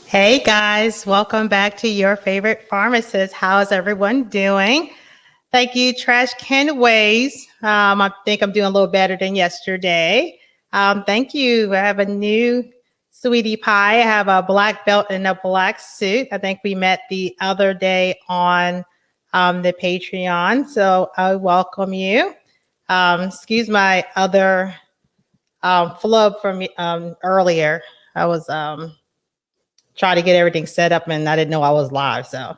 Hey guys, welcome back to your favorite pharmacist. How's everyone doing? Thank you, Trash Can Waves. I think I'm doing a little better than yesterday. Thank you. I have a new sweetie pie. I have a black belt and a black suit. I think we met the other day on the Patreon. So I welcome you. Excuse my other flub from earlier. I was try to get everything set up and I didn't know I was live. So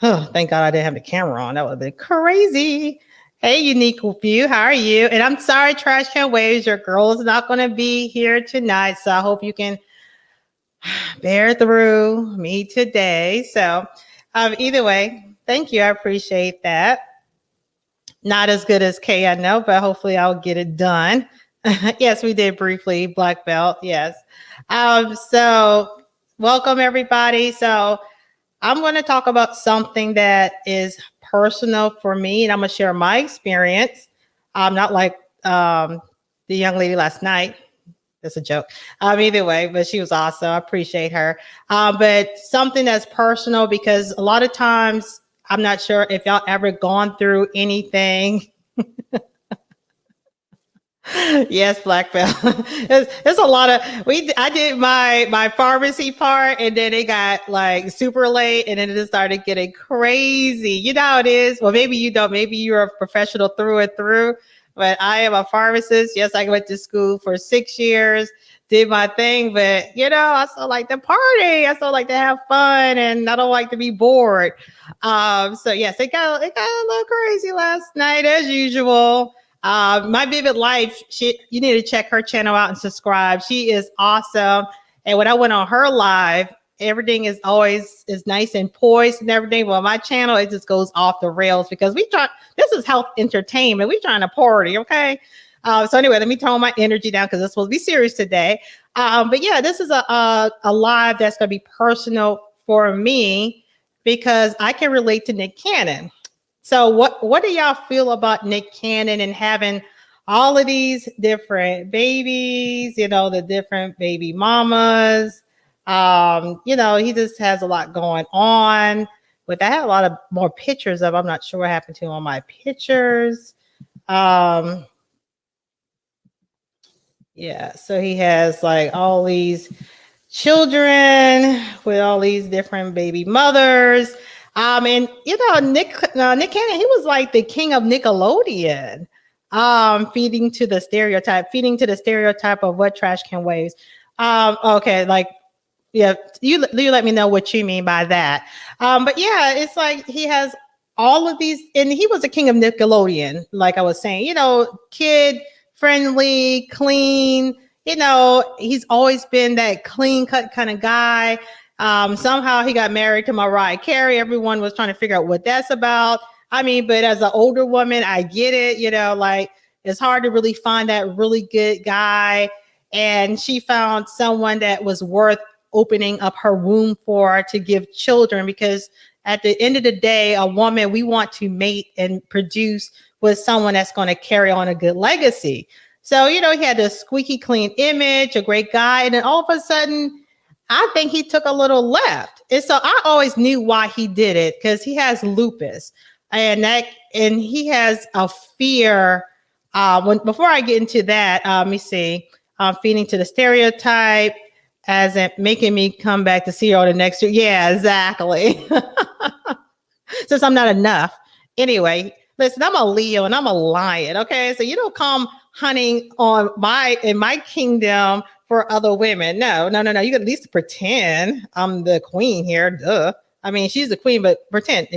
thank God I didn't have the camera on. That would have been crazy. Hey, Unique View, how are you? And I'm sorry, Trash Can Waves, your girl is not going to be here tonight. So I hope you can bear through me today. So either way, thank you. I appreciate that. Not as good as Kay, I know, but hopefully I'll get it done. Yes, we did briefly. Black belt. Yes. So welcome everybody. So I'm going to talk about something that is personal for me, and I'm going to share my experience. Not like the young lady last night. That's a joke. Either way, but she was awesome. I appreciate her. But something that's personal because a lot of times I'm not sure if y'all ever gone through anything. Yes, black belt. It's a lot of I did my pharmacy part and then it got like super late and then it just started getting crazy. You know how it is. Well, maybe you don't. Maybe you're a professional through and through. But I am a pharmacist. Yes, I went to school for 6 years, did my thing, but I still like to party. I still like to have fun and I don't like to be bored. So yes, it got a little crazy last night as usual. My Vivid Life, you need to check her channel out and subscribe. She is awesome. And when I went on her live, everything is always is nice and poised and everything. Well, my channel, it just goes off the rails because this is health entertainment. We're trying to party, okay? So anyway, let me tone my energy down because it's supposed to be serious today. But yeah, this is a live that's going to be personal for me because I can relate to Nick Cannon. So what do y'all feel about Nick Cannon and having all of these different babies, the different baby mamas? He just has a lot going on. But I had a lot of more pictures of, I'm not sure what happened to him on my pictures. Yeah, so he has like all these children with all these different baby mothers. And Nick Cannon, he was like the king of Nickelodeon. Feeding to the stereotype of what Trash Can Waves. Okay, like yeah, you let me know what you mean by that. But yeah, it's like he has all of these, and he was the king of Nickelodeon, like I was saying, kid friendly, clean. He's always been that clean cut kind of guy. Somehow he got married to Mariah Carey. Everyone was trying to figure out what that's about. I mean, but as an older woman, I get it. Like it's hard to really find that really good guy. And she found someone that was worth opening up her womb for to give children, because at the end of the day, a woman, we want to mate and produce with someone that's going to carry on a good legacy. So, he had a squeaky clean image, a great guy. And then all of a sudden, I think he took a little left. And so I always knew why he did it, because he has lupus and he has a fear. Before I get into that, let me see, feeding to the stereotype, as in making me come back to see her the next year. Yeah, exactly. Since I'm not enough. Anyway, listen, I'm a Leo and I'm a lion. Okay. So you don't come hunting in my kingdom for other women. No. You can at least pretend I'm the queen here. Duh. I mean, she's the queen, but pretend,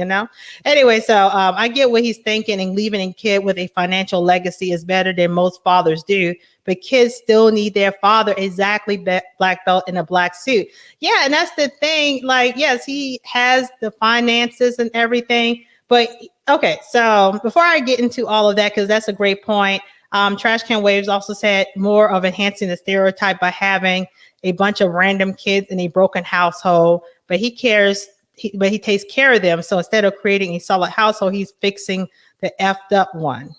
Anyway, so I get what he's thinking, and leaving a kid with a financial legacy is better than most fathers do. But kids still need their father. Exactly, black belt in a black suit. Yeah, and that's the thing. Like, yes, he has the finances and everything. But okay, so before I get into all of that, because that's a great point, Trash Can Waves also said more of enhancing the stereotype by having a bunch of random kids in a broken household, but he takes care of them. So instead of creating a solid household, he's fixing the effed up one.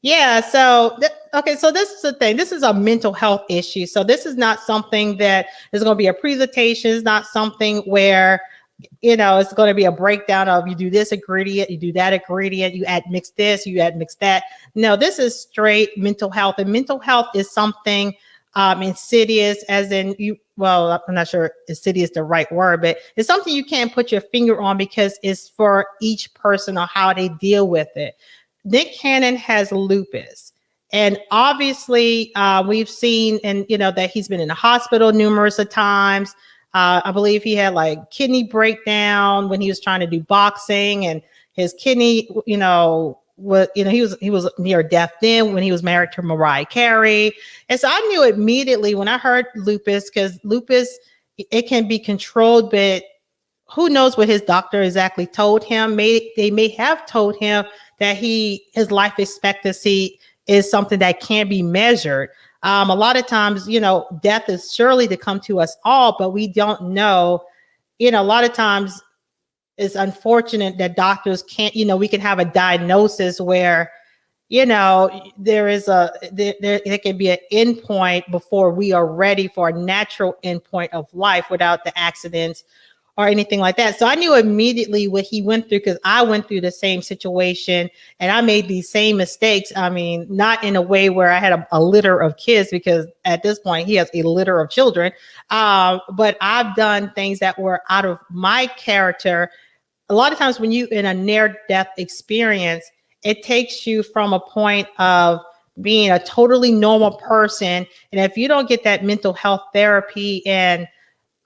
Yeah. So, okay. So this is the thing. This is a mental health issue. So this is not something that is going to be a presentation. It's not something where it's going to be a breakdown of you do this ingredient, you do that ingredient, you add mix this, you add mix that. No, this is straight mental health, and mental health is something insidious, as in you. Well, I'm not sure insidious is the right word, but it's something you can't put your finger on because it's for each person or how they deal with it. Nick Cannon has lupus. And obviously, we've seen, and that he's been in the hospital numerous of times. I believe he had like kidney breakdown when he was trying to do boxing, and his kidney, he was near death then when he was married to Mariah Carey. And so I knew immediately when I heard lupus, because lupus, it can be controlled, but who knows what his doctor exactly told him. They may have told him that his life expectancy is something that can be measured. A lot of times, death is surely to come to us all, but we don't know. A lot of times it's unfortunate that doctors can't, we can have a diagnosis where, there can be an endpoint before we are ready for a natural endpoint of life without the accidents or anything like that. So I knew immediately what he went through because I went through the same situation and I made these same mistakes. I mean, not in a way where I had a litter of kids, because at this point he has a litter of children. But I've done things that were out of my character. A lot of times when you in a near-death experience, it takes you from a point of being a totally normal person. And if you don't get that mental health therapy and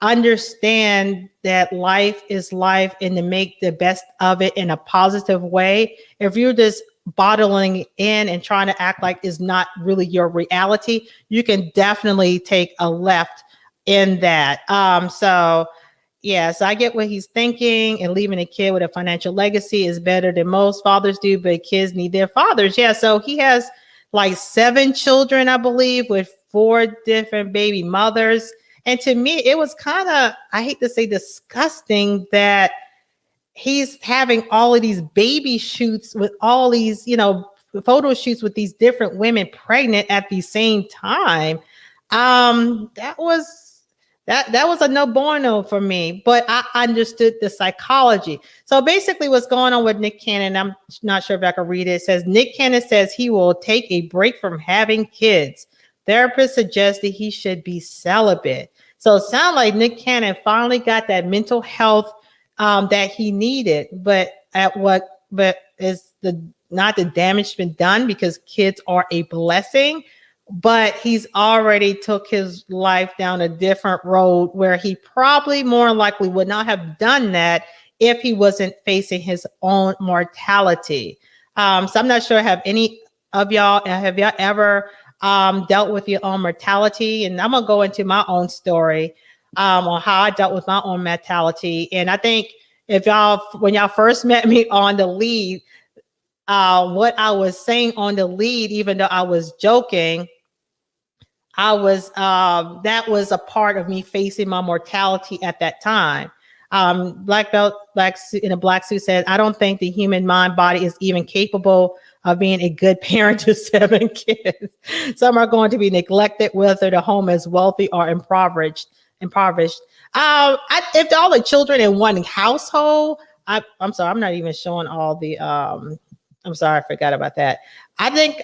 understand that life is life and to make the best of it in a positive way, if you're just bottling in and trying to act like it's not really your reality, you can definitely take a left in that. So yeah, so I get what he's thinking, and leaving a kid with a financial legacy is better than most fathers do, but kids need their fathers. Yeah, so he has like 7 children, I believe, with 4 different baby mothers. And to me, it was kind of, I hate to say disgusting, that he's having all of these baby shoots with all these, photo shoots with these different women pregnant at the same time. That was a no bueno for me, but I understood the psychology. So basically what's going on with Nick Cannon, I'm not sure if I can read it. It says, Nick Cannon says he will take a break from having kids. Therapists suggested he should be celibate. So it sounds like Nick Cannon finally got that mental health that he needed, but is not the damage been done, because kids are a blessing, but he's already took his life down a different road where he probably more likely would not have done that if he wasn't facing his own mortality. So I'm not sure, have y'all ever dealt with your own mortality? And I'm gonna go into my own story on how I dealt with my own mortality. And I think when y'all first met me on the lead, what I was saying on the lead, even though I was joking, that was a part of me facing my mortality at that time. Black belt, black suit in a black suit said, I don't think the human mind body is even capable of being a good parent to 7 kids. Some are going to be neglected, whether the home is wealthy or impoverished. If all the children in one household, I'm sorry, I'm not even showing all the. I'm sorry, I forgot about that. I think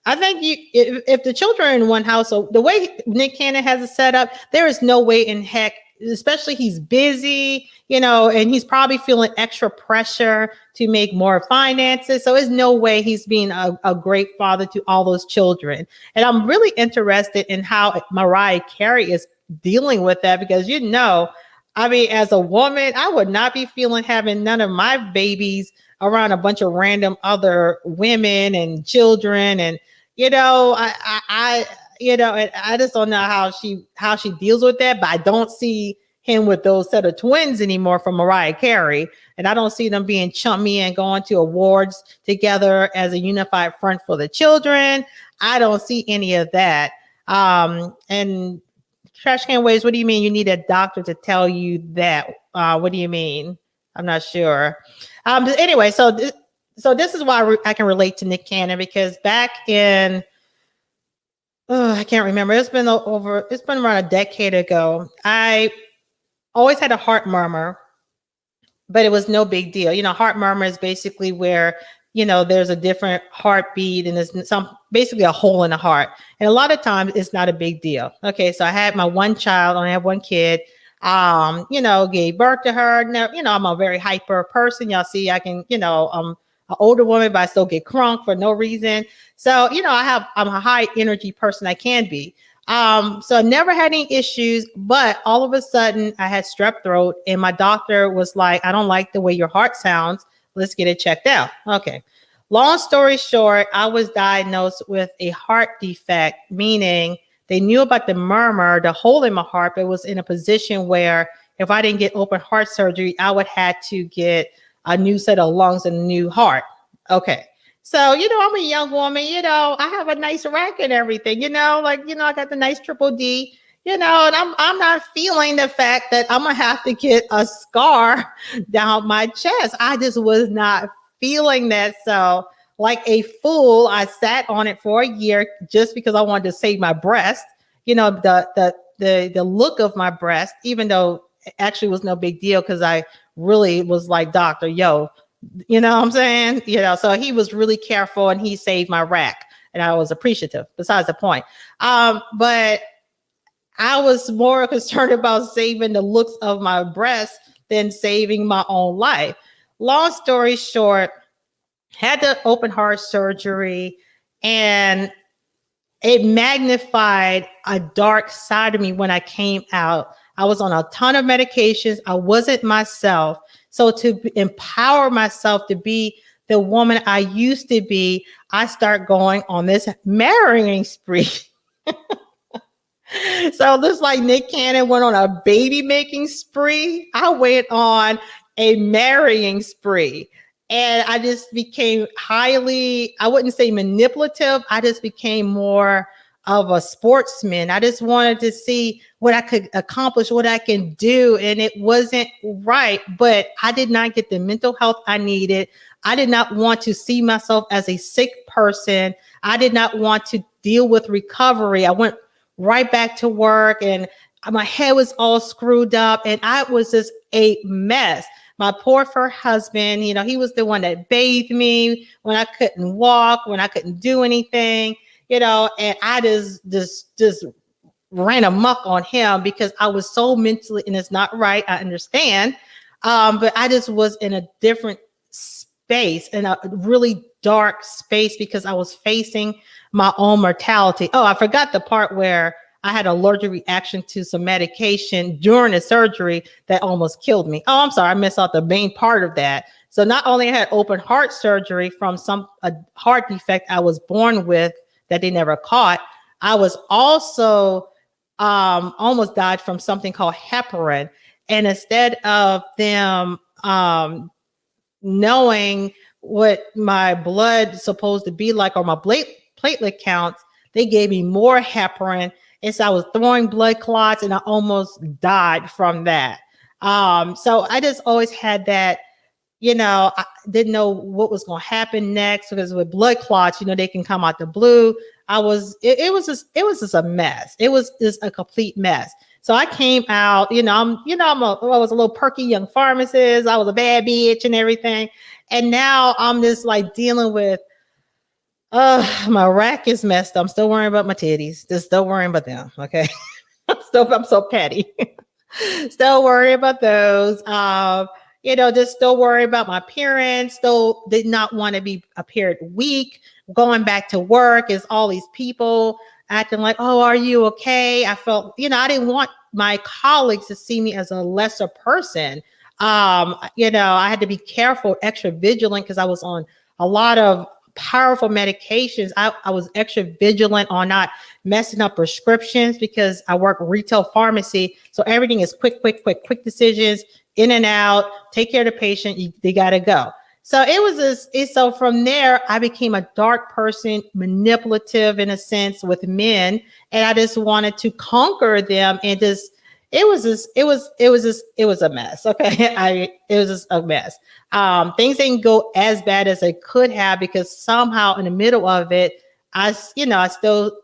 if the children are in one household, the way Nick Cannon has it set up, there is no way in heck, especially he's busy, and he's probably feeling extra pressure to make more finances. So there's no way he's being a great father to all those children. And I'm really interested in how Mariah Carey is dealing with that, because I mean, as a woman, I would not be feeling having none of my babies around a bunch of random other women and children. And I just don't know how she deals with that. But I don't see him with those set of twins anymore from Mariah Carey, and I don't see them being chummy and going to awards together as a unified front for the children. I don't see any of that. And Trash Can Waves, what do you mean you need a doctor to tell you that? What do you mean? I'm not sure. But anyway, so so this is why I can relate to Nick Cannon, because back in, I can't remember. It's been around a decade ago. I always had a heart murmur, but it was no big deal. Heart murmur is basically where, there's a different heartbeat and there's basically a hole in the heart. And a lot of times it's not a big deal. Okay. So I had my one child, I only have one kid, gave birth to her. Now, I'm a very hyper person. Y'all see, I can, I'm an older woman, but I still get crunk for no reason. So, I'm a high energy person. I can be. So I never had any issues, but all of a sudden I had strep throat and my doctor was like, I don't like the way your heart sounds. Let's get it checked out. Okay. Long story short, I was diagnosed with a heart defect, meaning they knew about the murmur, the hole in my heart, but it was in a position where if I didn't get open heart surgery, I would have to get a new set of lungs and a new heart. Okay. So, I'm a young woman, I have a nice rack and everything, I got the nice triple D, and I'm not feeling the fact that I'm gonna have to get a scar down my chest. I just was not feeling that. So, like a fool, I sat on it for a year just because I wanted to save my breast, the look of my breast, even though it actually was no big deal because I really was like, doctor, yo, you know what I'm saying? So he was really careful and he saved my rack and I was appreciative, besides the point. But I was more concerned about saving the looks of my breast than saving my own life. Long story short, had the open heart surgery and it magnified a dark side of me when I came out. I was on a ton of medications. I wasn't myself. So to empower myself to be the woman I used to be, I start going on this marrying spree. So just like Nick Cannon went on a baby making spree, I went on a marrying spree. And I just became highly, I wouldn't say manipulative. I just became more of a sportsman. I just wanted to see what I could accomplish, what I can do. And it wasn't right, but I did not get the mental health I needed. I did not want to see myself as a sick person. I did not want to deal with recovery. I went right back to work and my head was all screwed up and I was just a mess. My poor first husband, he was the one that bathed me when I couldn't walk, when I couldn't do anything, and I just ran amok on him because I was so mentally, and it's not right, I understand, but I just was in a different space, in a really dark space because I was facing my own mortality. Oh, I forgot the part where I had an allergic reaction to some medication during the surgery that almost killed me. Oh, I'm sorry. I missed out the main part of that. So not only I had open heart surgery from a heart defect I was born with that they never caught, I was also almost died from something called heparin. And instead of them knowing what my blood is supposed to be like or my platelet counts, they gave me more heparin. And so I was throwing blood clots and I almost died from that. So I just always had that, I didn't know what was going to happen next because with blood clots, they can come out the blue. It was just a mess. It was just a complete mess. So I came out, I was a little perky young pharmacist. I was a bad bitch and everything. And now I'm just like dealing with, my rack is messed up. I'm still worrying about my titties. Just still worrying about them. Okay. I'm so petty. Still worrying about those. Just still worried about my appearance. Still did not want to appeared weak. Going back to work is all these people acting like, oh, are you okay? I felt, I didn't want my colleagues to see me as a lesser person. I had to be careful, extra vigilant because I was on a lot of powerful medications. I was extra vigilant on not messing up prescriptions because I work retail pharmacy. So everything is quick decisions, in and out, take care of the patient. They got to go. So it was so from there, I became a dark person, manipulative in a sense with men. And I just wanted to conquer them and just, it was a mess. Okay. It was just a mess. Things didn't go as bad as they could have because somehow in the middle of it, I still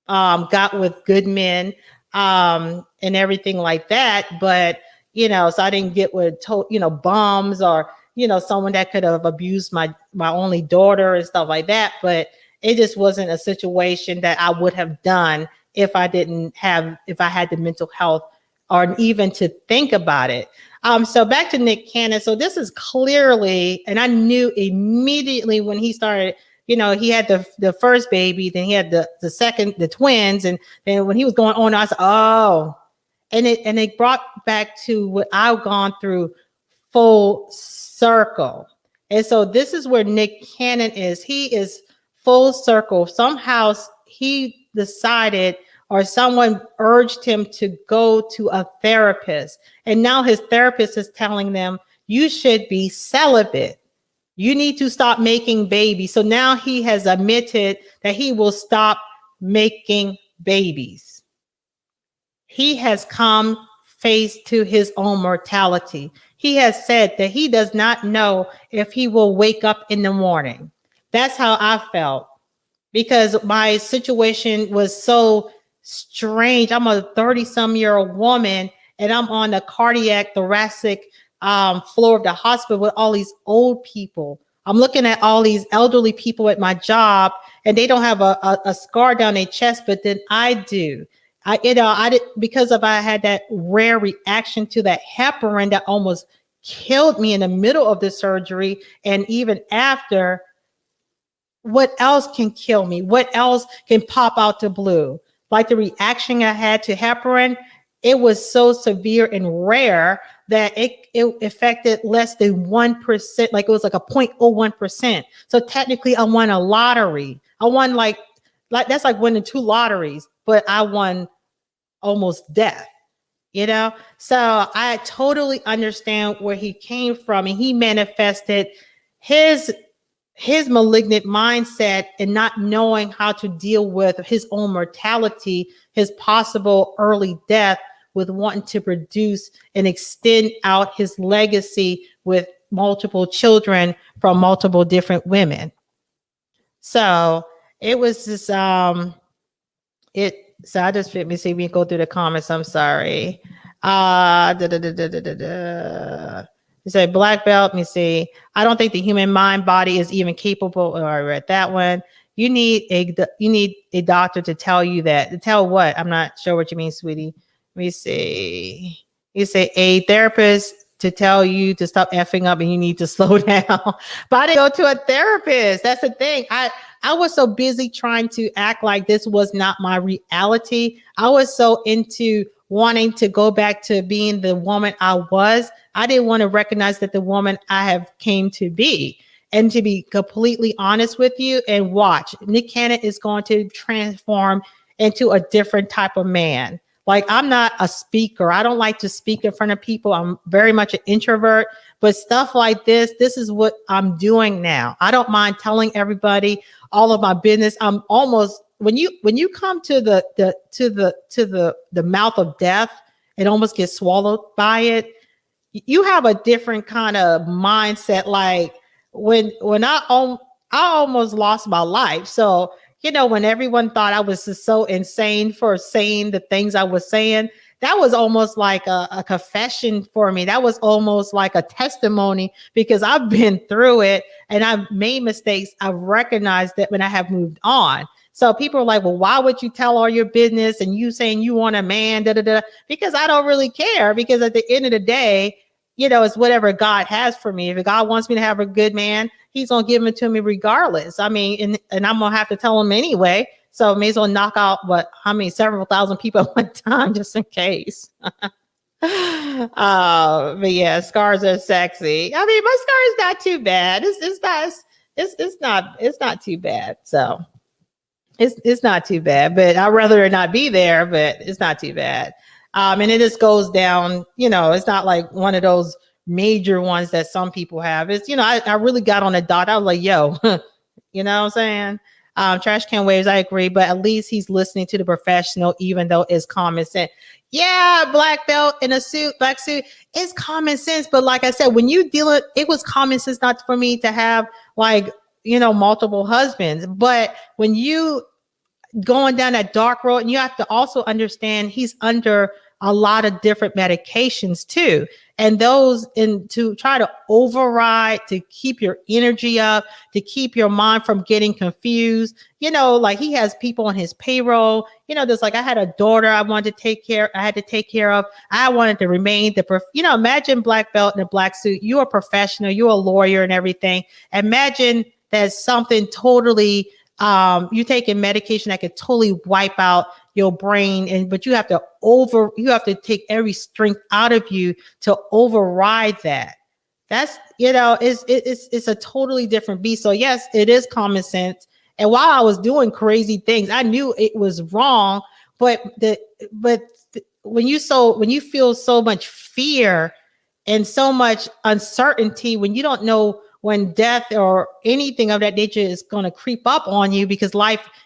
got with good men and everything like that. But so I didn't get with bums or someone that could have abused my only daughter and stuff like that. But it just wasn't a situation that I would have done if I had the mental health or even to think about it. So back to Nick Cannon. So this is clearly, and I knew immediately when he started. He had the first baby, then he had the second, the twins, and then when he was going on, I said, oh, and it brought back to what I've gone through full circle. And so this is where Nick Cannon is. He is full circle. Somehow he decided or someone urged him to go to a therapist. And now his therapist is telling them, you should be celibate. You need to stop making babies. So now he has admitted that he will stop making babies. He has come face to his own mortality. He has said that he does not know if he will wake up in the morning. That's how I felt because my situation was so strange. I'm a 30-some-year-old woman and I'm on the cardiac thoracic floor of the hospital with all these old people. I'm looking at all these elderly people at my job and they don't have a scar down their chest, but then I do. I did because I had that rare reaction to that heparin that almost killed me in the middle of the surgery. And even after, what else can kill me? What else can pop out the blue? Like the reaction I had to heparin, it was so severe and rare that it affected less than 1%. Like it was like a 0.01%. So technically I won a lottery. I won like that's like winning 2 lotteries, but I won almost death, So I totally understand where he came from, and he manifested his malignant mindset and not knowing how to deal with his own mortality, his possible early death, with wanting to produce and extend out his legacy with multiple children from multiple different women. So it was this so I just let me see if we can go through the comments. I'm sorry. You say black belt. Let me see. I don't think the human mind body is even capable. Oh, I read that one. You need a doctor to tell you that. To tell what? I'm not sure what you mean, sweetie. Let me see. You say a therapist to tell you to stop effing up and you need to slow down. But I didn't go to a therapist. That's the thing. I was so busy trying to act like this was not my reality. I was so into wanting to go back to being the woman I was. I didn't want to recognize that the woman I have came to be. And to be completely honest with you, and watch, Nick Cannon is going to transform into a different type of man. Like, I'm not a speaker. I don't like to speak in front of people. I'm very much an introvert, but stuff like this is what I'm doing now. I don't mind telling everybody all of my business. I'm almost, when you come to the mouth of death and almost get swallowed by it, you have a different kind of mindset. Like when I almost lost my life. So, when everyone thought I was just so insane for saying the things I was saying, that was almost like a confession for me. That was almost like a testimony, because I've been through it and I've made mistakes. I've recognized that when I have moved on. So people are like, well, why would you tell all your business and you saying you want a man, because I don't really care, because at the end of the day, it's whatever God has for me. If God wants me to have a good man, he's going to give it to me regardless. I mean, and I'm going to have to tell him anyway. So may as well knock out several thousand people at one time, just in case. But yeah, scars are sexy. I mean, my scar is not too bad. It's not too bad. So it's not too bad, but I'd rather it not be there, but it's not too bad. And it just goes down, it's not like one of those major ones that some people have. It's, I really got on a dot. I was like, yo, you know what I'm saying? Trash can waves, I agree, but at least he's listening to the professional, even though it's common sense. Yeah, black belt in a suit, black suit. It's common sense, but like I said, when you deal it was common sense not for me to have like multiple husbands. But when you going down that dark road, and you have to also understand he's under a lot of different medications too, and those in to try to override, to keep your energy up, to keep your mind from getting confused. Like he has people on his payroll. There's like, I had a daughter I had to take care of. I wanted to remain imagine black belt in a black suit. You're a professional, you're a lawyer and everything. Imagine that something totally you're taking medication that could totally wipe out your brain, but you have to take every strength out of you to override that. That's it's a totally different beast. So yes, it is common sense. And while I was doing crazy things, I knew it was wrong. But when you feel so much fear and so much uncertainty, when you don't know when death or anything of that nature is going to creep up on you, because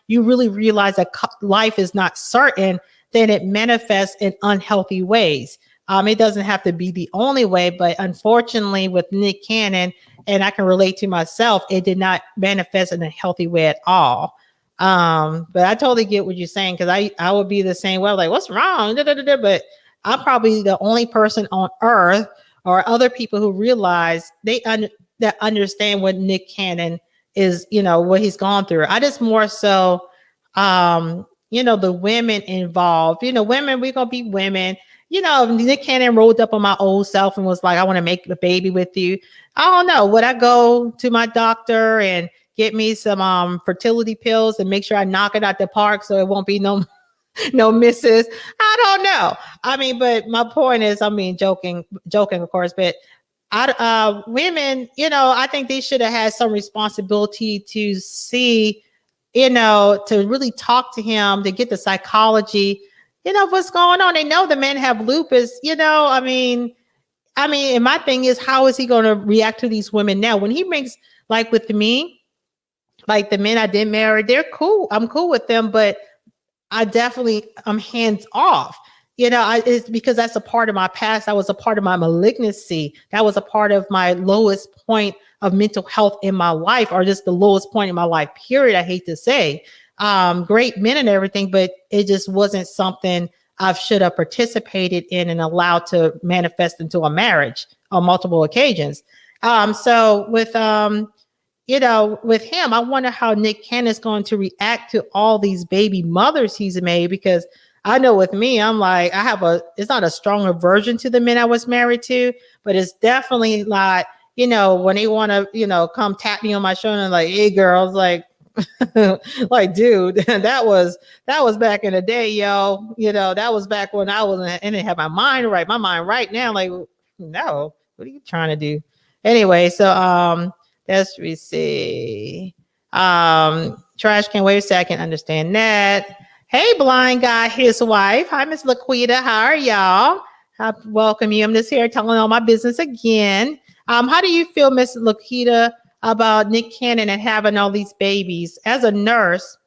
you really realize that life is not certain, then it manifests in unhealthy ways. It doesn't have to be the only way, but unfortunately with Nick Cannon, and I can relate to myself, it did not manifest in a healthy way at all. But I totally get what you're saying, because I would be the same way, like, what's wrong? But I'm probably the only person on earth, or other people who realize that understand what Nick Cannon is, what he's gone through. I just more so, the women involved, women, we're going to be women. If Nick Cannon rolled up on my old self and was like, I want to make a baby with you, I don't know. Would I go to my doctor and get me some fertility pills and make sure I knock it out the park so it won't be no misses? I don't know. I mean, but my point is, joking, of course, but women, I think they should have had some responsibility to see, to really talk to him, to get the psychology, what's going on. They know the men have lupus, and my thing is, how is he going to react to these women now? When he makes, like with me, like the men I did marry, they're cool. I'm cool with them, but I'm hands off. It's because that's a part of my past. That was a part of my malignancy. That was a part of my lowest point of mental health in my life, or just the lowest point in my life, period. I hate to say, great men and everything, but it just wasn't something I should have participated in and allowed to manifest into a marriage on multiple occasions. So with him, I wonder how Nick Cannon is going to react to all these baby mothers he's made, because I know with me, I'm like, it's not a strong aversion to the men I was married to, but it's definitely like, when they want to, come tap me on my shoulder and like, hey girls, like, like, dude, that was back in the day, yo. That was back when I didn't have my mind right. My mind right now, like, no, what are you trying to do? Anyway, so let's see. Trash can wait a second, understand that. Hey, blind guy, his wife. Hi, Miss Laquita. How are y'all? I welcome you. I'm just here telling all my business again. How do you feel, Miss Laquita, about Nick Cannon and having all these babies? As a nurse,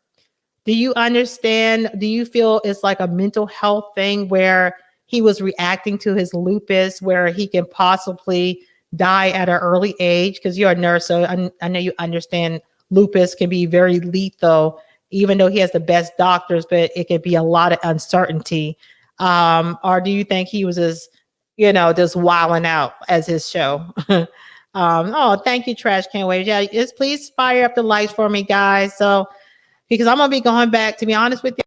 do you understand? Do you feel it's like a mental health thing where he was reacting to his lupus, where he can possibly die at an early age? Because you're a nurse, so I know you understand lupus can be very lethal, even though he has the best doctors, but it could be a lot of uncertainty. Or do you think he was just wilding out as his show? Oh, thank you, Trash Can't Wait. Yeah, just please fire up the lights for me, guys. So, because I'm going to be going back, to be honest with you.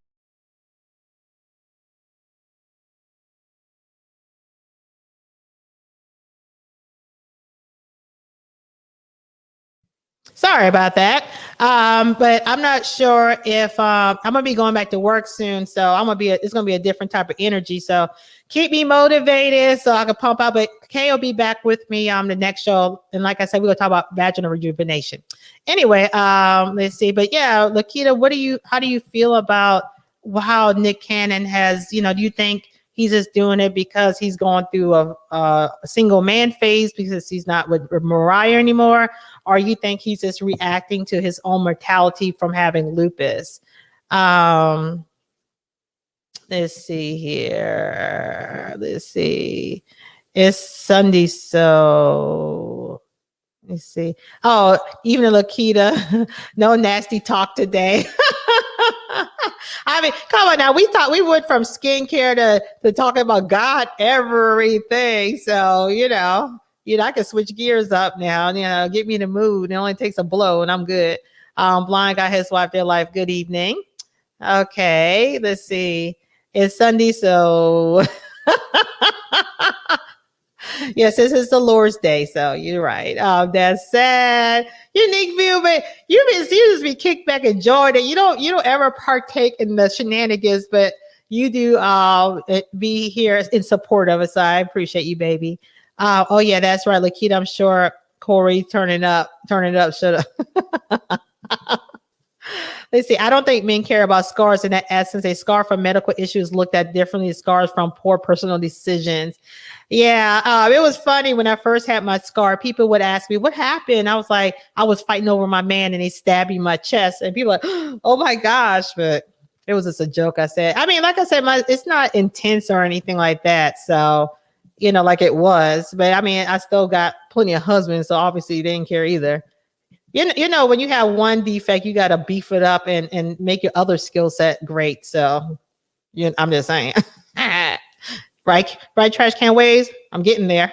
Sorry about that. But I'm not sure if I'm gonna be going back to work soon, so it's gonna be a different type of energy. So keep me motivated so I can pump out. But Kay will be back with me on the next show, and like I said, we're gonna talk about vaginal rejuvenation. Anyway, let's see. But yeah, Lakita, how do you feel about how Nick Cannon has? Do you think he's just doing it because he's going through a single man phase because he's not with Mariah anymore? Or you think he's just reacting to his own mortality from having lupus? Let's see here. Let's see. It's Sunday, so let's see. Oh, even Lakita, no nasty talk today. I mean, come on now. We went from skincare to talking about God, everything. So, I can switch gears up now, get me in the mood. It only takes a blow and I'm good. Blind got his wife, their life. Good evening. Okay, let's see. It's Sunday, so yes, this is the Lord's Day, so you're right. That's sad. Unique view, but you just be kicked back and enjoyed it. You don't ever partake in the shenanigans, but you do be here in support of us. So I appreciate you, baby. Oh yeah, that's right, Lakita. I'm sure Corey turning it up. Should have. Let's see. I don't think men care about scars in that essence. A scar from medical issues looked at differently than scars from poor personal decisions. Yeah, it was funny when I first had my scar. People would ask me, "What happened?" I was like, "I was fighting over my man, and he stabbed me in my chest." And people were like, "Oh my gosh!" But it was just a joke. I said, I mean, like I said, it's not intense or anything like that. So, like it was. But I mean, I still got plenty of husbands, so obviously they didn't care either. When you have one defect, you got to beef it up and make your other skill set great. So, I'm just saying. Right, trash can ways. I'm getting there.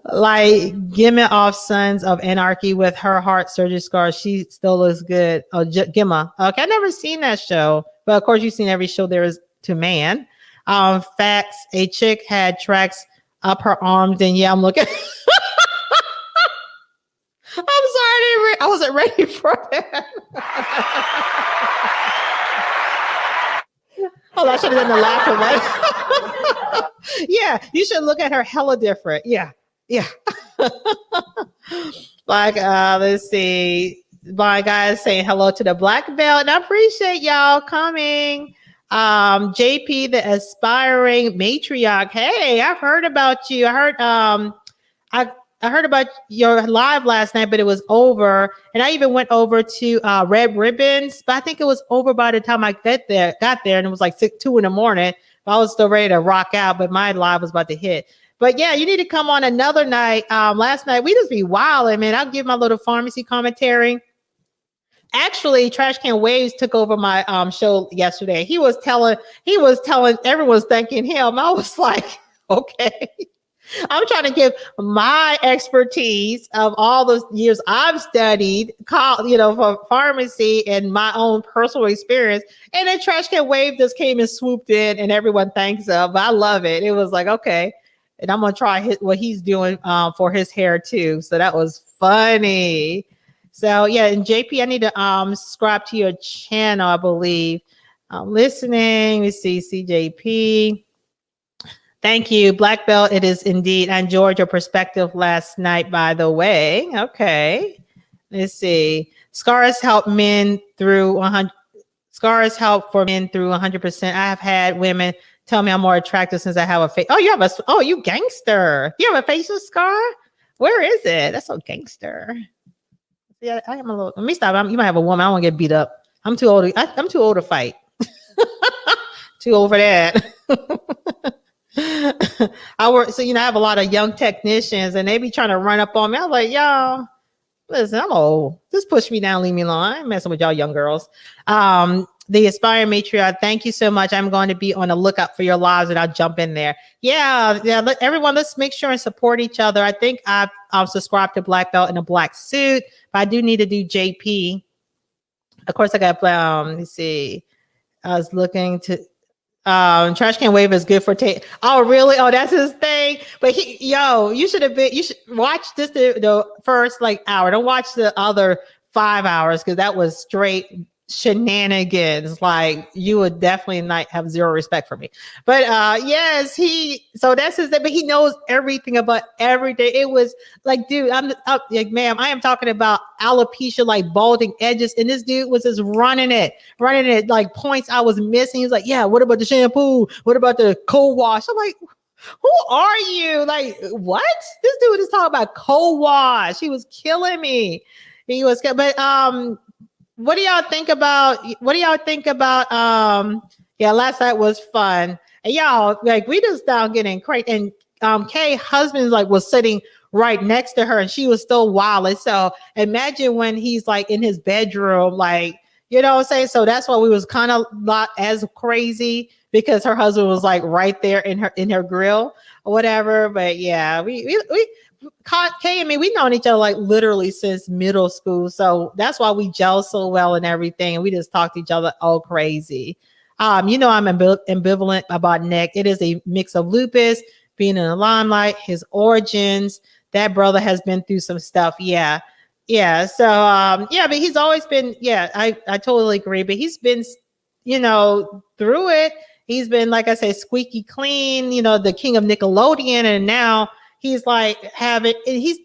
Like Gimma off Sons of Anarchy with her heart surgery scars. She still looks good. Oh, Gimma. Okay, I've never seen that show, but of course you've seen every show there is to man. Facts. A chick had tracks up her arms, and yeah, I'm looking. I'm sorry, I wasn't ready for that. Oh, I should have done the laughing one. Yeah, you should look at her hella different. Yeah. Like, let's see. My guys saying hello to the black belt, and I appreciate y'all coming. JP, the aspiring matriarch. Hey, I've heard about you. I heard about your live last night, but it was over. And I even went over to Red Ribbons, but I think it was over by the time I got there, and it was like 2 in the morning. I was still ready to rock out, but my live was about to hit. But yeah, you need to come on another night. Last night, we just be wilding, man. I'll give my little pharmacy commentary. Actually, Trash Can Waves took over my show yesterday. He was telling everyone's thanking him. I was like, okay. I'm trying to give my expertise of all those years I've studied, for pharmacy and my own personal experience. And then Trash Can Wave just came and swooped in, and everyone thanks him. But I love it. It was like, okay. And I'm going to try what he's doing for his hair too. So that was funny. So yeah, and JP, I need to subscribe to your channel, I believe. Listening. Let's see, CJP. Thank you, Black Belt. It is indeed. I enjoyed your perspective last night, by the way. Okay. Let's see. Scars help men through 100. Scars help for men through 100%. I have had women tell me I'm more attractive since I have a face. Oh, you gangster. You have a facial scar? Where is it? That's so gangster. Yeah, I am a little. Let me stop. You might have a woman. I don't want to get beat up. I'm too old. I'm too old to fight. Too old for that. I have a lot of young technicians and they be trying to run up on me. I'm like, y'all, listen, I'm old. Just push me down, leave me alone. I ain't messing with y'all young girls. The Aspire Matriarch, thank you so much. I'm going to be on the lookout for your lives and I'll jump in there. Yeah. Everyone, let's make sure and support each other. I think I've subscribed to Black Belt in a black suit, but I do need to do JP. Of course, I got, let's see. I was looking to, Trash Can Wave is good for Oh, really? Oh, that's his thing. But you should watch this the first hour. Don't watch the other 5 hours because that was straight shenanigans. Like you would definitely not have zero respect for me. But yes, so that's his thing, but he knows everything about everything. It was like, dude, I'm like, ma'am, I am talking about alopecia, like balding edges, and this dude was just running it like points I was missing. He was like, yeah, what about the shampoo? What about the cold wash? I'm like, who are you? Like, what? This dude is talking about cold wash. He was killing me. He was, but what do y'all think about yeah, last night was fun. And y'all, like, we just down getting crazy. And Kay husband like was sitting right next to her and she was still wild. So imagine when he's like in his bedroom, like, you know what I'm saying? So that's why we was kind of not as crazy because her husband was like right there in her grill or whatever. But yeah, we Kay and me, we've known each other like literally since middle school. So that's why we gel so well and everything. And we just talk to each other all crazy. You know, I'm ambivalent about Nick. It is a mix of lupus, being in the limelight, his origins. That brother has been through some stuff. Yeah. Yeah. So, yeah, but he's always been, yeah, I totally agree. But he's been, you know, through it. He's been, like I say, squeaky clean, you know, the king of Nickelodeon. And now he's like having, he's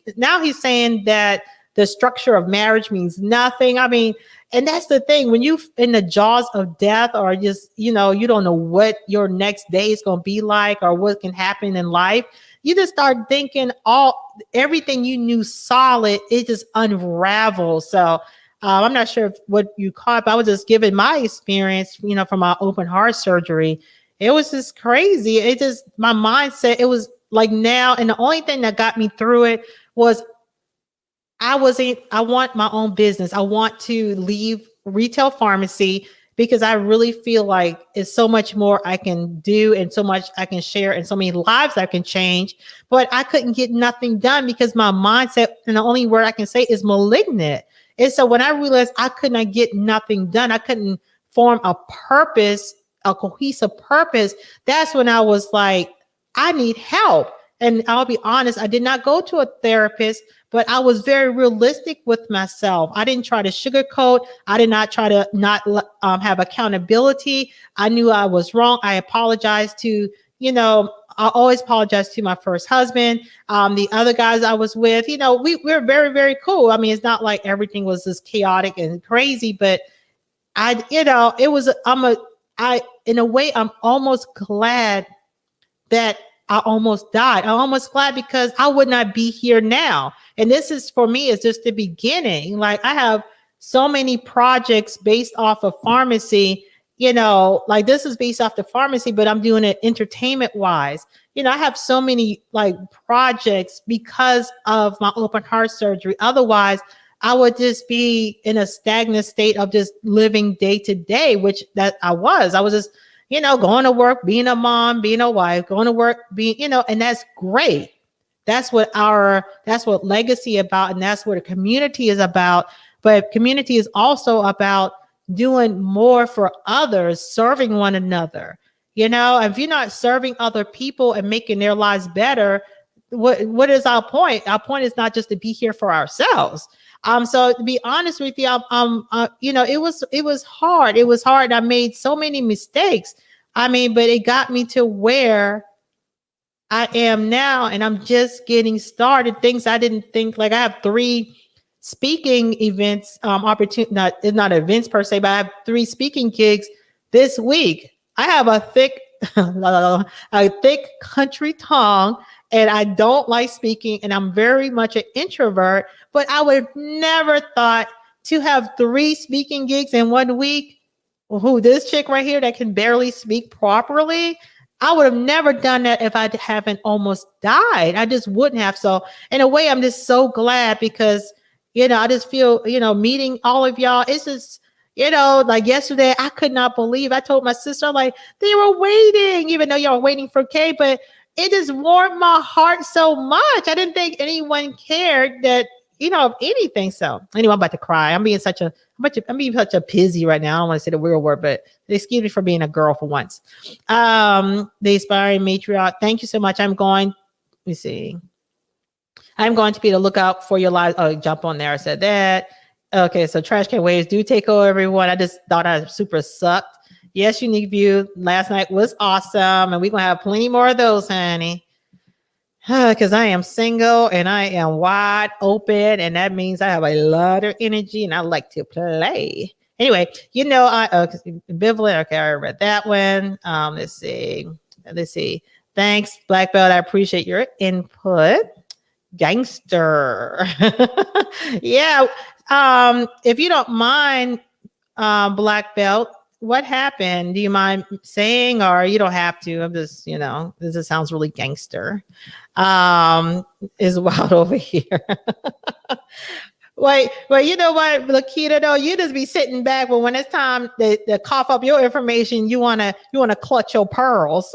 saying that the structure of marriage means nothing. I mean, and that's the thing when you in the jaws of death, or just, you know, you don't know what your next day is going to be like or what can happen in life. You just start thinking everything you knew solid, it just unravels. So I'm not sure what you caught, but I was just giving my experience, you know, from my open heart surgery. It was just crazy. It just, my mindset, it was like now, and the only thing that got me through it was I want my own business. I want to leave retail pharmacy because I really feel like it's so much more I can do and so much I can share and so many lives I can change. But I couldn't get nothing done because my mindset, and the only word I can say is malignant. And so when I realized I could not get nothing done, I couldn't form a purpose, a cohesive purpose. That's when I was like, I need help. And I'll be honest, I did not go to a therapist, but I was very realistic with myself. I didn't try to sugarcoat. I did not try to not have accountability. I knew I was wrong. I apologized to, you know, I always apologize to my first husband. The other guys I was with, you know, we're very, very cool. I mean, it's not like everything was just chaotic and crazy, but you know, in a way, I'm almost glad that I almost died. I'm almost glad because I would not be here now. And this is, for me, is just the beginning. Like, I have so many projects based off of pharmacy, you know, like this is based off the pharmacy, but I'm doing it entertainment wise. You know, I have so many like projects because of my open heart surgery. Otherwise, I would just be in a stagnant state of just living day to day, which that I was. I was just, you know, going to work, being a mom, being a wife, going to work, being, you know, and that's great. That's what legacy about, and that's what the community is about. But community is also about doing more for others, serving one another. You know, if you're not serving other people and making their lives better, what is our point? Our point is not just to be here for ourselves. So to be honest with you, you know, it was hard. It was hard. I made so many mistakes. I mean, but it got me to where I am now, and I'm just getting started. Things I didn't think, like I have 3 speaking events, opportunity, it's not events per se, but I have 3 speaking gigs this week. I have a thick, a thick country tongue, and I don't like speaking, and I'm very much an introvert, but I would have never thought to have 3 speaking gigs in 1 week. Who, this chick right here that can barely speak properly? I would have never done that if I haven't almost died. I just wouldn't have. So in a way, I'm just so glad because, you know, I just feel, you know, meeting all of y'all, it's just, you know, like yesterday, I could not believe, I told my sister, like, they were waiting, even though y'all were waiting for Kay, but it just warmed my heart so much. I didn't think anyone cared that, you know, of anything. So anyway, I'm about to cry. I'm being such a pizzy right now. I don't want to say the real word, but excuse me for being a girl for once. The aspiring matriarch. Thank you so much. Let me see. I'm going to be the lookout for your lives. Oh, jump on there. I said that. Okay, so trash can waves do take over everyone. I just thought I super sucked. Yes, unique view. Last night was awesome, and we're gonna have plenty more of those, honey. Because I am single and I am wide open, and that means I have a lot of energy and I like to play. Anyway, you know, ambivalent. Okay, I read that one. Let's see. Thanks, Black Belt. I appreciate your input. Gangster. Yeah. If you don't mind, black belt, what happened? Do you mind saying, or you don't have to? I'm just, this just sounds really gangster. Is wild over here. Wait, well, you know what, Lakita, though, you just be sitting back, but when it's time to cough up your information, you wanna clutch your pearls.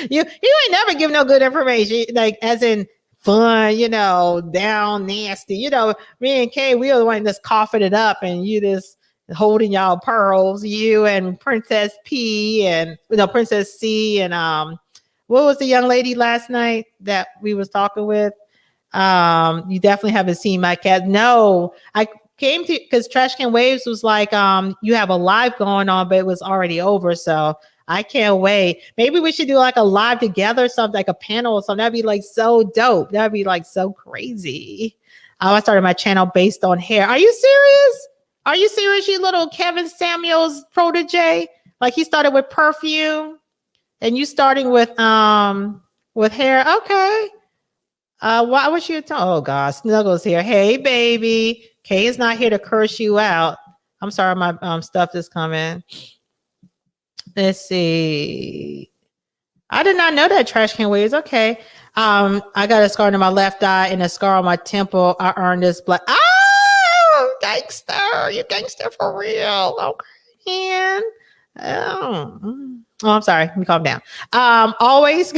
You ain't never give no good information, like as in fun, down nasty. Me and Kay, we were the one that's coughing it up, and you just holding y'all pearls. You and Princess P and Princess C and what was the young lady last night that we was talking with? You definitely haven't seen my cat. No, I came to because Trash Can Waves was like, you have a live going on, but it was already over. So I can't wait. Maybe we should do like a live together, something like a panel or something. That'd be like so dope. That'd be like so crazy. I started my channel based on hair. Are you serious? Are you serious, you little Kevin Samuels protege? Like he started with perfume and you starting with hair. Okay. Why was you oh God, Snuggles here. Hey baby. Kay is not here to curse you out. I'm sorry, my stuff is coming. Let's see. I did not know that Trash Can Waves. Okay. I got a scar on my left eye and a scar on my temple. I earned this black. Oh, gangster. You gangster for real. Okay, man. Oh, I'm sorry. Let me calm down. Always,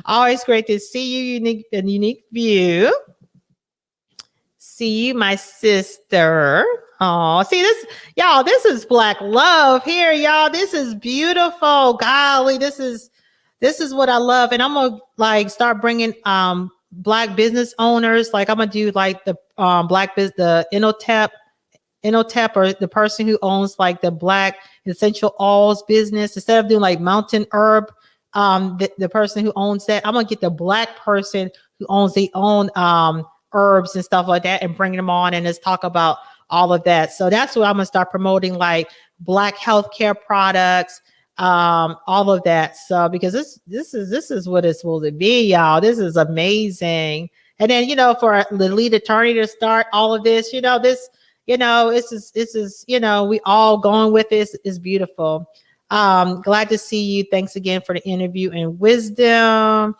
always great to see you. Unique view. See you, my sister. Oh, see this, y'all. This is black love here, y'all. This is beautiful. Golly, this is what I love, and I'm gonna like start bringing black business owners. Like I'm gonna do like the black business, the Inotep, or the person who owns like the black essential oils business. Instead of doing like Mountain Herb, the person who owns that, I'm gonna get the black person who owns their own herbs and stuff like that, and bring them on and just talk about all of that. So that's what I'm gonna start promoting, like black healthcare products, all of that. So because this is what it's supposed to be, y'all. This is amazing. And then for the lead attorney to start all of this, this. This is, we all going with this is beautiful. Glad to see you. Thanks again for the interview and wisdom.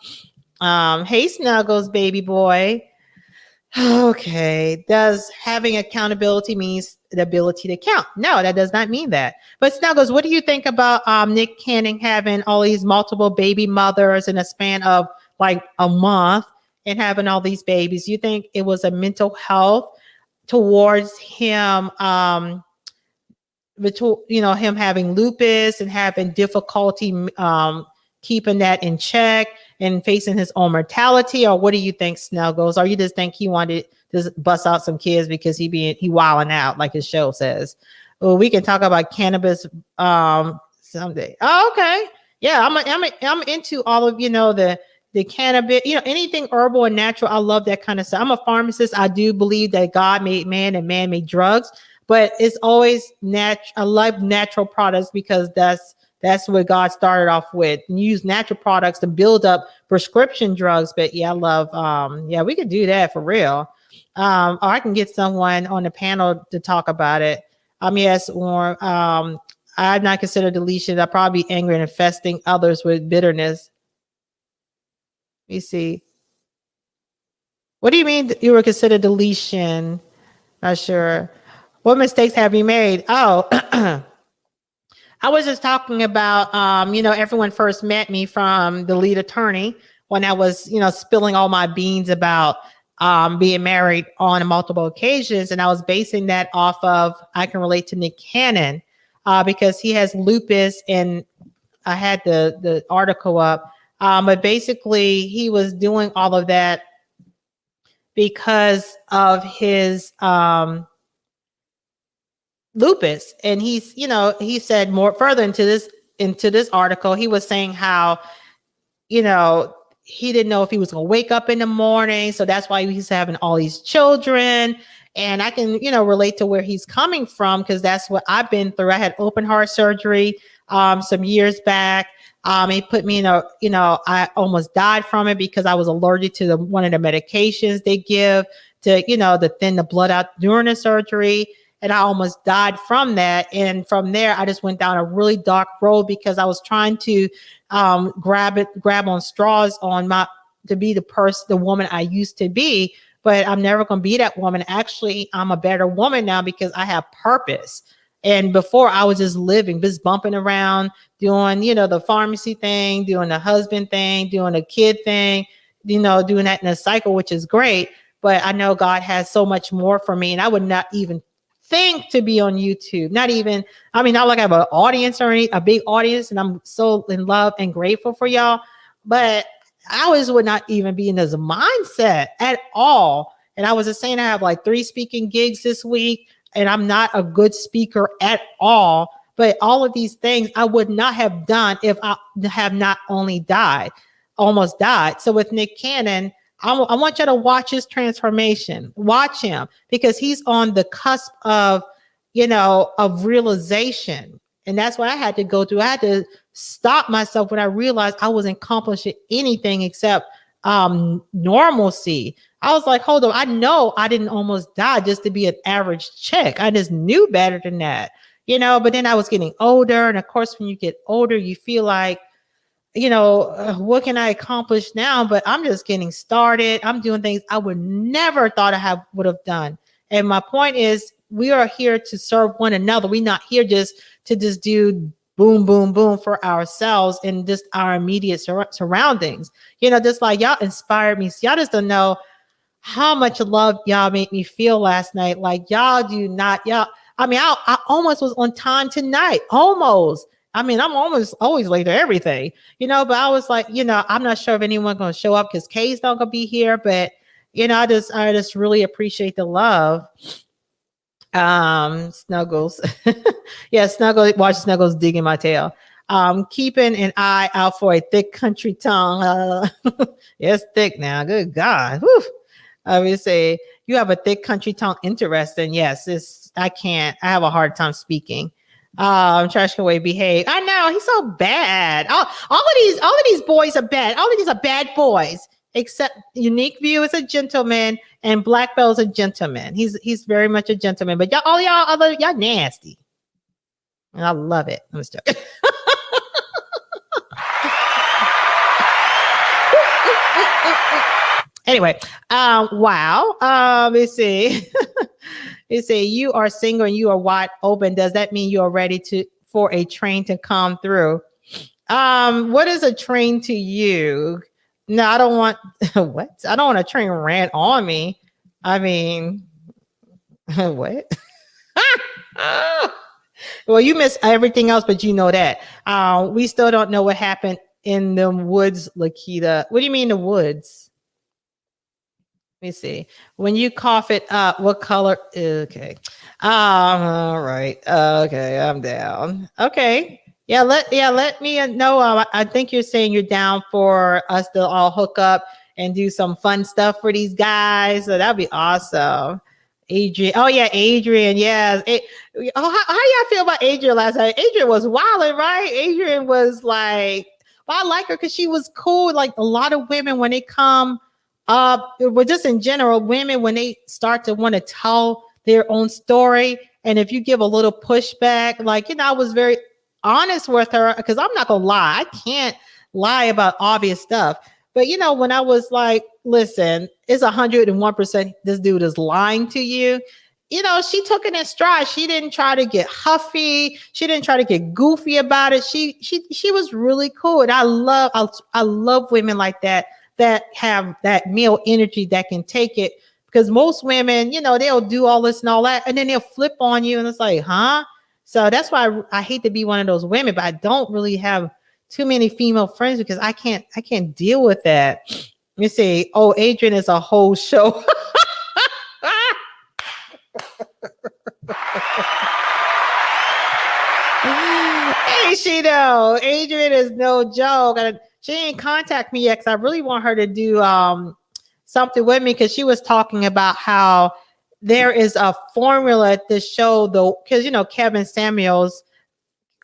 Hey, Snuggles, baby boy. Okay. Does having accountability means the ability to count? No, that does not mean that. But Snuggles, what do you think about Nick Cannon having all these multiple baby mothers in a span of like a month and having all these babies? You think it was a mental health towards him, him having lupus and having difficulty keeping that in check and facing his own mortality? Or what do you think, Snuggles? Or you just think he wanted to bust out some kids because he wilding out, like his show says? Well, we can talk about cannabis someday. Oh, okay. Yeah, I'm into all of the cannabis, anything herbal and natural. I love that kind of stuff. I'm a pharmacist. I do believe that God made man and man made drugs, but it's always natural. I love natural products because that's what God started off with. And use natural products to build up prescription drugs. But yeah, I love, we could do that for real. Or I can get someone on the panel to talk about it. Yes, or I'd not consider deletion. I'd probably be angry and infesting others with bitterness. Let me see. What do you mean you were considered deletion? Not sure. What mistakes have you made? Oh, I was just talking about, everyone first met me from the lead attorney when I was, spilling all my beans about being married on multiple occasions. And I was basing that off of, I can relate to Nick Cannon because he has lupus, and I had the article up. But basically, he was doing all of that because of his lupus. And he's, he said more further into this article, he was saying how, he didn't know if he was going to wake up in the morning. So that's why he's having all these children. And I can, relate to where he's coming from because that's what I've been through. I had open heart surgery some years back. It put me in I almost died from it because I was allergic to one of the medications they give to thin the blood out during the surgery. And I almost died from that. And from there, I just went down a really dark road because I was trying to grab on straws to be the woman I used to be. But I'm never going to be that woman. Actually, I'm a better woman now because I have purpose. And before I was just living, just bumping around, doing, the pharmacy thing, doing the husband thing, doing a kid thing, doing that in a cycle, which is great. But I know God has so much more for me. And I would not even think to be on YouTube. Not like I have an audience or a big audience, and I'm so in love and grateful for y'all. But I always would not even be in this mindset at all. And I was just saying I have like 3 speaking gigs this week. And I'm not a good speaker at all. But all of these things I would not have done if I have not almost died. So with Nick Cannon, I want you to watch his transformation. Watch him because he's on the cusp of realization. And that's what I had to go through. I had to stop myself when I realized I wasn't accomplishing anything except normalcy. I was like, hold on, I know I didn't almost die just to be an average chick. I just knew better than that, but then I was getting older. And of course, when you get older, you feel like, what can I accomplish now? But I'm just getting started. I'm doing things I would never thought would have done. And my point is, we are here to serve one another. We're not here just to do boom, boom, boom for ourselves and just our immediate surroundings. Just like y'all inspired me. So y'all just don't know how much love y'all made me feel last night. Like I almost was on time tonight. Almost. I'm almost always late to everything, but I was like, I'm not sure if anyone's going to show up because Kay's not going to be here, but I just really appreciate the love. Snuggles. Yeah, watch Snuggles digging my tail. Keeping an eye out for a thick country tongue. Yeah, it's thick now. Good God. Whew. I would say you have a thick country tongue. Interesting. Yes, I have a hard time speaking. Trash can way behave. I know he's so bad. All of these boys are bad. All of these are bad boys. Except Unique View is a gentleman and Black Belt is a gentleman. He's very much a gentleman. But y'all nasty. And I love it. I'm just joking. Anyway, wow. Let's see. They say you are single and you are wide open. Does that mean you are ready for a train to come through? What is a train to you? No, I don't want what? I don't want a train ran on me. I mean, what? Well, you miss everything else, but you know that. We still don't know what happened in the woods, Lakita. What do you mean the woods? Let me see. When you cough it up, what color? Okay. All right. Okay, I'm down. Okay. Yeah, let me know. I think you're saying you're down for us to all hook up and do some fun stuff for these guys. So that'd be awesome. Adrian. Oh yeah, Adrian. Yeah. How y'all feel about Adrian last night? Adrian was wilding, right? Adrian was like, well, I like her because she was cool. Like a lot of women when they come up, but just in general, women when they start to want to tell their own story, and if you give a little pushback, like I was very honest with her because I'm not gonna lie. I can't lie about obvious stuff. But when I was like, listen, it's 101% this dude is lying to you. She took it in stride. She didn't try to get huffy. She didn't try to get goofy about it. She was really cool. And I love women like that have that male energy that can take it. Because most women, they'll do all this and all that, and then they'll flip on you, and it's like, huh? So that's why I hate to be one of those women, but I don't really have too many female friends because I can't deal with that. You see, oh, Adrian is a whole show. Hey, she though. Adrian is no joke. She didn't contact me yet because I really want her to do something with me because she was talking about how there is a formula to show because Kevin Samuels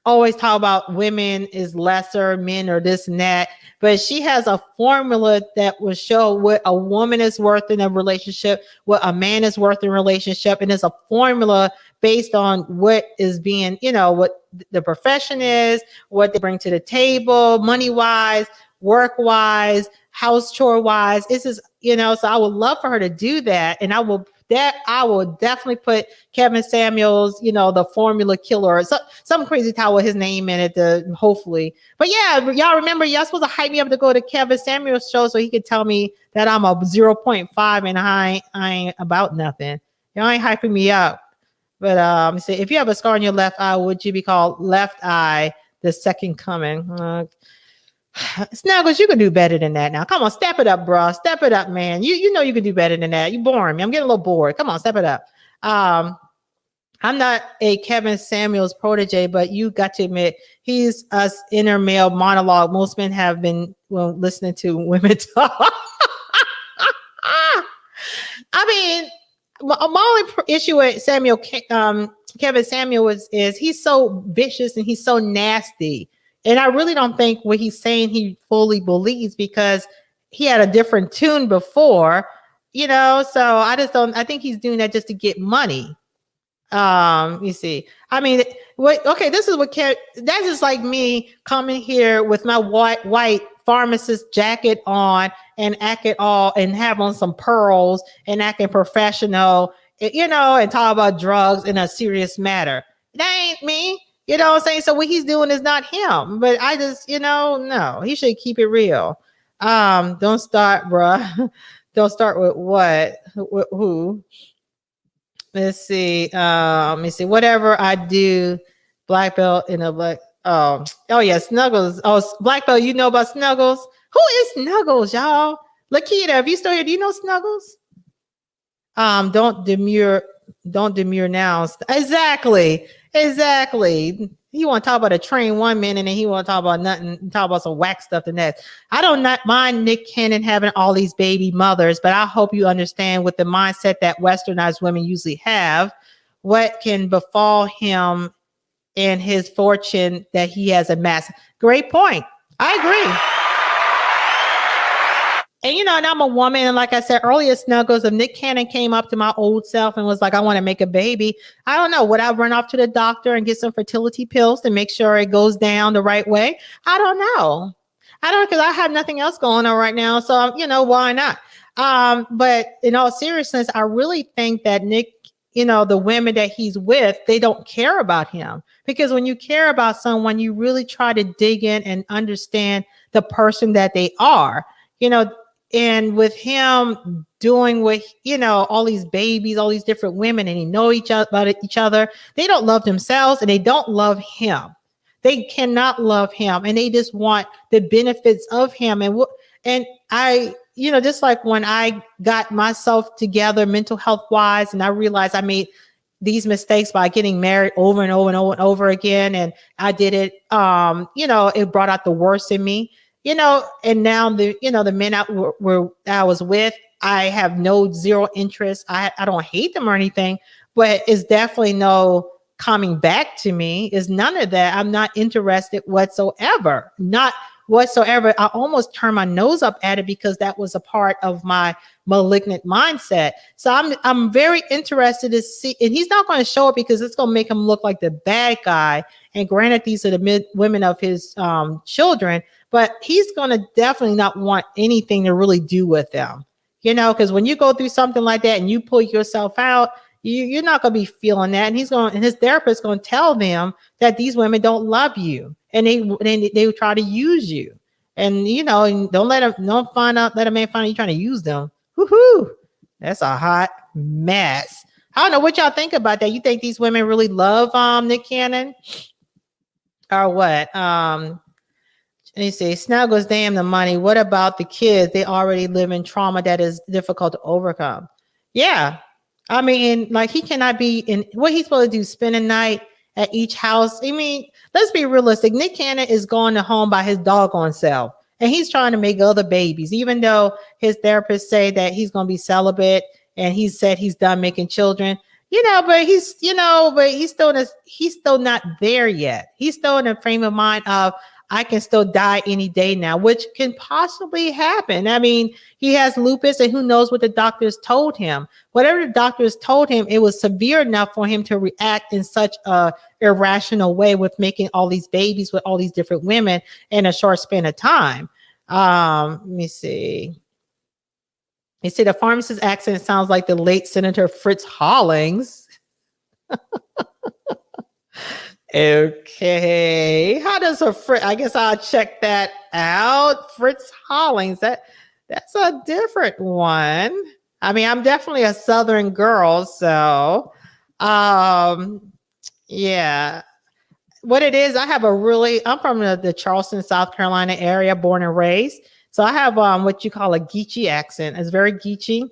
always talk about women is lesser, men or this and that. But she has a formula that will show what a woman is worth in a relationship, what a man is worth in a relationship. And it's a formula based on what is being, what the profession is, what they bring to the table, money wise, work wise, house chore wise. This is, so I would love for her to do that. And I will definitely put Kevin Samuels, the formula killer, or some crazy title with his name in it, hopefully. But yeah, y'all remember, y'all supposed to hype me up to go to Kevin Samuels' show so he could tell me that I'm a 0.5 and I ain't about nothing. Y'all ain't hyping me up. But say, if you have a scar on your left eye, would you be called left eye, the second coming? Snuggles, you can do better than that now. Come on, step it up, bro. Step it up, man. You know you can do better than that. You boring me. I'm getting a little bored. Come on, step it up. I'm not a Kevin Samuels protege, but you got to admit he's us inner male monologue. Most men have been listening to women talk. I mean, my only issue with Kevin Samuel is he's so vicious and he's so nasty. And I really don't think what he's saying he fully believes, because he had a different tune before, so I think he's doing that just to get money. You see, I mean, this is that's just like me coming here with my white pharmacist jacket on and acting all and have on some pearls and acting professional, and talk about drugs in a serious matter. That ain't me. You know what I'm saying? So what he's doing is not him. But I just, no, he should keep it real. Don't start, bruh. Don't start with what? Who? Let's see. Let me see. Whatever I do, black belt in a black. Oh yeah, Snuggles. Oh, black belt. You know about Snuggles? Who is Snuggles, y'all? Lakita, if you still here, do you know Snuggles? Don't demur now. Exactly. He want to talk about a train 1 minute and he want to talk about nothing, talk about some whack stuff the next. I don't not mind Nick Cannon having all these baby mothers, but I hope you understand with the mindset that westernized women usually have, what can befall him and his fortune that he has amassed. Great point. I agree. And and I'm a woman, and like I said earlier, Snuggles, if Nick Cannon came up to my old self and was like, I want to make a baby, I don't know, would I run off to the doctor and get some fertility pills to make sure it goes down the right way? I don't know. Because I have nothing else going on right now. So, why not? But in all seriousness, I really think that Nick, the women that he's with, they don't care about him. Because when you care about someone, you really try to dig in and understand the person that they are, and with him doing with, all these babies, all these different women, and he know each other, they don't love themselves and they don't love him. They cannot love him, and they just want the benefits of him. And I, just like when I got myself together mental health wise, and I realized I made these mistakes by getting married over and over and over and over again. And I did it, it brought out the worst in me. And now the men I was with, I have zero interest. I don't hate them or anything, but it's definitely no coming back to me. Is none of that. I'm not interested whatsoever. Not whatsoever. I almost turned my nose up at it because that was a part of my malignant mindset. So I'm very interested to see, and he's not going to show it because it's going to make him look like the bad guy. And granted, these are the women of his children, but he's going to definitely not want anything to really do with them, because when you go through something like that and you pull yourself out, you're not going to be feeling that. And his therapist going to tell them that these women don't love you and they try to use you. And, and don't let a man find out you trying to use them. Woohoo. That's a hot mess. I don't know what y'all think about that. You think these women really love Nick Cannon or what? And you say, Snuggles, damn the money. What about the kids? They already live in trauma that is difficult to overcome. Yeah. I mean, like he cannot be in what he's supposed to do, spend a night at each house. I mean, let's be realistic. Nick Cannon is going to home by his doggone self. And he's trying to make other babies, even though his therapists say that he's going to be celibate and he said he's done making children. but he's still not there yet. He's still in a frame of mind of I can still die any day now, which can possibly happen. I mean, he has lupus, and who knows what the doctors told him. Whatever the doctors told him, it was severe enough for him to react in such a irrational way with making all these babies with all these different women in a short span of time. Let me see. He said the pharmacist accent sounds like the late Senator Fritz Hollings. Okay. How does a Fritz? I guess I'll check that out. Fritz Hollings. That's a different one. I mean, I'm definitely a Southern girl, so yeah. What it is, I'm from the Charleston, South Carolina area, born and raised. So I have what you call a Geechee accent. It's very Geechee.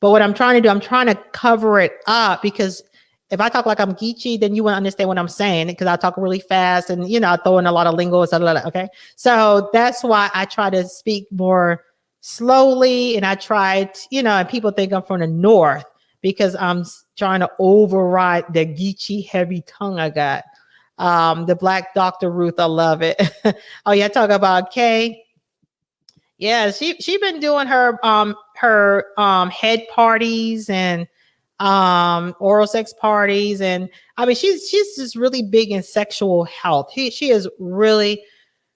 But what I'm trying to do, I'm trying to cover it up, because if I talk like I'm Geechee, then you won't understand what I'm saying, because I talk really fast and, I throw in a lot of lingo. Okay. So that's why I try to speak more slowly. And I tried, and people think I'm from the North because I'm trying to override the Geechee heavy tongue I got. The Black Dr. Ruth, I love it. Oh, yeah, talk about Kay. Yeah, she been doing her head parties and oral sex parties, and I mean she's just really big in sexual health. She is really,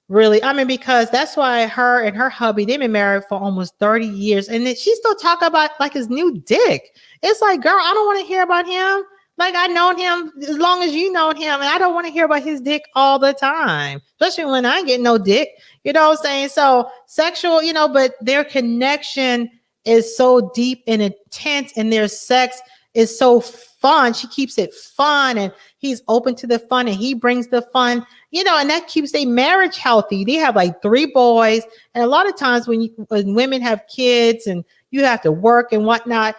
really, I mean, because that's why her and her hubby, they've been married for almost 30 years, and then she still talk about like his new dick. It's like, girl, I don't want to hear about him. Like, I known him as long as you known him, and I don't want to hear about his dick all the time, especially when I ain't getting no dick. You know what I'm saying? So sexual, but their connection is so deep and intense, and their sex is so fun. She keeps it fun, and he's open to the fun, and he brings the fun, and that keeps their marriage healthy. They have like 3 boys, and a lot of times when women have kids and you have to work and whatnot,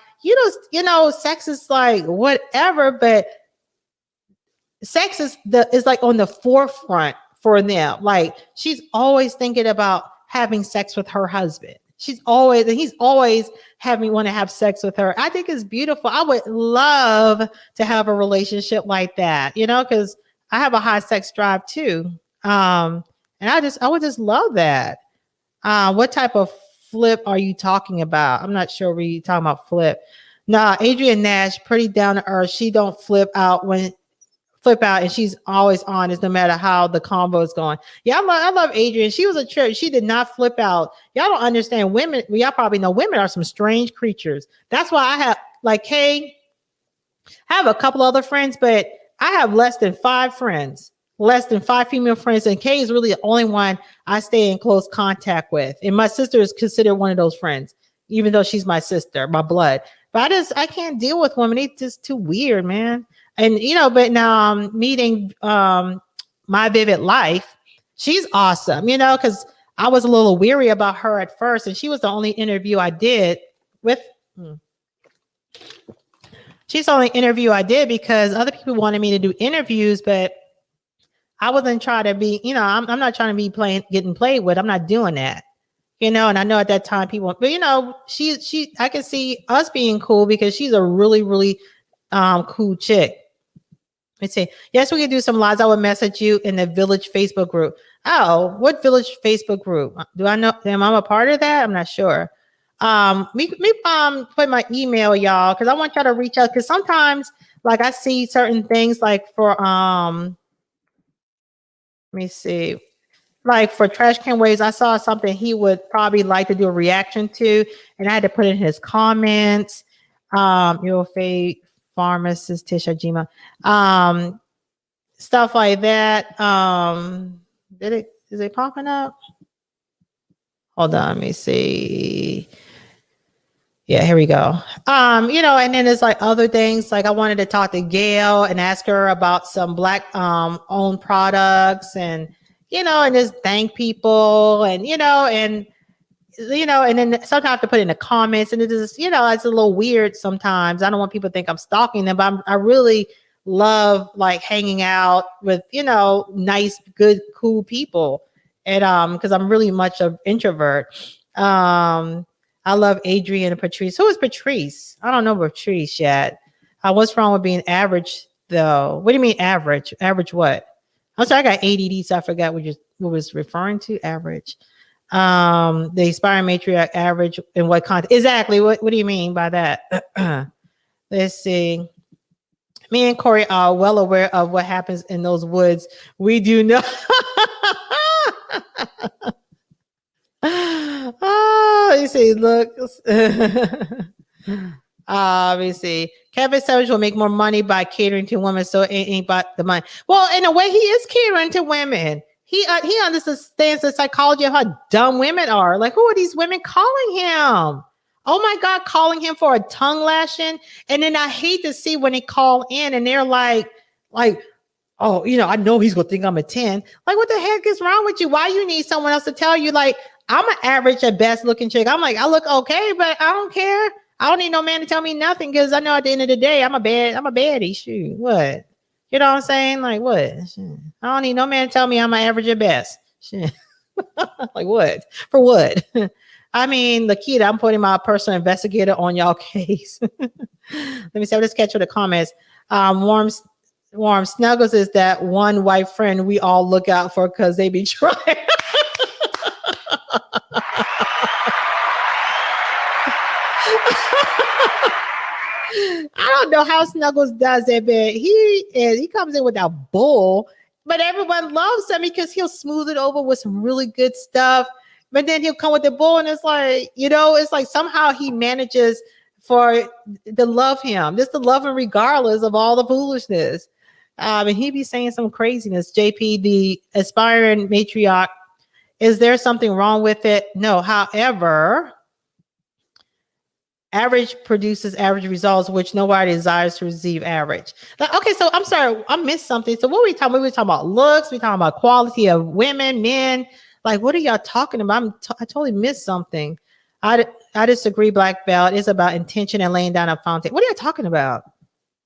sex is like whatever, but sex is like on the forefront for them. Like, she's always thinking about having sex with her husband. He's always want to have sex with her. I think it's beautiful. I would love to have a relationship like that, because I have a high sex drive too. And I would just love that. What type of flip are you talking about? I'm not sure what you're talking about flip. Nah, Adrian Nash, pretty down to earth. She don't flip out, and she's always honest no matter how the combo is going. Yeah, I love Adrian. She was a trip. She did not flip out. Y'all don't understand women. Y'all probably know women are some strange creatures. That's why I have, like, hey, I have a couple other friends, but I have less than 5 friends, less than 5 female friends. And Kay is really the only one I stay in close contact with. And my sister is considered one of those friends, even though she's my sister, my blood. But I can't deal with women. It's just too weird, man. And, but now meeting My Vivid Life, she's awesome, because I was a little weary about her at first. And she was the only interview I did with. She's the only interview I did because other people wanted me to do interviews, but I wasn't trying to be, I'm not trying to be getting played with. I'm not doing that, and I know at that time people, but I can see us being cool because she's a really, really cool chick. Let's see. Yes, we can do some lives. I would message you in the Village Facebook group. Oh, what Village Facebook group? Do I know? Am I a part of that? I'm not sure. Me put my email, y'all, because I want y'all to reach out. Because sometimes, like, I see certain things, like for let me see, like for Trash Can Waves, I saw something he would probably like to do a reaction to, and I had to put in his comments. Your Favorite Pharmacist, Tisha Jima, stuff like that. Is it popping up? Hold on, let me see. Yeah, here we go. And then there's like other things. Like, I wanted to talk to Gail and ask her about some Black owned products, and and just thank people, and and then sometimes I have to put in the comments, and it is, it's a little weird sometimes. I don't want people to think I'm stalking them, but I really love like hanging out with, nice, good, cool people. And because I'm really much an introvert. I love Adrian and Patrice. Who is Patrice? I don't know Patrice yet. What's wrong with being average though? What do you mean average? Average what? I'm sorry, I got ADD, so I forgot what you was referring to. Average. The aspiring matriarch average in what context? Exactly. What do you mean by that? Let's see. Me and Corey are well aware of what happens in those woods. We do not. Oh, you see, look. Let me see. Kevin Savage will make more money by catering to women, so it ain't about the money. Well, in a way, he is catering to women. He understands the psychology of how dumb women are. Like, who are these women calling him? Oh my God, calling him for a tongue lashing. And then I hate to see when they call in and they're like, oh, I know he's gonna think I'm a 10. Like, what the heck is wrong with you? Why you need someone else to tell you, like, I'm an average at best looking chick. I'm like, I look okay, but I don't care. I don't need no man to tell me nothing because I know at the end of the day, I'm a baddie. Shoot, what? You know what I'm saying? Like, what? Shit. I don't need no man to tell me I'm an average at best. Shit. Like, what? For what? I mean, Lakita, I'm putting my personal investigator on y'all case. Let me see. I'll just catch you the comments. Warm Snuggles is that one white friend we all look out for because they be trying. I don't know how Snuggles does it, but he comes in with that bull, but everyone loves him because he'll smooth it over with some really good stuff. But then he'll come with the bull, and it's like, it's like somehow he manages for to love him, just to love him regardless of all the foolishness. And he'd be saying some craziness. JP, the aspiring matriarch, is there something wrong with it? No. However, average produces average results, which nobody desires to receive average. Okay, so I'm sorry, I missed something. So what were we talking about? We were talking about looks. We talking about quality of women, men. Like, what are y'all talking about? I totally missed something. I disagree, Black Belt. It's about intention and laying down a foundation. What are you talking about?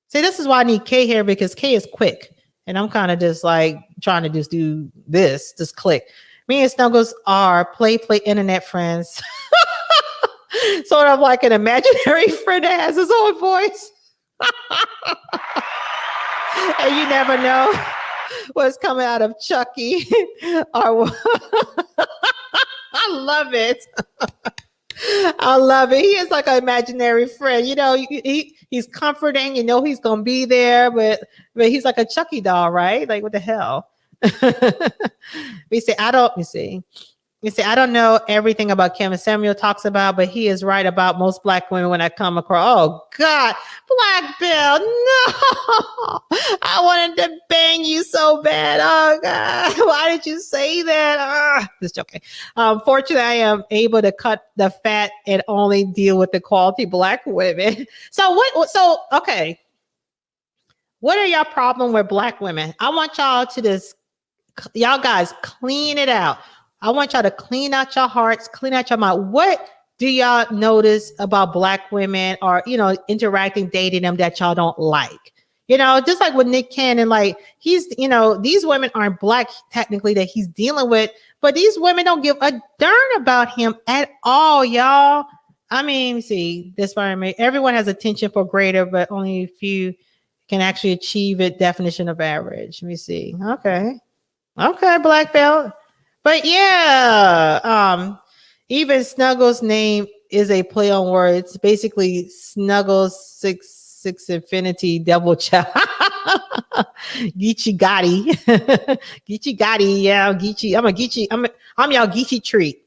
See, this is why I need K here, because K is quick. And I'm kind of just like trying to just do this, just click. Me and Snuggles are play internet friends. Sort of like an imaginary friend that has his own voice. And you never know what's coming out of Chucky. Or I love it. I love it. He is like an imaginary friend. He's comforting. He's gonna be there, but he's like a Chucky doll, right? Like, what the hell? I don't know everything about Kevin Samuel talks about, but he is right about most Black women when I come across. Oh God, Black Bill, no! I wanted to bang you so bad. Oh God, why did you say that? Just joking. Fortunately, I am able to cut the fat and only deal with the quality Black women. So what? So okay, what are y'all problem with Black women? I want y'all to just, y'all guys, clean it out. I want y'all to clean out your hearts, clean out your mind. What do y'all notice about Black women or, interacting, dating them that y'all don't like? Just like with Nick Cannon, like he's, these women aren't Black technically that he's dealing with, but these women don't give a darn about him at all, y'all. I mean, see, this everyone has attention for greater, but only a few can actually achieve it. Definition of average. Let me see. Okay, Black Belt. But yeah, even Snuggles' name is a play on words. Basically, Snuggles 6 Infinity Devil Child. Geechee Gotti. Geechee Gotti. Yeah, Geechee. I'm y'all Geechee Treat.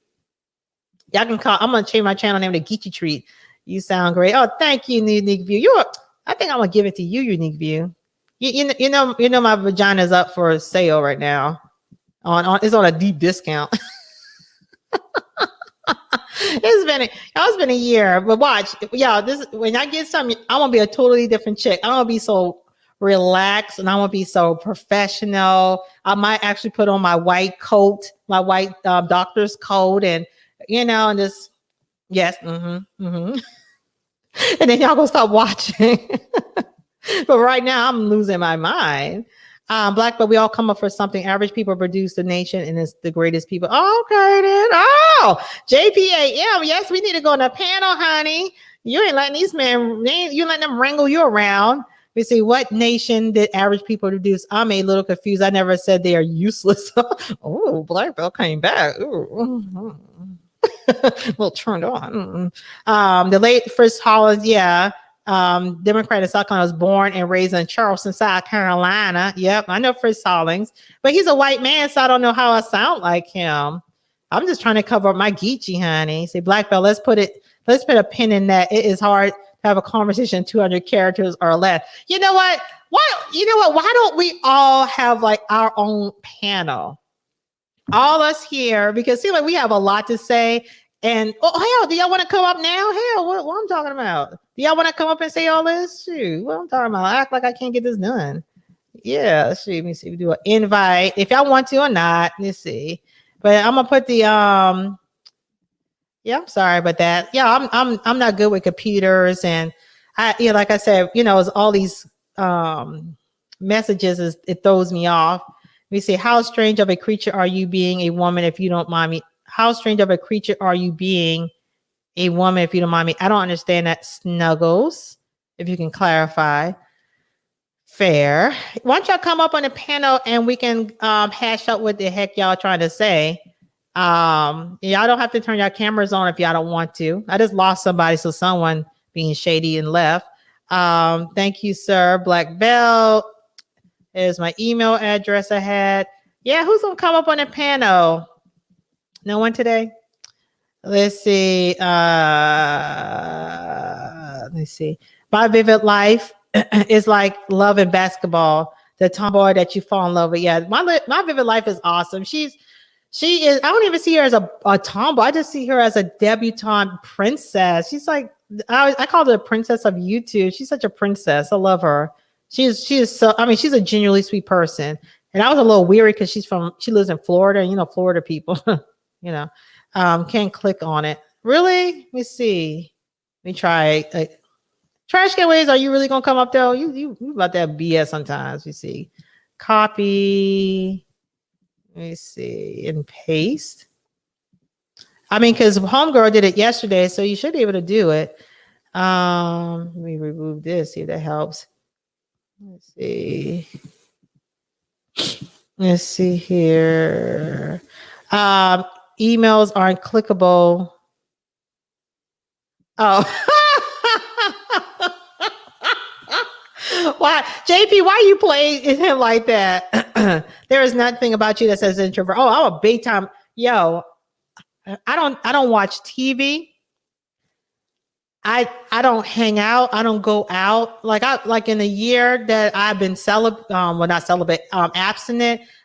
Y'all can call. I'm gonna change my channel name to Geechee Treat. You sound great. Oh, thank you, Unique View. I think I'm gonna give it to you, Unique View. You know my vagina's up for sale right now. It's on a deep discount. It's been a year, but watch, y'all. When I get something, I'm gonna be a totally different chick. I'm gonna be so relaxed and I'm gonna be so professional. I might actually put on my white coat, my white doctor's coat, and and just yes, and then y'all gonna stop watching. But right now, I'm losing my mind. Black, but we all come up for something. Average people produce the nation, and it's the greatest people. Okay, then. Oh, JPAM. Yes, we need to go on a panel, honey. You ain't letting these men, you letting them wrangle you around. We see, what nation did average people produce? I'm a little confused. I never said they are useless. Oh, Black Belt came back. Ooh. A little turned on. The late First Holland, yeah. Democrat in South Carolina, was born and raised in Charleston, South Carolina. Yep, I know Fritz Hollings, but he's a white man, so I don't know how I sound like him. I'm just trying to cover up my Geechee, honey. Say, Black Belt, let's put a pin in that. It is hard to have a conversation 200 characters or less. You know what? Why don't we all have like our own panel? All us here, because see, like we have a lot to say. And oh hell, do y'all want to come up now? Hell, what I'm talking about? Do y'all want to come up and say all this? Shoot, what I'm talking about? I act like I can't get this done. Yeah, shoot, let me see. We do an invite if y'all want to or not. Let's see. But I'm gonna put the yeah, I'm sorry about that. Yeah, I'm not good with computers, and like I said, it's all these messages, it throws me off. We say, how strange of a creature are you being a woman, if you don't mind me? How strange of a creature are you being a woman, if you don't mind me? I don't understand that, Snuggles. If you can clarify. Fair. Why don't y'all come up on the panel and we can hash out what the heck y'all trying to say. Y'all don't have to turn your cameras on if y'all don't want to. I just lost somebody, so someone being shady and left. Thank you, sir. Black Belt. There's my email address I had. Yeah, who's gonna come up on the panel? No one today? Let's see. Let's see. My vivid life is like love and basketball. The tomboy that you fall in love with. Yeah, my vivid life is awesome. She is. I don't even see her as a tomboy. I just see her as a debutante princess. She's like, I call her the princess of YouTube. She's such a princess. I love her. She is so. I mean, she's a genuinely sweet person. And I was a little weary because she lives in Florida, and Florida people, can't click on it. Really? Let me see. Let me try. Trash Giveaways, are you really gonna come up though? You about that BS sometimes. You see, copy. Let me see, and paste. I mean, because Homegirl did it yesterday, so you should be able to do it. Let me remove this. See if that helps. Let's see. Let's see here. Emails aren't clickable. Oh. Why, JP? Why you play him like that? There is nothing about you that says introvert. Oh, I'm a big time. Yo, I don't watch TV. I don't hang out. I don't go out. Like in a year that I've been abstinent.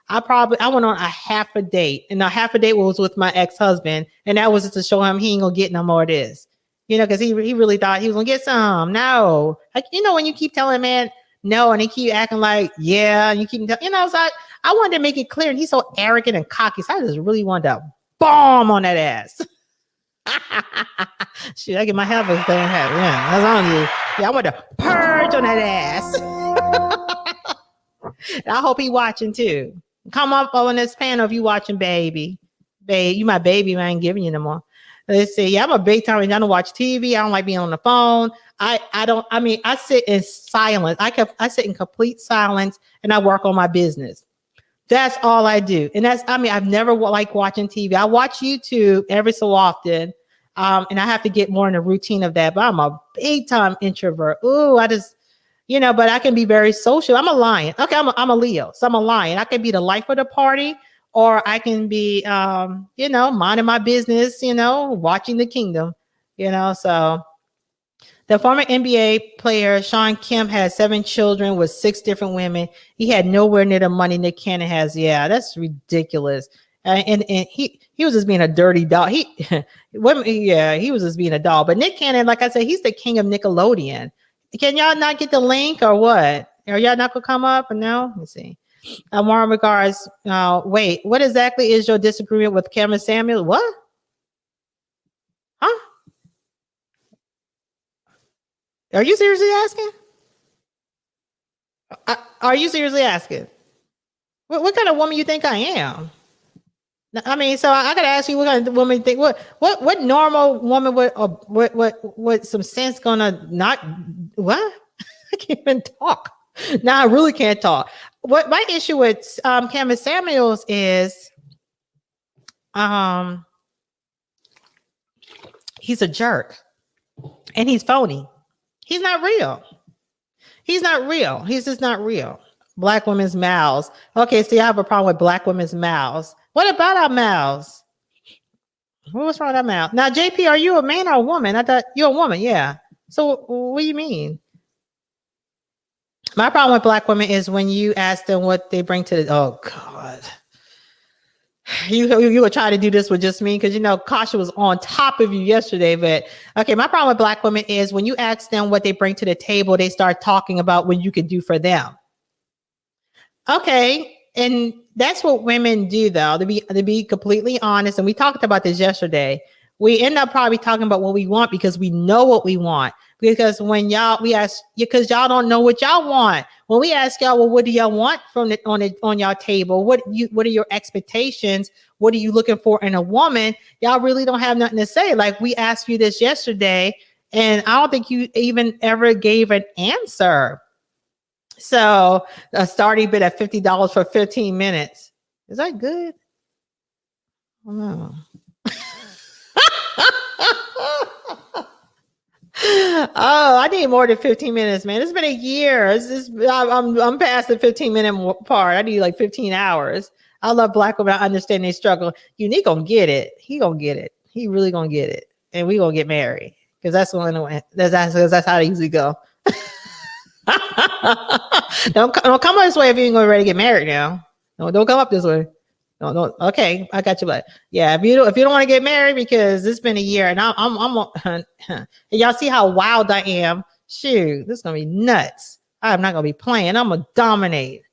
I went on a half a date, and a half a date was with my ex-husband, and that was just to show him he ain't gonna get no more of this. Because he really thought he was gonna get some. No, when you keep telling a man no, and he keep acting like yeah, and you keep so I wanted to make it clear, and he's so arrogant and cocky, so I just really wanted to bomb on that ass. Shoot, I get my head thing. Yeah, that's on you. Yeah, I want to purge on that ass. And I hope he watching too. Come up on this panel if you watching, baby. Babe, you my baby, man. I ain't giving you no more. Let's see. Yeah, I'm a big time. I don't watch TV. I don't like being on the phone. I sit in silence. I sit in complete silence and I work on my business. That's all I do. And I've never liked watching TV. I watch YouTube every so often. And I have to get more in the routine of that. But I'm a big time introvert. Ooh, but I can be very social. I'm a lion. Okay, I'm a Leo. So I'm a lion. I can be the life of the party, or I can be, minding my business, watching the kingdom, so. The former NBA player Sean Kemp had 7 children with 6 different women. He had nowhere near the money Nick Cannon has. Yeah, that's ridiculous. And he was just being a dirty dog. He was just being a dog. But Nick Cannon, like I said, he's the king of Nickelodeon. Can y'all not get the link or what? Are y'all not gonna come up or no? Let's see. Warm regards. Wait, what exactly is your disagreement with Cameron Samuel? What? Huh? Are you seriously asking? Are you seriously asking? What kind of woman you think I am? I mean, so I gotta ask you, what kind of woman think? What normal woman would, what some sense gonna not what? I can't even talk. Now I really can't talk. What my issue with Cameron Samuels is, um, he's a jerk and he's phony. He's not real. He's not real. He's just not real. Black women's mouths. Okay, so you have a problem with black women's mouths. What about our mouths? What's wrong with our mouth? Now, JP, are you a man or a woman? I thought you're a woman. Yeah. So what do you mean? My problem with black women is when you ask them what they bring to the. Oh God. You were trying to do this with just me because Kasha was on top of you yesterday. But okay, my problem with black women is when you ask them what they bring to the table, they start talking about what you can do for them. Okay, and that's what women do, though. To be completely honest, and we talked about this yesterday. We end up probably talking about what we want because we know what we want. Because when we ask, because y'all don't know what y'all want. When we ask y'all, well, what do y'all want from on y'all table? What are your expectations? What are you looking for in a woman? Y'all really don't have nothing to say. Like we asked you this yesterday, and I don't think you even ever gave an answer. So a starting bid at $50 for 15 minutes. Is that good? Oh. Oh, I need more than 15 minutes, man. It's been a year. I'm past the 15-minute part. I need like 15 hours. I love black women. I understand they struggle. Unique gonna get it. He gonna get it. He really gonna get it. And we gonna get married. Because that's how they usually go. Don't come this way if you ain't gonna ready to get married now. No, don't come up this way. No. Okay, I got you. But yeah, if you don't want to get married because it's been a year and I'm y'all see how wild I am. Shoot, this is gonna be nuts. I'm not gonna be playing. I'm gonna dominate.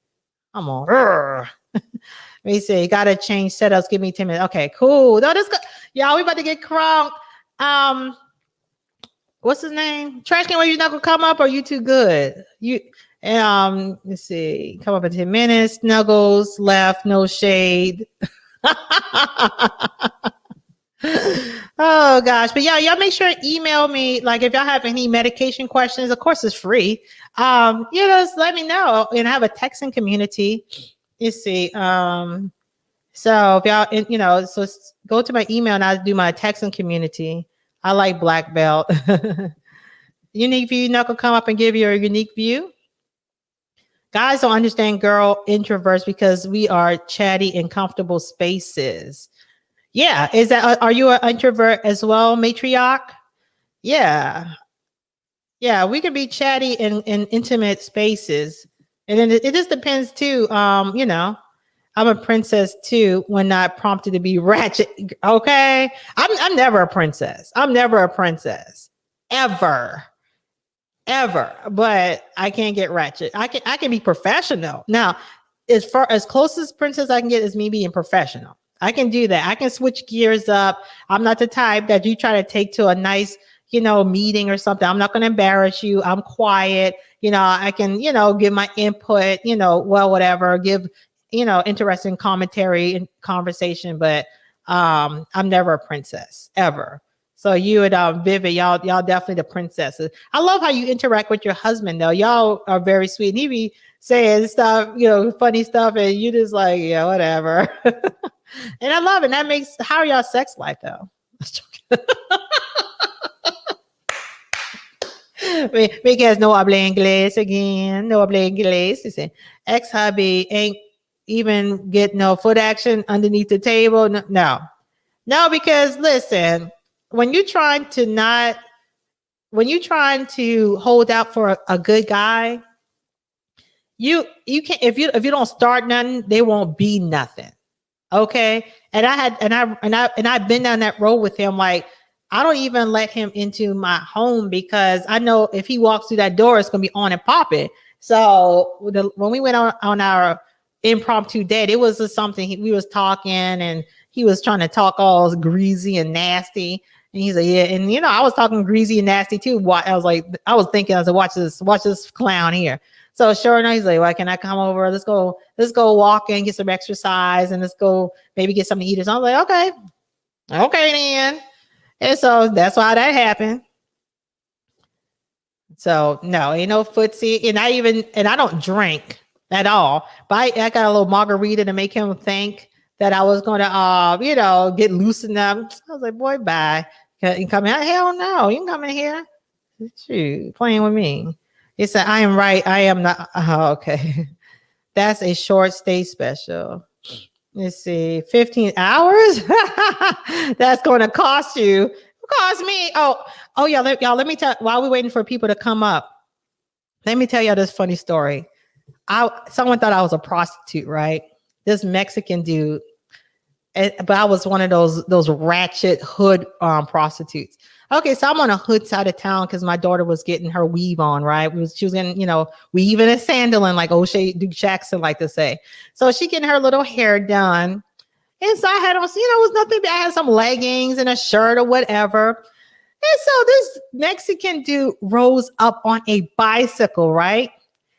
I'm gonna. Let me see. Gotta change setups. Give me 10 minutes. Okay, cool. No, y'all. We about to get crunk. What's his name? Trash can. Where you not gonna come up? Or you too good? Let's see. Come up in 10 minutes. Snuggles left. No shade. Oh gosh. But yeah, y'all make sure to email me. Like if y'all have any medication questions, of course it's free. Just let me know. And I have a texting community. Let's see. So if y'all, so go to my email and I'll do my texting community. I like black belt. Unique view, not gonna come up and give your unique view. Guys don't understand girl introverts because we are chatty in comfortable spaces. Yeah, are you an introvert as well, matriarch? Yeah, we can be chatty in intimate spaces, and then it just depends too. I'm a princess too when not prompted to be ratchet. Okay, I'm never a princess. I'm never a princess ever. But I can't get ratchet. I can be professional. Now, as far as closest princess I can get is me being professional. I can do that. I can switch gears up. I'm not the type that you try to take to a nice, meeting or something. I'm not going to embarrass you. I'm quiet. I can, give my input, whatever, give, interesting commentary and conversation, but I'm never a princess ever. So you and Vivid, y'all definitely the princesses. I love how you interact with your husband, though. Y'all are very sweet. And he be saying stuff, funny stuff, and you just like, yeah, whatever. And I love it. And that makes, how are y'all sex life, though? Because no habla inglés again. No habla inglés. Listen, ex-hubby ain't even get no foot action underneath the table. No, because listen, when you're trying to hold out for a good guy, you can't, if you don't start nothing, there won't be nothing. Okay. And I've been down that road with him. Like, I don't even let him into my home because I know if he walks through that door, it's gonna be on and popping. So when we went on our impromptu date, it was just something we was talking and he was trying to talk all greasy and nasty. And he's like, yeah. And I was talking greasy and nasty too. I was thinking, watch this clown here. So sure enough, he's like, "Why can I come over? Let's go walk and get some exercise, and let's go maybe get something to eat." Or something. I was like, okay then. And so that's why that happened. So no, ain't no footsie, and I don't drink at all. But I got a little margarita to make him think that I was gonna, get loosened up. I was like, boy, bye. You come in? Hell no, you can come in here. Shoot, playing with me. He said, I am right. I am not. Oh, okay. That's a short stay special. Let's see, 15 hours? That's going to cost you. Cost me. Oh yeah. Let me tell, while we're waiting for people to come up, let me tell y'all this funny story. Someone thought I was a prostitute, right? This Mexican dude, but I was one of those ratchet hood prostitutes. Okay, so I'm on a hood side of town because my daughter was getting her weave on, right? She was getting, weaving and sandaling, like O'Shea Duke Jackson like to say. So she getting her little hair done. And so I had on, it was nothing. I had some leggings and a shirt or whatever. And so this Mexican dude rose up on a bicycle, right?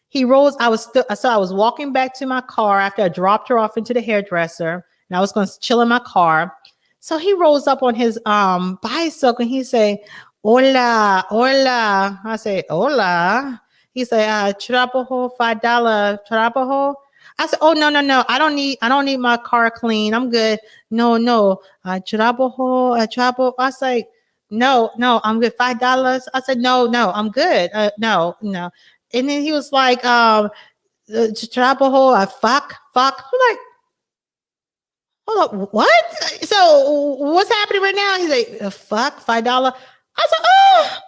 He rose. I was walking back to my car after I dropped her off into the hairdresser, and I was going to chill in my car. So he rose up on his bicycle and he say, "Hola, hola." I say, "Hola." He say, "Trabajo, $5, trabajo." I said, "Oh, no. I don't need my car clean. I'm good." No. Trabajo, trabajo. I say, no, I'm good. $5. I said, no, I'm good. No. And then he was like, trabajo, fuck. I'm like, hold up, what? So what's happening right now? He's like, fuck, $5. I said, oh,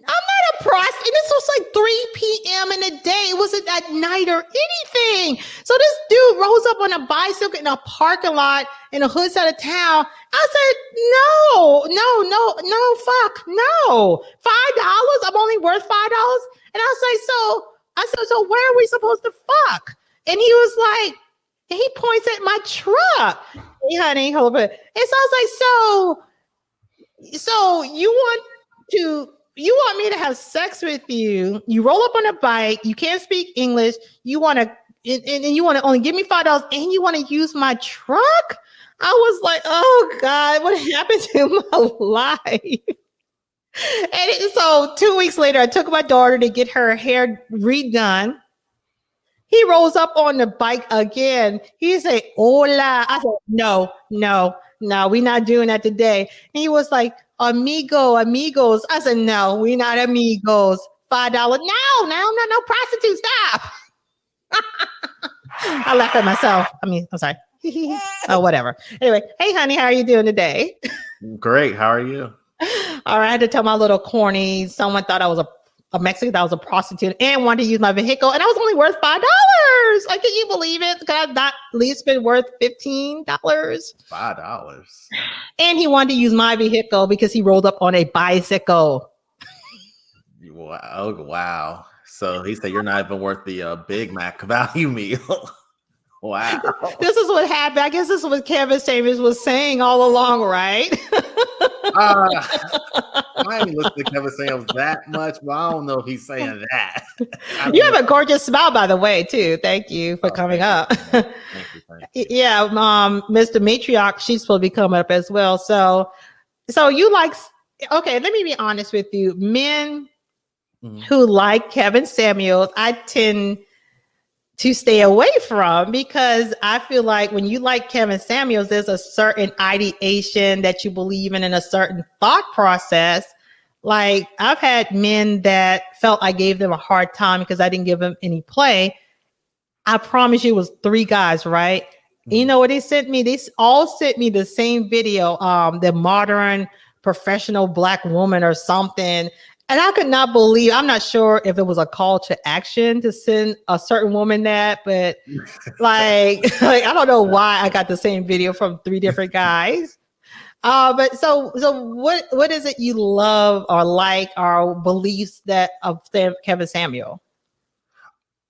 I'm not a prostitute. And this was like 3 p.m. in the day. It wasn't at night or anything. So this dude rose up on a bicycle in a parking lot in the hood side of town. I said, no, fuck, no. $5? I'm only worth $5. And I said, so where are we supposed to fuck? And he was like, he points at my truck. Hey, honey, hold on. And so I was like, so you want me to have sex with you? You roll up on a bike. You can't speak English. You want to, and you want to only give me $5, and you want to use my truck? I was like, oh God, what happened to my life? And so 2 weeks later, I took my daughter to get her hair redone. He rolls up on the bike again. He said, "Hola." I said, no, we're not doing that today. And he was like, amigos. I said, no, we're not amigos. $5. No, I'm no prostitute. Stop. I laughed at myself. I'm sorry. Oh, whatever. Anyway, hey, honey, how are you doing today? Great. How are you? All right, I had to tell my little corny. Someone thought I was a Mexican, that was a prostitute, and wanted to use my vehicle, and I was only worth $5. Like, can you believe it? Could I not at least been worth $15? $5. And he wanted to use my vehicle because he rolled up on a bicycle. Wow. So he said you're not even worth the Big Mac value meal. Wow. This is what happened. I guess this is what Kevin Samuels was saying all along, right? I ain't listened to Kevin Samuels that much, but I don't know if he's saying that. You have a gorgeous smile, by the way, too. Thank you for coming up. Thank you. Yeah, Mr. Matriarch, she's supposed to be coming up as well. So you like, okay, let me be honest with you. Men who like Kevin Samuels, I tend to stay away from, because I feel like when you like Kevin Samuels, there's a certain ideation that you believe in and a certain thought process. Like, I've had men that felt I gave them a hard time because I didn't give them any play. I promise you it was 3 guys, right? You know what they sent me? They all sent me the same video, the modern professional Black woman or something. And I could not believe, I'm not sure if it was a call to action to send a certain woman that, but like I don't know why I got the same video from 3 different guys. But so what is it you love or like or beliefs that of Kevin Samuel?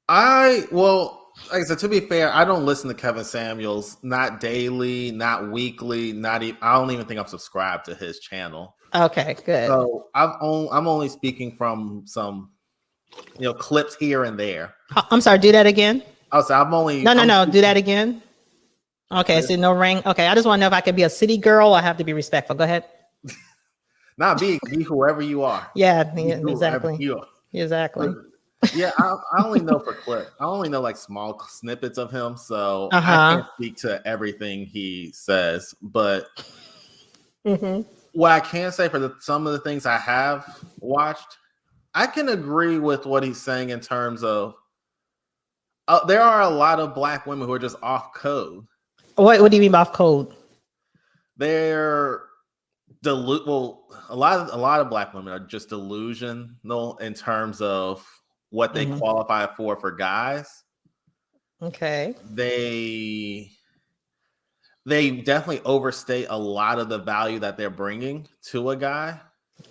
Like I said, to be fair, I don't listen to Kevin Samuels, not daily, not weekly, not even. I don't even think I'm subscribed to his channel. Okay, good. So I'm only speaking from some clips here and there. I'm sorry. Do that again. Oh, so No. Do that again. Okay. So no ring. Okay. I just want to know if I could be a city girl. I have to be respectful. Go ahead. Not be whoever you are. Yeah. Be whoever Exactly. you are. Exactly. Yeah, I only know for clip. I only know like small snippets of him, so I can't speak to everything he says. But what I can say for some of the things I have watched, I can agree with what he's saying in terms of there are a lot of black women who are just off code. What do you mean by off code? They're well, a lot of black women are just delusional in terms of what they qualify for guys. Okay. They definitely overstate a lot of the value that they're bringing to a guy.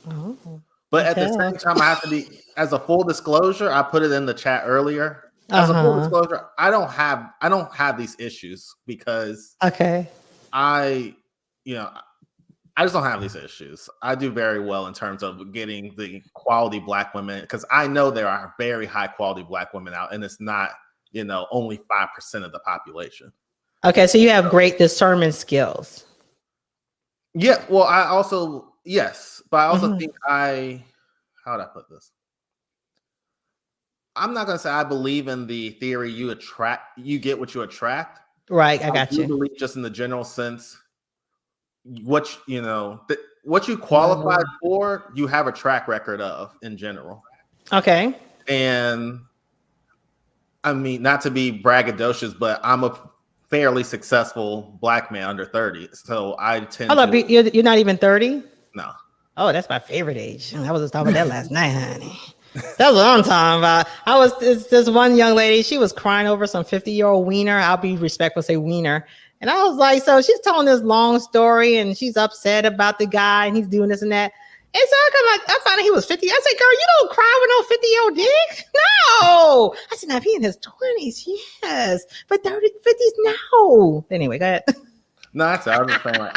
Oh, but at the same time, I have to be, as a full disclosure, I put it in the chat earlier. As a full disclosure, I don't have these issues because I just don't have these issues. I do very well in terms of getting the quality black women, because I know there are very high quality black women out, and it's not, only 5% of the population. Okay, so you have great discernment skills. Yeah, well, I also, yes, but I also think how would I put this? I'm not going to say I believe in the theory you get what you attract. Right, I got you. I believe just in the general sense, what you qualified for, you have a track record of in general. Okay. And I mean, not to be braggadocious, but I'm a fairly successful black man under 30. So I tend to... You're not even 30? No. Oh, that's my favorite age. I was just talking about that last night, honey. That was what I'm talking about. It's this one young lady, she was crying over some 50-year-old wiener. I'll be respectful, say wiener. And I was like, so she's telling this long story and she's upset about the guy and he's doing this and that. And so I found out he was 50. I said, girl, you don't cry with no 50-year-old dick. No. I said, now if he in his 20s, yes. But 30s, 50s, no. Anyway, go ahead. No, that's it. I was just saying, like,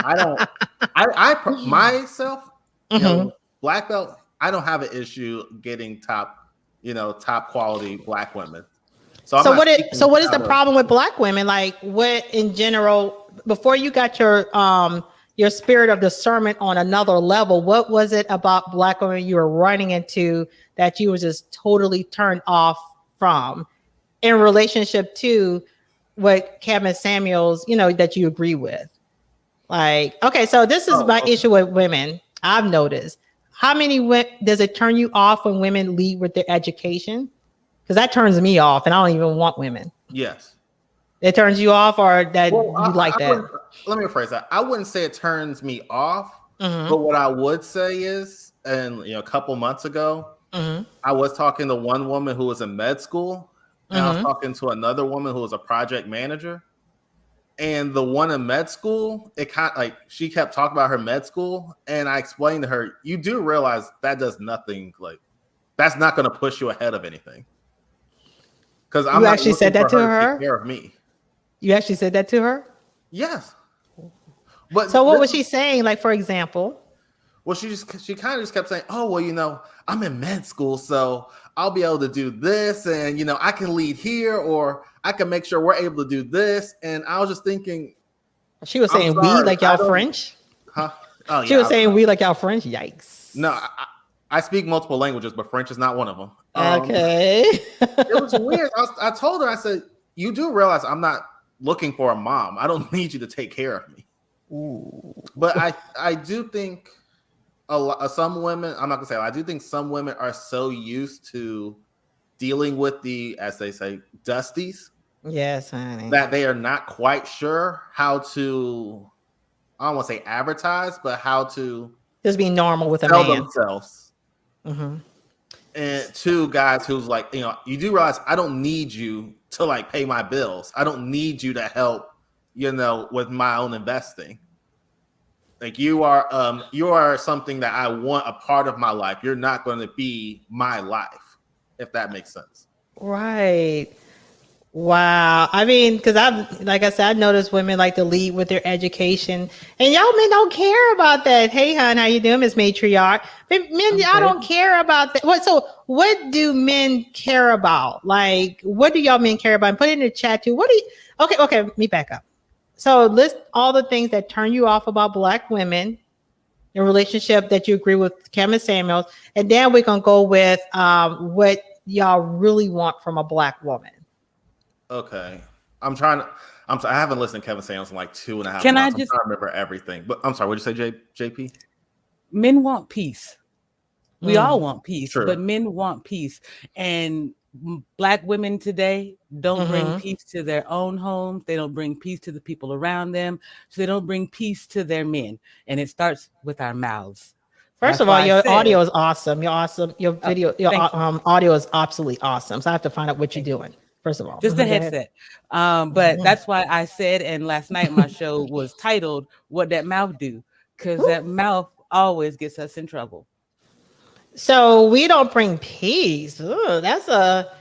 I myself, black belt, I don't have an issue getting top quality black women. So what is the problem with black women? Like, what in general, before you got your spirit of discernment on another level, what was it about black women you were running into that you were just totally turned off from in relationship to what Kevin Samuels, that you agree with? Like, okay, so this is my issue with women. I've noticed. How many does it turn you off when women lead with their education? Because that turns me off, and I don't even want women. Yes. It turns you off, or that you like that? Let me rephrase that. I wouldn't say it turns me off, but what I would say is, and a couple months ago, I was talking to one woman who was in med school, and I was talking to another woman who was a project manager. And the one in med school, it kind of like, she kept talking about her med school, and I explained to her, you do realize that does nothing, like, that's not going to push you ahead of anything. Because I'm not actually said that to her. Take care of me. You actually said that to her? Yes. But so what was she saying? Like, for example? Well, she kind of just kept saying, oh, well, I'm in med school, so I'll be able to do this, and I can lead here, or I can make sure we're able to do this. And I was just thinking, she was saying we like y'all French? Huh? Oh, she was saying we like y'all French. Yikes. No, I speak multiple languages, but French is not one of them. Okay. It was weird. I told her, I said, you do realize I'm not looking for a mom. I don't need you to take care of me. Ooh. But I do think some women, I'm not gonna say, I do think some women are so used to dealing with the, as they say, dusties. Yes, honey. That they are not quite sure how to, I don't want to say advertise, but how to just be normal with a man. Themselves. And two guys who's like, you do realize I don't need you to like pay my bills. I don't need you to help, with my own investing. Like you are something that I want a part of my life. You're not going to be my life, if that makes sense. Right. Wow. I mean, because like I said, I noticed women like to lead with their education, and y'all men don't care about that. Hey, hon, how you doing, Miss Matriarch? But men, I'm y'all good. don't care about that. What do men care about? Like, what do y'all men care about? And put it in the chat too. What do you? Okay, okay. Let me back up. So list all the things that turn you off about Black women in relationship that you agree with Kevin Samuels, and then we're gonna go with what y'all really want from a Black woman. Okay. I'm trying to. I haven't listened to Kevin Samuels in like 2.5 Can I months. I'm just trying to remember everything. But I'm sorry. What did you say, JP? men want peace. We all Mm. want peace, True. but men want peace. And Black women today don't bring Mm-hmm. peace to their own homes. They don't bring peace to the people around them. So they don't bring peace to their men. And it starts with our mouths. First That's of all, why I your said, audio is awesome. You're awesome. Your oh, video, your thank you. audio is absolutely awesome. So I have to find out what you're Thank you. doing. First of all, Just a go ahead. headset. But that's why I said, and last night my show was titled What That Mouth Do, because that mouth always gets us in trouble. So we don't bring peace. Ugh, that's a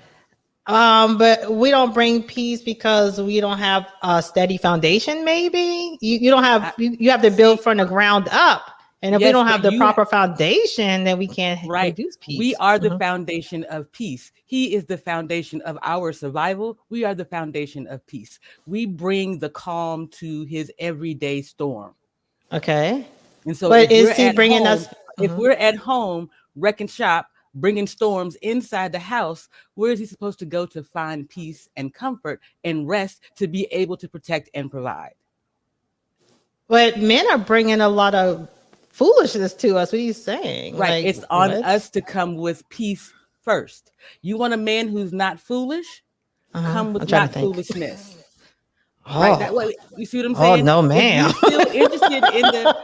but we don't bring peace because we don't have a steady foundation. Maybe you don't have I, you have to build see, from the ground up. And if we yes, don't but have the proper foundation, then we can't right. produce We peace. are the Mhm. foundation of peace. He is the foundation of our survival. We are the foundation of peace. We bring the calm to his everyday storm. Okay, And so but is he bringing us? if Mhm. we're at home wrecking shop, bringing storms inside the house, where is he supposed to go to find peace and comfort and rest to be able to protect and provide? But men are bringing a lot of foolishness to us. What are you saying? Right. Like It's on what? us to come with peace first. You want a man who's not foolish? Come I'm with trying to not think. foolishness. Right. That Oh, way, you see what I'm oh saying? no, If ma'am. you're still interested in the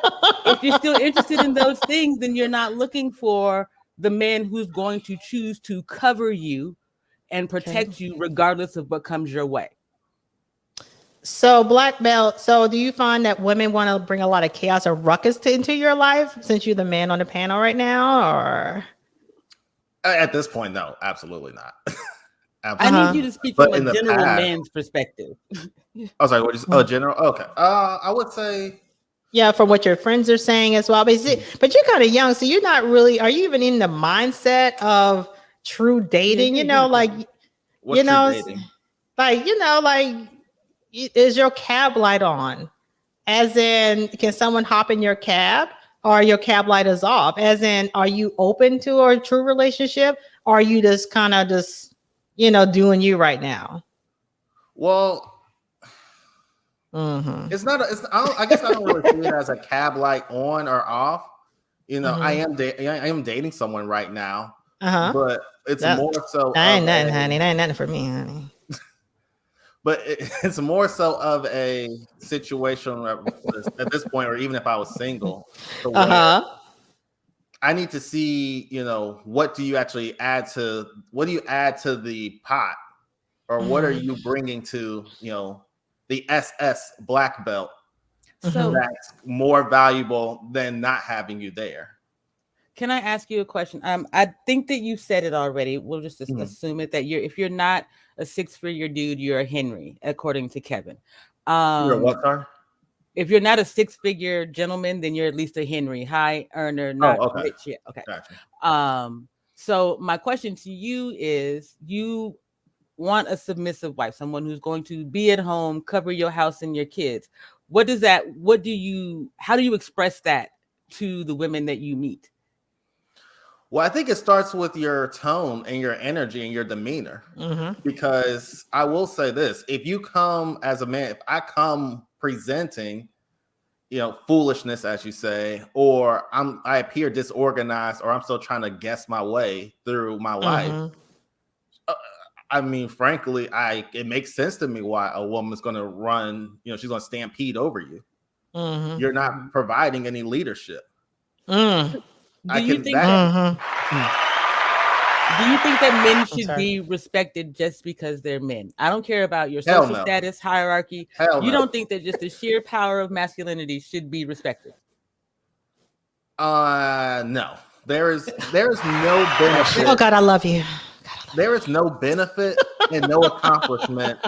if you're still interested in those things, then you're not looking for the man who's going to choose to cover you and Okay. protect you regardless of what comes your way. So black belt. So do you find that women want to bring a lot of chaos or ruckus into your life since you're the man on the panel right now, or? At this point, no, absolutely not. I need Absolutely you Uh-huh. to not. speak from But a in the general past, man's perspective. I was like, what is general? Okay. I would say Yeah, from what your friends are saying as well. But you're kind of young, so you're not really. Are you even in the mindset of true Yeah, dating? you're a grown. what's You true know, dating? like is your cab light on? As in, can someone hop in your cab, or your cab light is off? As in, are you open to a true relationship, or are you just kind of doing you right now? Well, Mm-hmm. it's not. I guess I don't really see it as a cab light on or off. Mm-hmm. I am dating someone right now, Uh-huh. but it's That, more so that of ain't nothing, a honey. That ain't nothing for me, honey. it's more so of a situation at this point, or even if I was single, to where Uh-huh. I need to see, what do you actually what do you add to the pot, or what are Mm-hmm. you bringing to, the SS black belt Mm-hmm. So, that's more valuable than not having you there? can I ask you a question? I think that you said it already. We'll just Mhm. assume it that if you're not a six-figure dude, you're a Henry, according to Kevin. You're a what, Um, sir? if you're not a six-figure gentleman, then you're at least a Henry, high earner, Oh, not okay. rich yet. Okay. Gotcha. Um, so my question to you is: you want a submissive wife, someone who's going to be at home, cover your house and your kids. What does that? How do you express that to the women that you meet? Well, I think it starts with your tone and your energy and your demeanor. Mm-hmm. Because I will say this, if you come as a man, if I come presenting, foolishness, as you say, or I appear disorganized, or I'm still trying to guess my way through my life, Mm-hmm. uh, I mean, frankly, it makes sense to me why a woman's going to run, she's going to stampede over you. Mm-hmm. You're not providing any leadership. Mm. Do I you can think that that Mm-hmm. do you think that men I'm should sorry. be respected just because they're men? I don't care about your hell social no, status, hierarchy. hell You no. don't think that just the sheer power of masculinity should be respected? No. There is no That's Oh it. benefit. God, I love you. God, I love There is no benefit and no accomplishment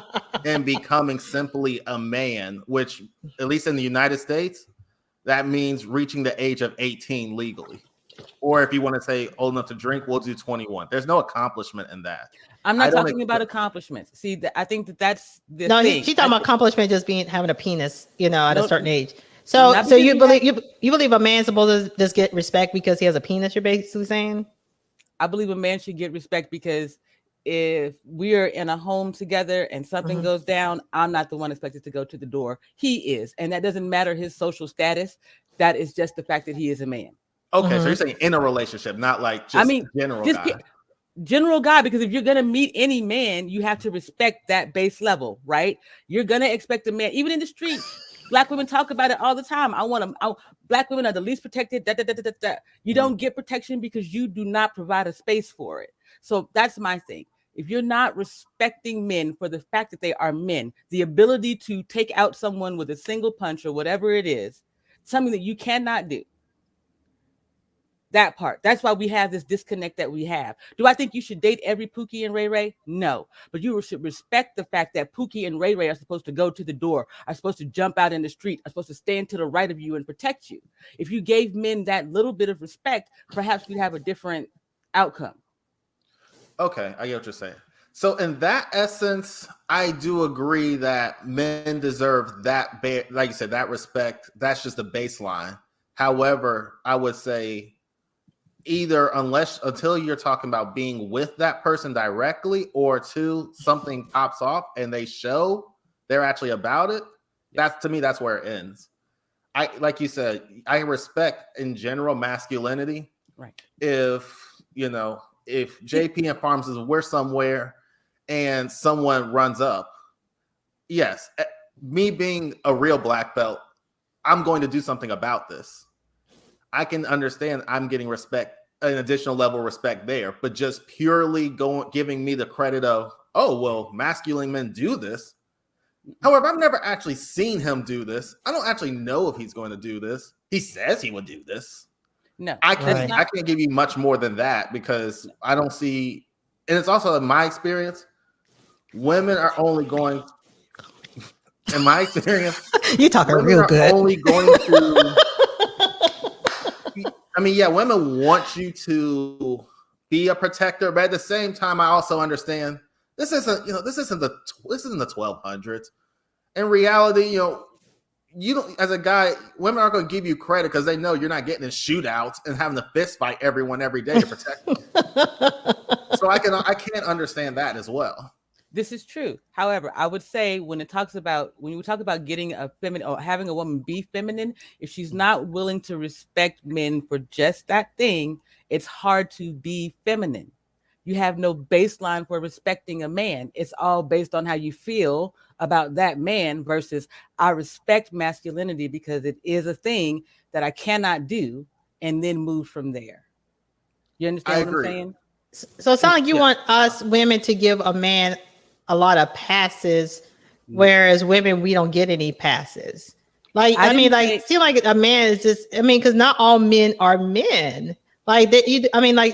in becoming simply a man, which, at least in the United States, that means reaching the age of 18 legally. Or if you want to say old enough to drink, we'll do 21. There's no accomplishment in that. I'm not talking about accomplishments. See, I think that's the thing. She's talking about accomplishment just being having a penis, at a certain age. Not So because you he believe you believe a man's supposed to just get respect because he has a penis? You're basically saying? I believe a man should get respect because if we're in a home together and something goes down, I'm not the one expected to go to the door. He is, and that doesn't matter his social status. That is just the fact that he is a man. Okay, so you're saying in a relationship, not like just general guy. General guy, because if you're going to meet any man, you have to respect that base level, right? You're going to expect a man, even in the street. Black women talk about it all the time. Black women are the least protected. You don't get protection because you do not provide a space for it. So that's my thing. If you're not respecting men for the fact that they are men, the ability to take out someone with a single punch or whatever it is, something that you cannot do. That part. That's why we have this disconnect that we have. Do I think you should date every Pookie and Ray Ray? No. But you should respect the fact that Pookie and Ray Ray are supposed to go to the door, are supposed to jump out in the street, are supposed to stand to the right of you and protect you. If you gave men that little bit of respect, perhaps we'd have a different outcome. Okay, I get what you're saying. So in that essence, I do agree that men deserve that, like you said, that respect. That's just the baseline. However, I would say either until you're talking about being with that person directly, or two, something pops off and they show they're actually about it. That's, to me, that's where it ends. Like you said, I respect in general masculinity. Right. If JP and Pharmacist, we're somewhere and someone runs up, yes, me being a real black belt, I'm going to do something about this. I can understand I'm getting respect, an additional level of respect there, but just purely giving me the credit of, oh, well, masculine men do this. However, I've never actually seen him do this. I don't actually know if he's going to do this. He says he would do this. No, I can't give you much more than that, because I don't see, and it's also in my experience, women are only going, in my experience, you're talking real good. Only going to, I mean, yeah, women want you to be a protector, but at the same time, I also understand this isn't the 1200s. In reality, you don't, as a guy, women aren't going to give you credit because they know you're not getting in shootouts and having to fist fight everyone every day to protect them. So I can't understand that as well. This is true. However, I would say when you talk about getting a feminine or having a woman be feminine, if she's not willing to respect men for just that thing, it's hard to be feminine. You have no baseline for respecting a man. It's all based on how you feel about that man versus I respect masculinity because it is a thing that I cannot do, and then move from there. You understand what I'm saying? So it sounds like you want us women to give a man a lot of passes, whereas women, we don't get any passes. Like, seem like a man is just, because not all men are men. Like,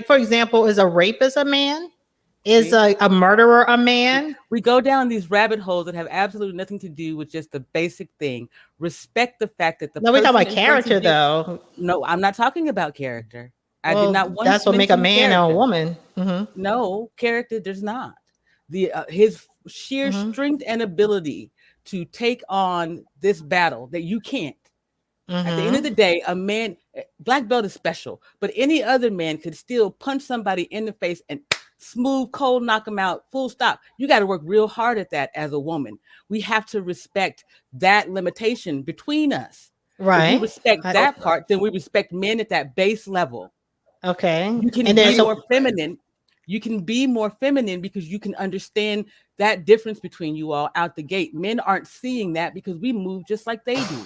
for example, is a rapist a man? Is a murderer a man? We go down these rabbit holes that have absolutely nothing to do with just the basic thing. Respect the fact that we're talking about character, though. No, I'm not talking about character. I did not want. That's what make a man or a woman. Mm-hmm. No, character does not. His sheer strength and ability to take on this battle that you can't. At the end of the day, a man, black belt is special, but any other man could still punch somebody in the face and smooth, cold, knock them out, full stop. You got to work real hard at that as a woman. We have to respect that limitation between us. Right. If we respect that part, then we respect men at that base level. Okay. You can be more feminine. You can be more feminine because you can understand that difference between you all out the gate. Men aren't seeing that because we move just like they do.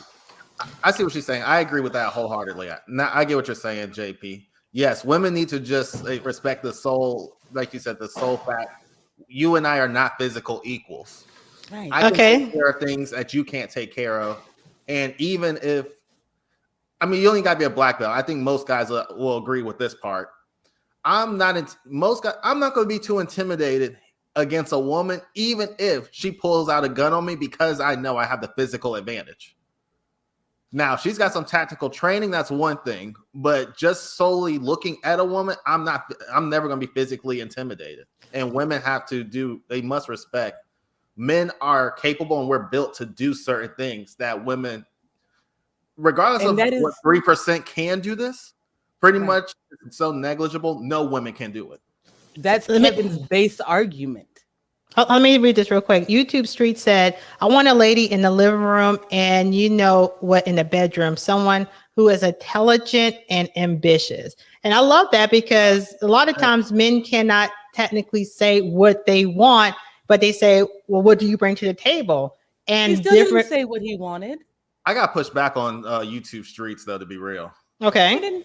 I see what she's saying. I agree with that wholeheartedly. Now I get what you're saying, JP. Yes, women need to just respect the soul, like you said, the soul fact. You and I are not physical equals. Right. I can take care of things that you can't take care of. And even if, you only got to be a black belt. I think most guys will agree with this part. I'm not going to be too intimidated against a woman, even if she pulls out a gun on me, because I know I have the physical advantage. Now, if she's got some tactical training, that's one thing. But just solely looking at a woman, I'm never going to be physically intimidated. And women they must respect. Men are capable and we're built to do certain things that women, regardless of what 3% can do this, pretty much it's so negligible, no women can do it. That's Kevin's base argument. Let me read this real quick. YouTube Street said, I want a lady in the living room and you know what, in the bedroom, someone who is intelligent and ambitious. And I love that because a lot of times men cannot technically say what they want, but they say, well, what do you bring to the table? And he still didn't say what he wanted. I got pushed back on YouTube Streets, though, to be real. Okay.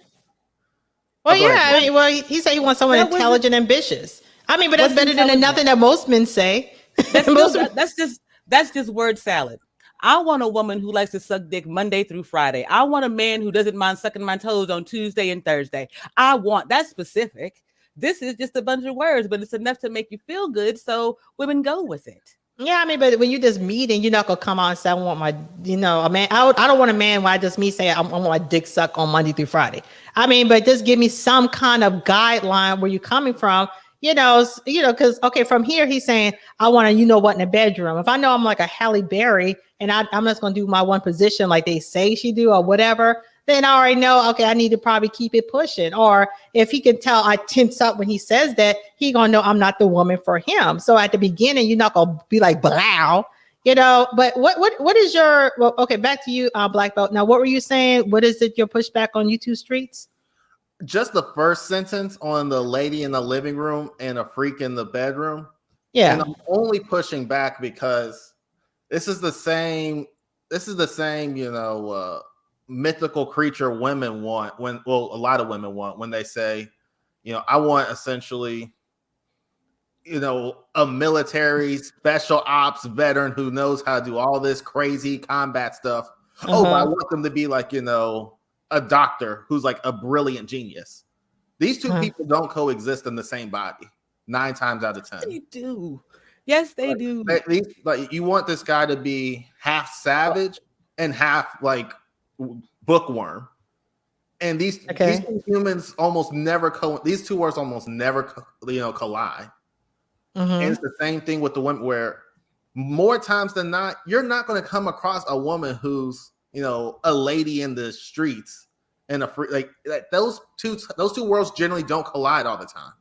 Well, yeah. I mean, he said he wants someone intelligent and ambitious. I mean, but that's better than nothing that most men say. That's just word salad. I want a woman who likes to suck dick Monday through Friday. I want a man who doesn't mind sucking my toes on Tuesday and Thursday. I want that specific. This is just a bunch of words, but it's enough to make you feel good. So women go with it. Yeah, I mean, but when you just meet and you're not gonna come on and say, I want my, a man. I don't want a man where I just say I want my dick sucked on Monday through Friday. I mean, but just give me some kind of guideline where you're coming from. Because from here he's saying I want to, what, in the bedroom. If I know I'm like a Halle Berry and I'm just gonna do my one position like they say she do or whatever, then I already know, okay, I need to probably keep it pushing. Or if he can tell I tense up when he says that, he gonna know I'm not the woman for him. So at the beginning, you're not gonna be like, blow, but what is your, back to you, Black Belt. Now, what were you saying? What is it, your pushback on YouTube Streets? Just the first sentence on the lady in the living room and a freak in the bedroom. Yeah. And I'm only pushing back because this is the same, mythical creature women want a lot of women want when they say, I want essentially, a military special ops veteran who knows how to do all this crazy combat stuff. Uh-huh. Oh, but I want them to be like, a doctor who's like a brilliant genius. These two people don't coexist in the same body 9 times out of 10. They do. Yes, they do. You want this guy to be half savage and half like bookworm. And these two humans almost never these two words almost never collide. Mm-hmm. And it's the same thing with the women, where more times than not, you're not going to come across a woman who's a lady in the streets and a free, like those two worlds generally don't collide all the time.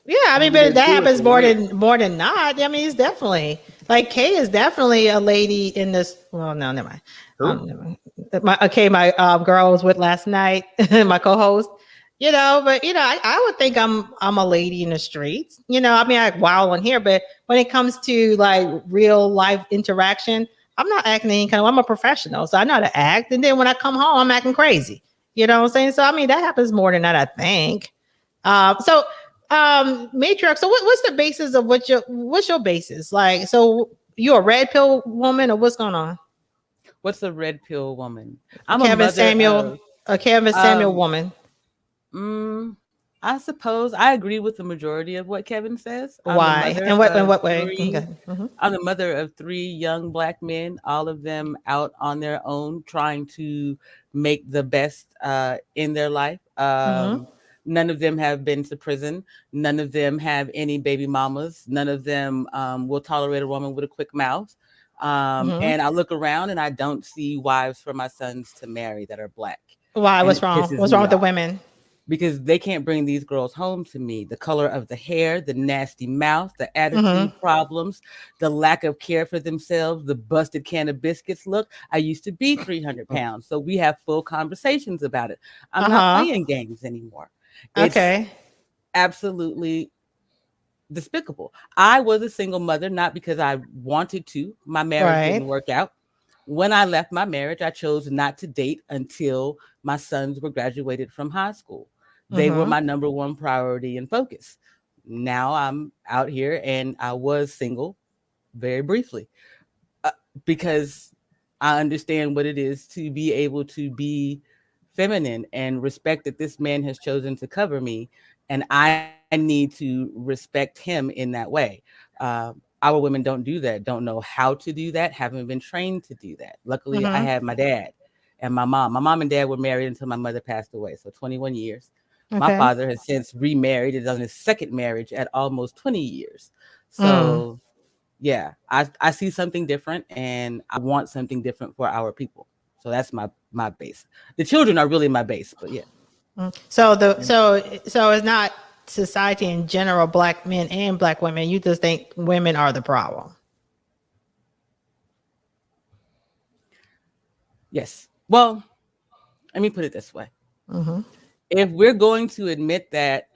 Yeah, I mean, but that happens more than not. I mean, it's definitely like Kay is definitely a lady in this. Well, no, never mind. My girl I was with last night, my co-host. But I would think I'm a lady in the streets. I mean, I wow on here, but when it comes to like real life interaction, I'm not acting any kind of. I'm a professional, so I know how to act. And then when I come home, I'm acting crazy. You know what I'm saying? So I mean, that happens more than that, I think. Matriarch. So what's the basis of what's your basis? Like, so you're a red pill woman, or what's going on? What's a red pill woman? I'm a Kevin Samuel woman. I suppose I agree with the majority of what Kevin says. Why? In what way? Okay. Mm-hmm. I'm the mother of 3 young Black men, all of them out on their own, trying to make the best in their life. None of them have been to prison. None of them have any baby mamas. None of them will tolerate a woman with a quick mouth. And I look around and I don't see wives for my sons to marry that are Black. Why? What's wrong? What's wrong with the women? Because they can't bring these girls home to me. The color of the hair, the nasty mouth, the attitude problems, the lack of care for themselves, the busted can of biscuits look. I used to be 300 pounds. So we have full conversations about it. I'm not playing games anymore. It's absolutely despicable. I was a single mother, not because I wanted to. My marriage didn't work out. When I left my marriage, I chose not to date until my sons were graduated from high school. They were my number one priority and focus. Now I'm out here, and I was single very briefly because I understand what it is to be able to be feminine and respect that this man has chosen to cover me, and I need to respect him in that way. Our women don't do that, don't know how to do that, haven't been trained to do that. Luckily, I had my dad and my mom. My mom and dad were married until my mother passed away, so 21 years. My Okay. father has since remarried and done his second marriage at almost 20 years. So yeah, I see something different and I want something different for our people. So that's my base. The children are really my base, but yeah. So so it's not society in general, black men and black women. You just think women are the problem. Yes. Well, let me put it this way. If we're going to admit that,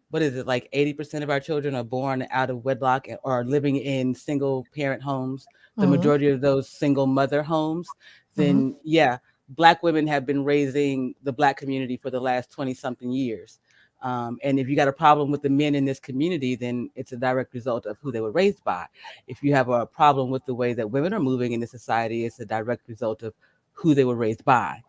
what is it, like 80% of our children are born out of wedlock or living in single parent homes, the majority of those single mother homes, then yeah, Black women have been raising the Black community for the last 20 something years. And if you got a problem with the men in this community, then it's a direct result of who they were raised by. If you have a problem with the way that women are moving in the society, it's a direct result of who they were raised by.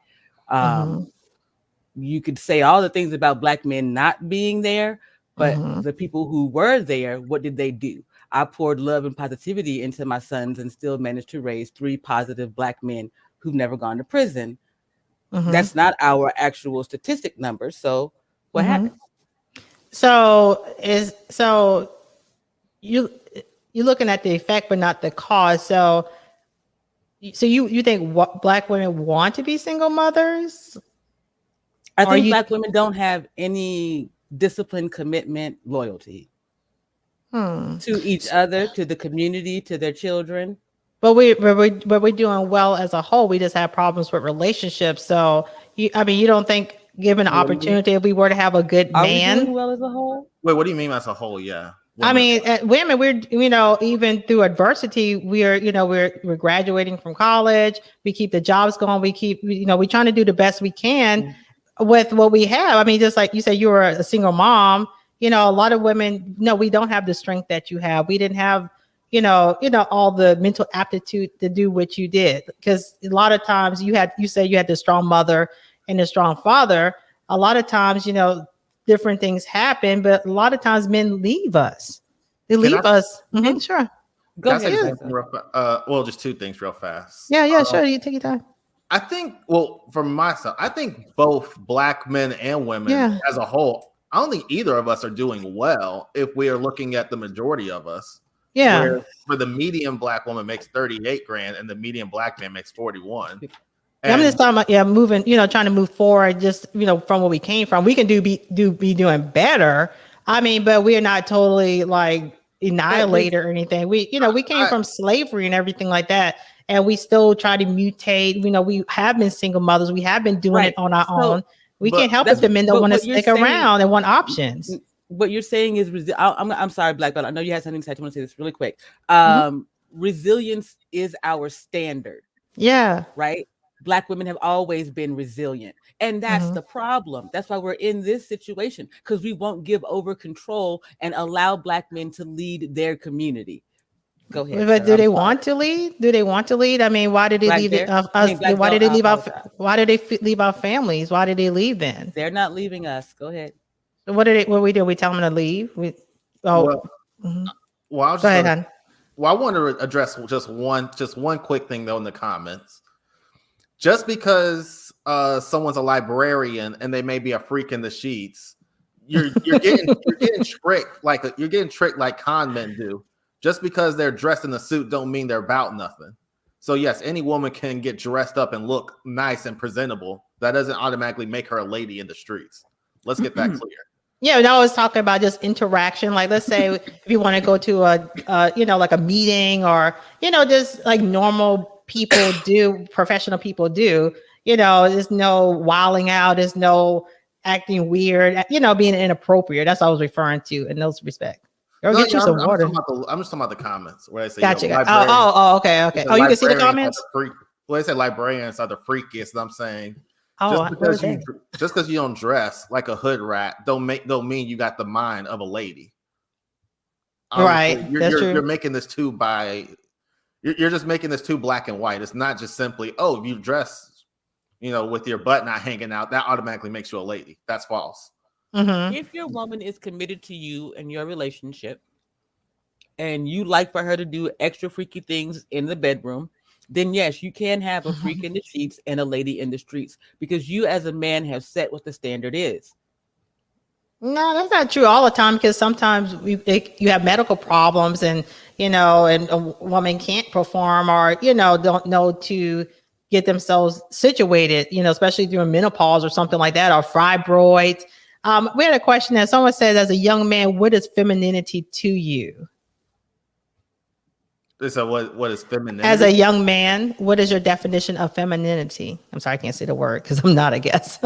You could say all the things about Black men not being there, but the people who were there, what did they do? I poured love and positivity into my sons and still managed to raise 3 positive Black men who've never gone to prison. That's not our actual statistic number. So what happened? So you you're looking at the effect but not the cause. So you think what Black women want to be single mothers? I Or think you Black women don't have any discipline, commitment, loyalty to each other, to the community, to their children. but we're doing well as a whole. We just have problems with relationships. So I mean, you don't think given the What do you mean? opportunity, if we were to have a good Are we doing man, well as a whole? Wait, what do you mean as a whole? Yeah. I mean, women, we're, even through adversity, we're graduating from college. We keep the jobs going. We keep, we're trying to do the best we can with what we have. I mean, just like you said, you were a single mom. A lot of women, no, we don't have the strength that you have. We didn't have, all the mental aptitude to do what you did. Because a lot of times you said you had the strong mother and the strong father. A lot of times, different things happen, but a lot of times men leave us. They leave us. Sure. Go Can I say ahead. just one thing well, just 2 things real fast. Yeah, sure. You take your time. I think, well, from myself, I think both Black men and women as a whole, I don't think either of us are doing well if we are looking at the majority of us. Yeah. Where for the median Black woman makes 38 grand and the median Black man makes 41. I'm just talking about moving, trying to move forward just, from where we came from. We can be doing better. I mean, but we're not totally like annihilated or anything. We came from slavery and everything like that. And we still try to mutate. We have been single mothers. We have been doing it on our own. We can't help it. The men don't want to stick around and want options. What you're saying is, I'm sorry, Black Belt. I know you had something to say. I want to say this really quick. Resilience is our standard. Yeah. Right. Black women have always been resilient. And that's the problem. That's why we're in this situation, because we won't give over control and allow Black men to lead their community. Go ahead. But do they want to lead? Do they want to lead? I mean, why did they leave us? Why did they leave our? Why did they leave our families? Why did they leave then? They're not leaving us. Go ahead. So what we do? We tell them to leave. Well, I was just I want to address just one quick thing though in the comments. Just because someone's a librarian and they may be a freak in the sheets, you're getting tricked like con men do. Just because they're dressed in a suit don't mean they're about nothing. So yes, any woman can get dressed up and look nice and presentable. That doesn't automatically make her a lady in the streets. Let's get that clear. Yeah, and I was talking about just interaction. Like, let's say if you want to go to like a meeting or, just like normal people do, professional people do, there's no wilding out, there's no acting weird, being inappropriate. That's what I was referring to in those respects. I'm just talking about the comments where I say, gotcha. Okay. Oh, you can see the comments? Well, they say librarians are the freakiest, and I'm saying, just because you don't dress like a hood rat don't mean you got the mind of a lady. Right. You're making this you're just making this too black and white. It's not just simply, oh, you dress, with your butt not hanging out, that automatically makes you a lady. That's false. If your woman is committed to you and your relationship, and you like for her to do extra freaky things in the bedroom, then yes, you can have a freak in the sheets and a lady in the streets, because you as a man have set what the standard is. No, that's not true all the time, because sometimes you have medical problems, and and a woman can't perform, or don't know to get themselves situated, especially during menopause or something like that, or fibroids. We had a question that someone said, as a young man, what is femininity to you? So what is femininity? As a young man, what is your definition of femininity? I'm sorry, I can't say the word because I'm not, I guess.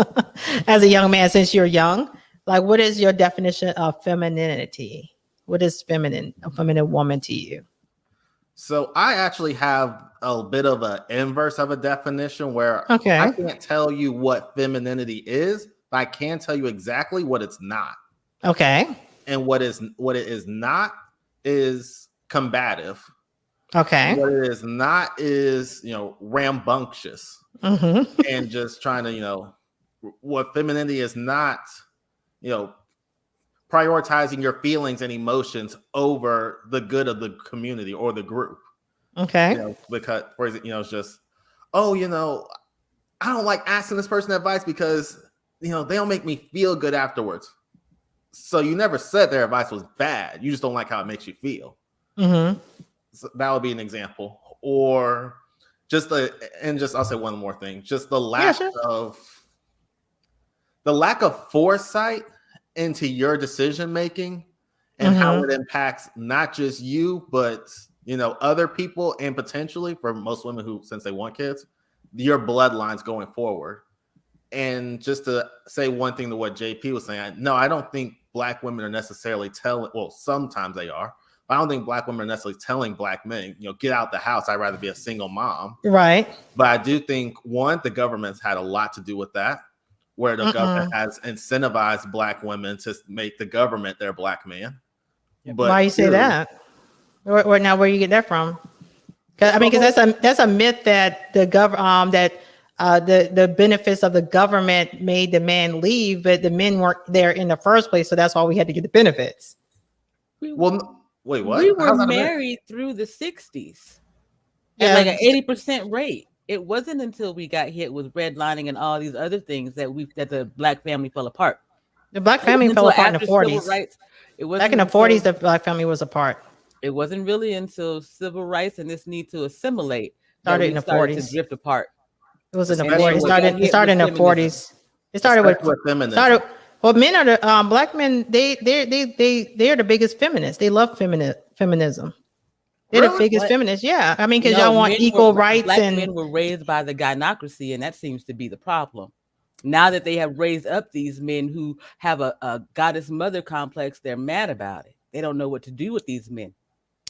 As a young man, since you're young, like, what is your definition of femininity? What is a feminine woman to you? So I actually have a bit of an inverse of a definition, where Okay. I can't tell you what femininity is, but I can tell you exactly what it's not. Okay. And what it is not is combative. Okay. What it is not is, rambunctious, and just trying to, what femininity is not, prioritizing your feelings and emotions over the good of the community or the group. Okay. Because, for example, it's just, oh, I don't like asking this person advice because, they don't make me feel good afterwards. So you never said their advice was bad. You just don't like how it makes you feel. So that would be an example. Or I'll say one more thing. Just the lack of foresight into your decision making, and how it impacts not just you, but other people, and potentially, for most women who, since they want kids, your bloodlines going forward. And just to say one thing to what JP was saying, no, I don't think Black women are necessarily sometimes they are, but I don't think Black women are necessarily telling Black men, get out the house, I'd rather be a single mom. Right. But I do think, one, the government's had a lot to do with that, where the government has incentivized Black women to make the government their Black man. But why you say that? Where you get that from? Because that's a myth that the the benefits of the government made the man leave, but the men weren't there in the first place, so that's why we had to get the benefits. Well, wait, what? We were married through the 60s at like an 80% rate. It wasn't until we got hit with redlining and all these other things that the Black family fell apart. The Black family fell apart in the 40s. Back in the 40s, the Black family was apart. It wasn't really until civil rights and this need to assimilate started in the 40s to drift apart. It was in the 40s. It started in the 40s. It started with feminism. Well, men are the Black men. They're the biggest feminists. They love feminism. They're the biggest feminists. Yeah, because y'all want equal rights. Black men were raised by the gynocracy, and that seems to be the problem. Now that they have raised up these men who have a goddess mother complex, they're mad about it. They don't know what to do with these men.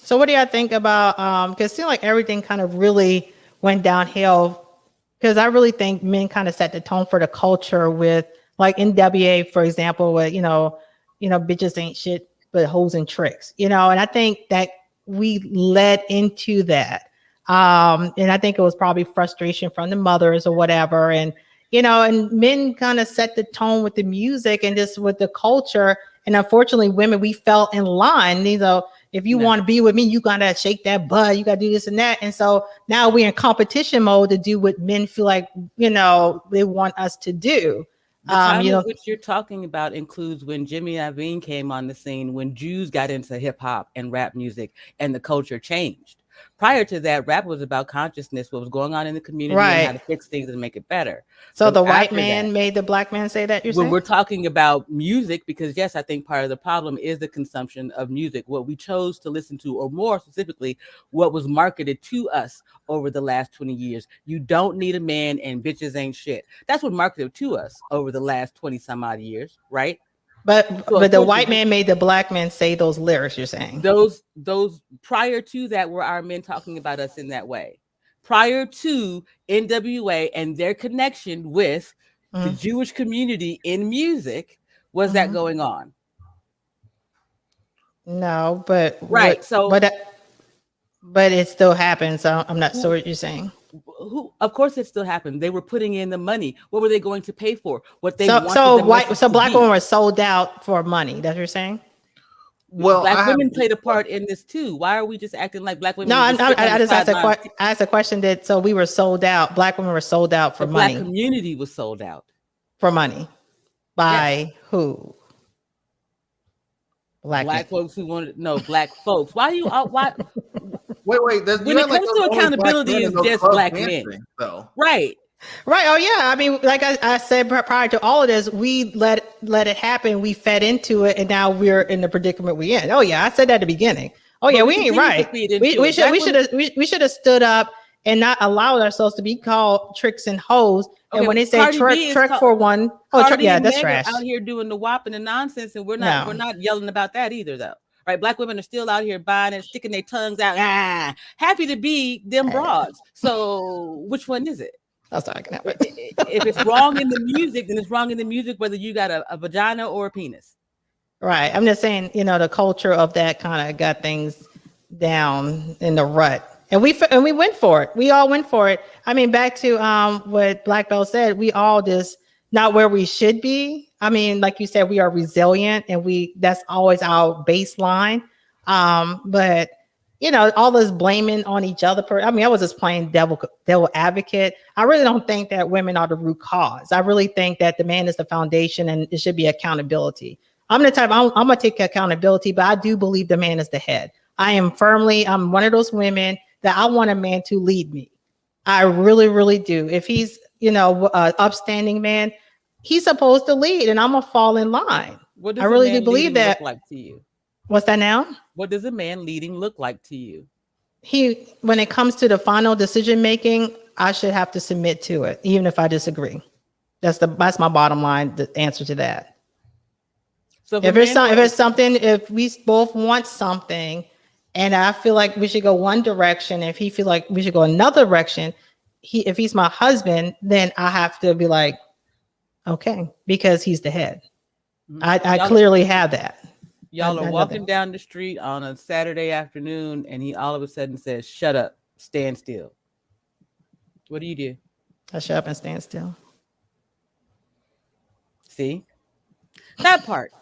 So what do y'all think about? Because it seemed like everything kind of really went downhill. Because I really think men kind of set the tone for the culture with, like, NWA, for example, with bitches ain't shit but hoes and tricks, and I think that we led into that, and I think it was probably frustration from the mothers or whatever, and men kind of set the tone with the music and just with the culture, and unfortunately, women, we fell in line. If you want to be with me, you gotta shake that butt. You gotta do this and that. And so now we're in competition mode to do what men feel like, they want us to do. The time in which you're talking about includes when Jimmy Iovine came on the scene, when Jews got into hip hop and rap music, and the culture changed. Prior to that, rap was about consciousness, what was going on in the community, and how to fix things and make it better. So the white man made the Black man say that, you're saying? When we're talking about music, because yes, I think part of the problem is the consumption of music, what we chose to listen to, or more specifically, what was marketed to us over the last 20 years. You don't need a man and bitches ain't shit. That's what marketed to us over the last 20 some odd years, right? But the white man made the Black man say those lyrics, you're saying? Those prior to that were our men talking about us in that way. Prior to NWA and their connection with the Jewish community in music, was that going on? No, but right. But it still happens. So I'm not sure what you're saying. Of course it still happened. They were putting in the money. What were they going to pay for? What they so Black women were sold out for money. That's what you're saying? Well, Black women played a part in this too. Why are we just acting like Black women? No, I just asked I asked a question that so we were sold out. Black women were sold out for the money. Black community was sold out For money. By who? Black folks who wanted Black folks. Why you why? Wait. When it comes to accountability, it's just Black men, though. Right. Right. Oh yeah. I mean, like I said prior to all of this, we let it happen. We fed into it, and now we're in the predicament we're in. Oh yeah, I said that at the beginning. Oh yeah, we ain't right. We should have stood up and not allowed ourselves to be called tricks and hoes. Okay, and when they say trick for one, yeah, that's trash. Out here doing the WAP and the nonsense, and we're not yelling about that either, though. Right? Black women are still out here buying and sticking their tongues out. Happy to be them broads. So which one is it? That's not gonna happen. If it's wrong in the music, then it's wrong in the music, whether you got a vagina or a penis. Right. I'm just saying, the culture of that kind of got things down in the rut, and we went for it. We all went for it. I mean, back to what Black Belt said, we all just not where we should be. I mean, like you said, we are resilient, and that's always our baseline. But all this blaming on each other. I mean, I was just playing devil advocate. I really don't think that women are the root cause. I really think that the man is the foundation, and it should be accountability. I'm the type, I'm going to take accountability, but I do believe the man is the head. I'm one of those women that I want a man to lead me. I really, really do. If he's, an upstanding man, he's supposed to lead, and I'm going to fall in line. What does I really do believe that. Look like to you? What's that now? What does a man leading look like to you? When it comes to the final decision making, I should have to submit to it, even if I disagree. That's my bottom line. The answer to that. So if we both want something, and I feel like we should go one direction, if he feels like we should go another direction, if he's my husband, then I have to be like, okay, because he's the head. I clearly have that. Y'all are walking down the street on a Saturday afternoon, and he all of a sudden says, "Shut up, stand still." What do? I shut up and stand still. See? That part.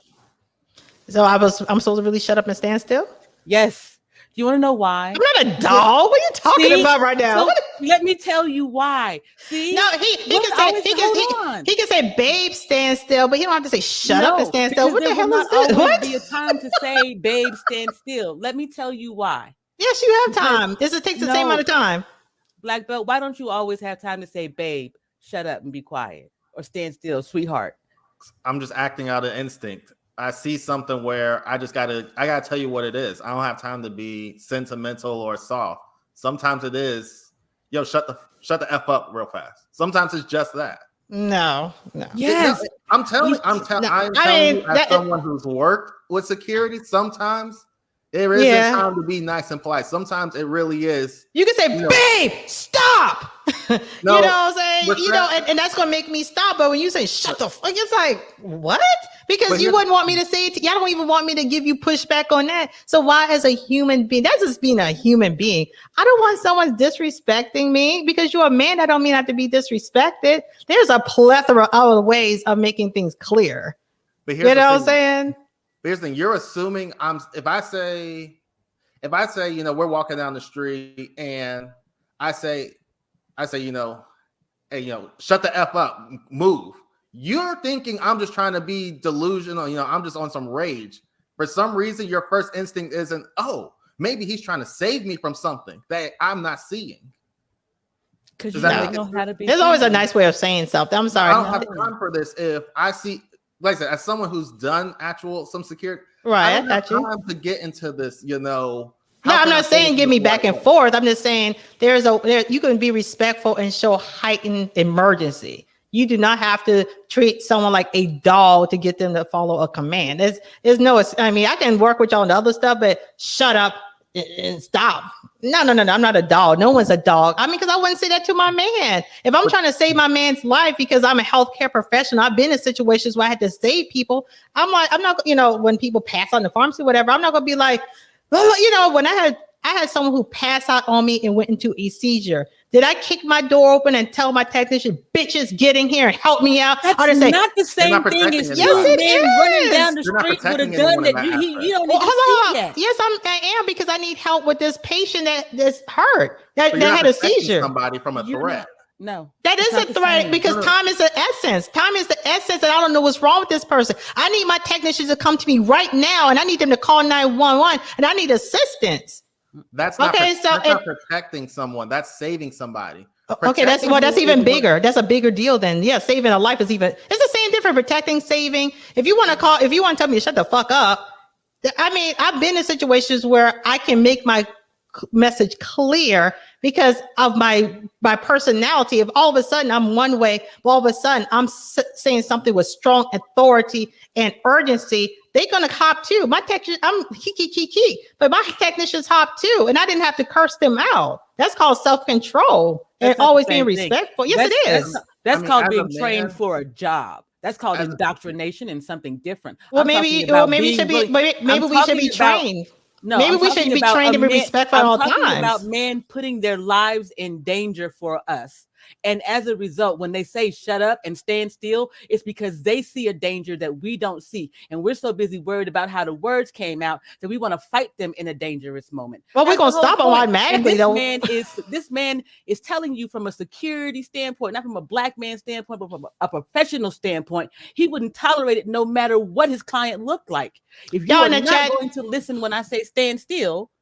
So I'm supposed to really shut up and stand still? Yes. Do you want to know why? I'm not a doll. What are you talking about right now? So let me tell you why. See? No, he can say, babe, stand still, but he don't have to say shut up and stand still. What the hell is this? What? Be a time to say, babe, stand still. Let me tell you why. Yes, you have time. It takes the same amount of time. Black Belt, why don't you always have time to say, babe, shut up and be quiet, or stand still, sweetheart? I'm just acting out of instinct. I see something where I gotta tell you what it is. I don't have time to be sentimental or soft. Sometimes it is, shut the F up real fast. Sometimes it's just that. No. Yes. I'm telling you, as someone who's worked with security, sometimes there is a time to be nice and polite. Sometimes it really is. You can say, babe, stop. You know what I'm saying? And that's gonna make me stop. But when you say shut the fuck, it's like, what? Because you wouldn't want me to say it. Y'all don't even want me to give you pushback on that. So why, as a human being, that's just being a human being. I don't want someone disrespecting me because you're a man. That don't mean I have to be disrespected. There's a plethora of ways of making things clear. But you know what I'm saying? But here's the thing. You're assuming if I say, we're walking down the street and I say, hey, shut the F up, move. You're thinking I'm just trying to be delusional, I'm just on some rage. For some reason, your first instinct isn't, oh, maybe he's trying to save me from something that I'm not seeing. Because you don't know how to be. There's always a nice way of saying something. I'm sorry. I don't have time for this. If I see, like I said, as someone who's done some security, right? I don't have time to get into this, No, I'm not saying give me back and forth. I'm just saying you can be respectful and show heightened emergency. You do not have to treat someone like a doll to get them to follow a command. There's no, I mean, I can work with y'all on the other stuff, but shut up and stop. No. I'm not a doll. No one's a dog. I mean, because I wouldn't say that to my man. If I'm trying to save my man's life because I'm a healthcare professional, I've been in situations where I had to save people. I'm not, when people pass on the pharmacy, whatever, I'm not going to be like, when I had someone who passed out on me and went into a seizure. Did I kick my door open and tell my technician, bitches, get in here and help me out? That's not the same thing as yes, it is. running down the You're not street with a protecting gun anyone in that that you aspect. don't Well, even hold see on. yet. Yes, I am because I need help with this patient that's hurt that So you're not had a protecting seizure. somebody from a You're threat. not. No, That it's is not a the threat same. because No, no. time is the essence. Time is the essence, and I don't know what's wrong with this person. I need my technicians to come to me right now, and I need them to call 911, and I need assistance. That's not Okay, so that's not protecting someone. That's saving somebody. okay, that's Protecting you even is what- bigger. That's a bigger deal than saving a life is even. It's the same difference. Protecting, saving. If you want to tell me to shut the fuck up, I mean, I've been in situations where I can make my message clear because of my personality. If all of a sudden I'm one way, all of a sudden I'm saying something with strong authority and urgency, they're gonna hop too. My technician, I'm kiki, but my technicians hop too, and I didn't have to curse them out. That's called self-control and always being respectful. Yes, it is. That's I mean, called as a being trained man- for a job. That's called As a- indoctrination and something different. Well, I'm talking maybe about we being should be. really- Maybe I'm we should be talking about- trained. No, Maybe I'm we should talking be about trained to be man- respectful at I'm all talking times. about men putting their lives in danger for us. And as a result, when they say shut up and stand still, it's because they see a danger that we don't see. And we're so busy worried about how the words came out that we want to fight them in a dangerous moment. Well, we're That's gonna the whole stop them point. automatically, And though. this man is telling you from a security standpoint, not from a black man standpoint, but from a professional standpoint, he wouldn't tolerate it no matter what his client looked like. If you Y'all are in the not chat- going to listen when I say stand still,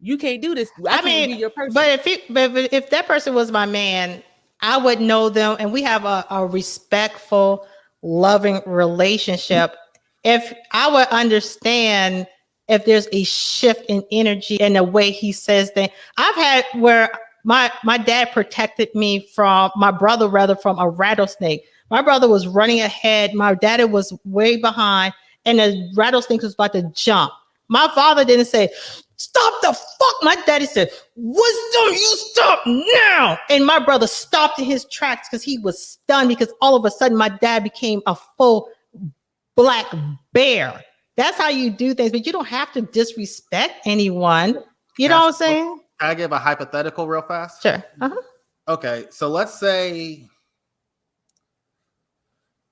you can't do this. I can't mean, be your person. but if that person was my man, I would know them, and we have a respectful, loving relationship. If I would understand if there's a shift in energy and the way he says things, I've had where my dad protected me from my brother, rather from a rattlesnake. My brother was running ahead. My daddy was way behind, and the rattlesnake was about to jump. My father didn't say, "Stop the fuck." My daddy said, "Wisdom, you stop now." And my brother stopped in his tracks because he was stunned because all of a sudden my dad became a full black bear. That's how you do things, but you don't have to disrespect anyone. You know what I'm saying? Can I give a hypothetical real fast? Sure. Okay, so let's say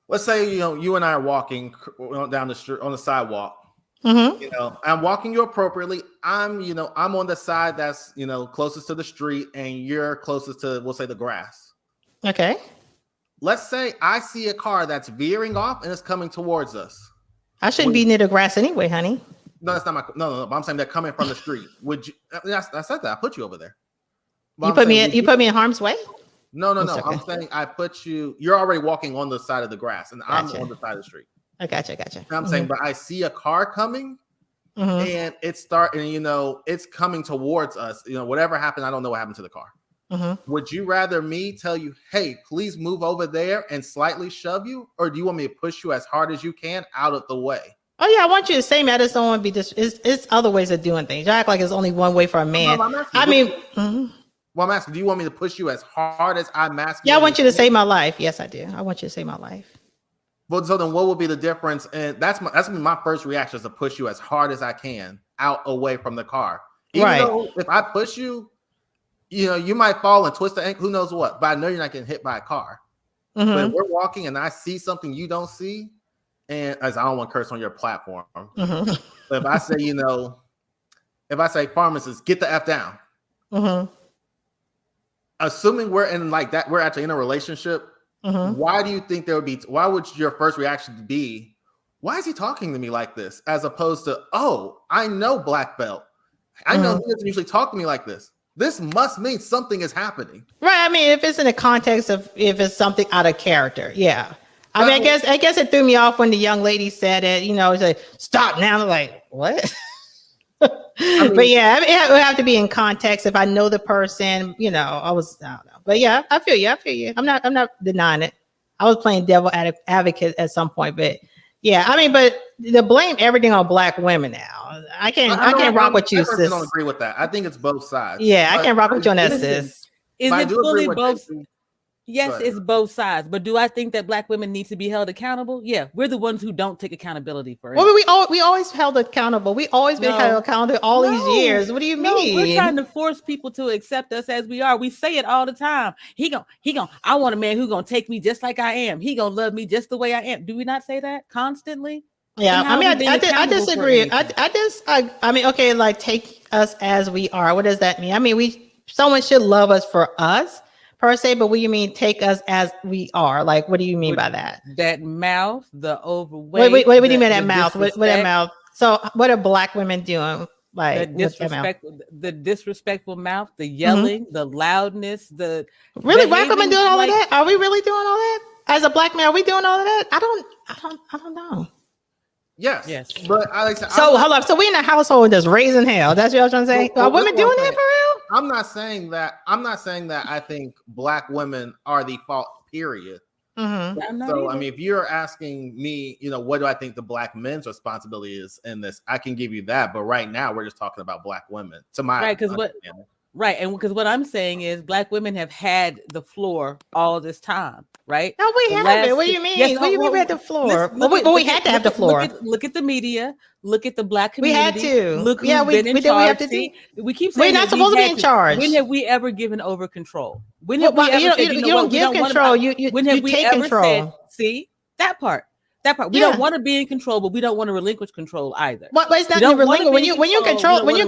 you and I are walking down the street on the sidewalk. Mm-hmm. I'm walking you appropriately. I'm on the side that's closest to the street, and you're closest to, we'll say, the grass. Okay. Let's say I see a car that's veering off and it's coming towards us. I shouldn't be near the grass anyway, honey. No, that's not my no. But I'm saying they're coming from the street. Would you? I said that. I put you over there. But You put me in harm's way? No. Okay. I'm saying I put you. You're already walking on the side of the grass, and Gotcha. I'm on the side of the street. I gotcha. And I'm saying, but I see a car coming, and it's it's coming towards us. Whatever happened, I don't know what happened to the car. Would you rather me tell you, "Hey, please move over there," and slightly shove you, or do you want me to push you as hard as you can out of the way? Oh yeah, I want you to say, man, I just don't want to be just. It's other ways of doing things. You act like it's only one way for a man. Well, I'm asking, do you want me to push you as hard as I'm asking? Yeah, I want you to save my life. Yes, I do. I want you to save my life. Well, so then what would be the difference? And that's my first reaction, is to push you as hard as I can out away from the car. Even though if I push you, you might fall and twist the ankle, who knows what, but I know you're not getting hit by a car. But if we're walking and I see something you don't see, and as I don't want to curse on your platform, but if I say, if I say, "Pharmacist, get the F down," assuming we're in like that, we're actually in a relationship. Why do you think why would your first reaction be, why is he talking to me like this? As opposed to, oh, I know black belt. I know he doesn't usually talk to me like this. This must mean something is happening. Right. I mean, if it's in the context of if it's something out of character. Yeah. I mean, I guess it threw me off when the young lady said it, it's like, "Stop now." I'm like, what? But yeah, it would have to be in context. If I know the person, I don't know. But yeah, I feel you. I'm not denying it. I was playing devil advocate at some point, but yeah, I mean, but to blame everything on black women now, I can't rock with you, sis. I don't agree with that. I think it's both sides. Yeah, I can't rock with you on that, sis. Is it fully both? Yes, But it's both sides. But do I think that black women need to be held accountable? Yeah, we're the ones who don't take accountability for it. Well, we always held accountable. We always been held accountable all these years. What do you mean? We're trying to force people to accept us as we are. We say it all the time. He gon' I want a man who gonna take me just like I am. He gonna love me just the way I am. Do we not say that constantly? Yeah, I mean, I disagree. Anything? I mean, okay, like take us as we are. What does that mean? I mean, someone should love us for us per se, but what do you mean take us as we are? Like, what do you mean by that? That mouth, the overweight. Wait, what do you mean that mouth? What that mouth? So, what are black women doing? Like, the disrespectful mouth, the yelling, the loudness, the really black women doing all of that? Are we really doing all that? As a black man, are we doing all of that? I don't know. Yes. But hold up. So we in a household that's raising hell. That's what I was trying to say. Are women doing that for real? I'm not saying that. I think black women are the fault. Period. Mm-hmm. So I mean, if you're asking me, what do I think the black men's responsibility is in this? I can give you that. But right now, we're just talking about black women. To my and because what I'm saying is black women have had the floor all this time, right? No, we haven't. What do you mean? Yes, what do you mean we had the floor? We had to have the floor. Look at the media. Look at the black community. We had to. Look who's been in charge. We keep saying we're not supposed to be in charge. When have we ever given over control? When have we ever said, you don't give control. You take control. See that part. We don't want to be in control, but we don't want to relinquish control either. But it's not relinquish. When you control something, you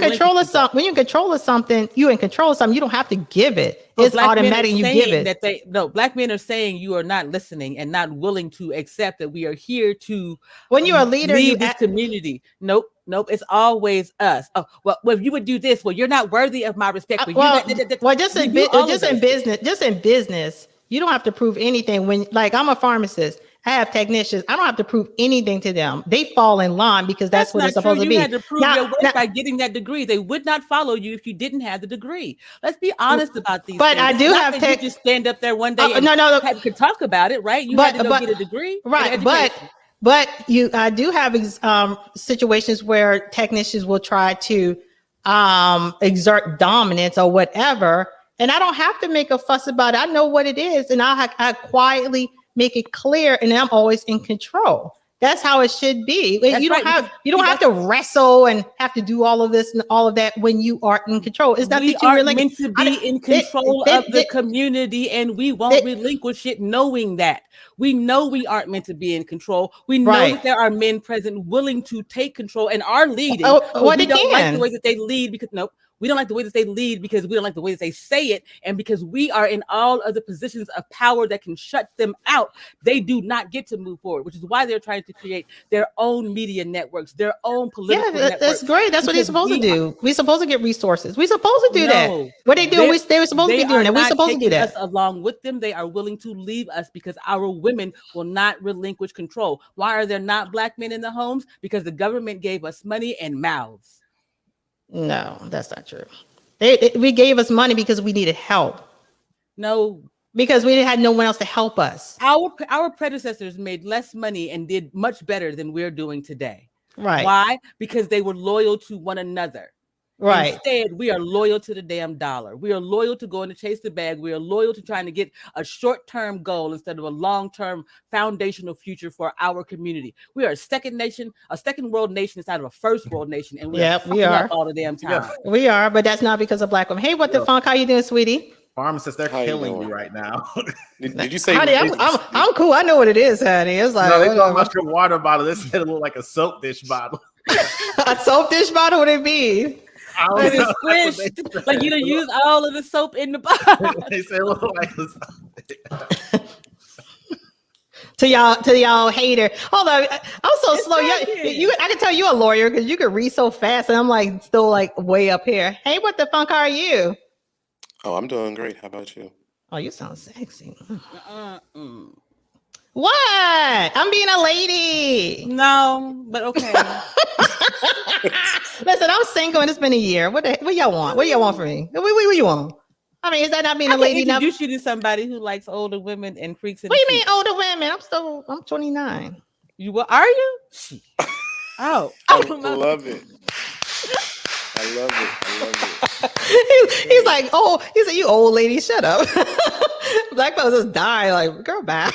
in control of something. You don't have to give it. It's automatic. You give it. Black men are saying you are not listening and not willing to accept that we are here to. When you're a leader, lead this community. Nope. It's always us. Oh, well, if you would do this, well, you're not worthy of my respect. Just in business, you don't have to prove anything. When I'm a pharmacist. I have technicians. I don't have to prove anything to them. They fall in line because that's what they're supposed to be. You had to prove your worth by getting that degree. They would not follow you if you didn't have the degre. Let's be honest about these but things. I do have you just stand up there one day and could talk about it, right? You had to go get a degree. Right, but I do have situations where technicians will try to exert dominance or whatever, and I don't have to make a fuss about it. I know what it is, and I quietly make it clear, and I'm always in control. That's how it should be. You don't have to wrestle and have to do all of this and all of that when you are in control. It's not we that you are meant to be in control of the community, and we won't relinquish it knowing that. We know we aren't meant to be in control. We know that there are men present willing to take control and are leading. We don't like the way that they lead because we don't like the way that they lead because we don't like the way that they say it. And because we are in all of the positions of power that can shut them out, they do not get to move forward, which is why they're trying to create their own media networks, their own political networks. That's great. That's what they're supposed to do. We're supposed to get resources. We're supposed to do that. What they do, they were supposed to be doing that. We're supposed to do that. Us along with them, they are willing to leave us because our women will not relinquish control. Why are there not black men in the homes? Because the government gave us money and mouths. No, that's not true. We gave us money because we needed help. No, because we had no one else to help us. Our predecessors made less money and did much better than we're doing today. Right. Why? Because they were loyal to one another. Right. Instead, we are loyal to the damn dollar. We are loyal to going to chase the bag. We are loyal to trying to get a short-term goal instead of a long-term foundational future for our community. We are a second world nation inside of a first world nation. And we are all the damn time. Yeah, we are, but that's not because of black women. Hey, what the funk? How you doing, sweetie? Pharmacists, they're killing me right now. Did you say? Honey, I'm cool. I know what it is, honey. It's like they talking about your water bottle. This said it looked like a soap dish bottle. A soap dish bottle? What it be? Like you don't use all of the soap in the bottle. They say it looked like a soap. To y'all hater. Hold on, I'm so slow. I can tell you a lawyer because you can read so fast, and I'm like still like way up here. Hey, what the funk are you? Oh, I'm doing great. How about you? Oh, you sound sexy. What? I'm being a lady. No, but okay. Listen, I'm single and it's been a year. What y'all want? What y'all want from me? What you want? I mean, is that not being a lady now? Introduce you to somebody who likes older women and freaks. What do you mean older women? I'm 29. Are you? Oh, I love it. I love it. He's like, he said, you old lady, shut up. Black folks just die. Like, girl, bye.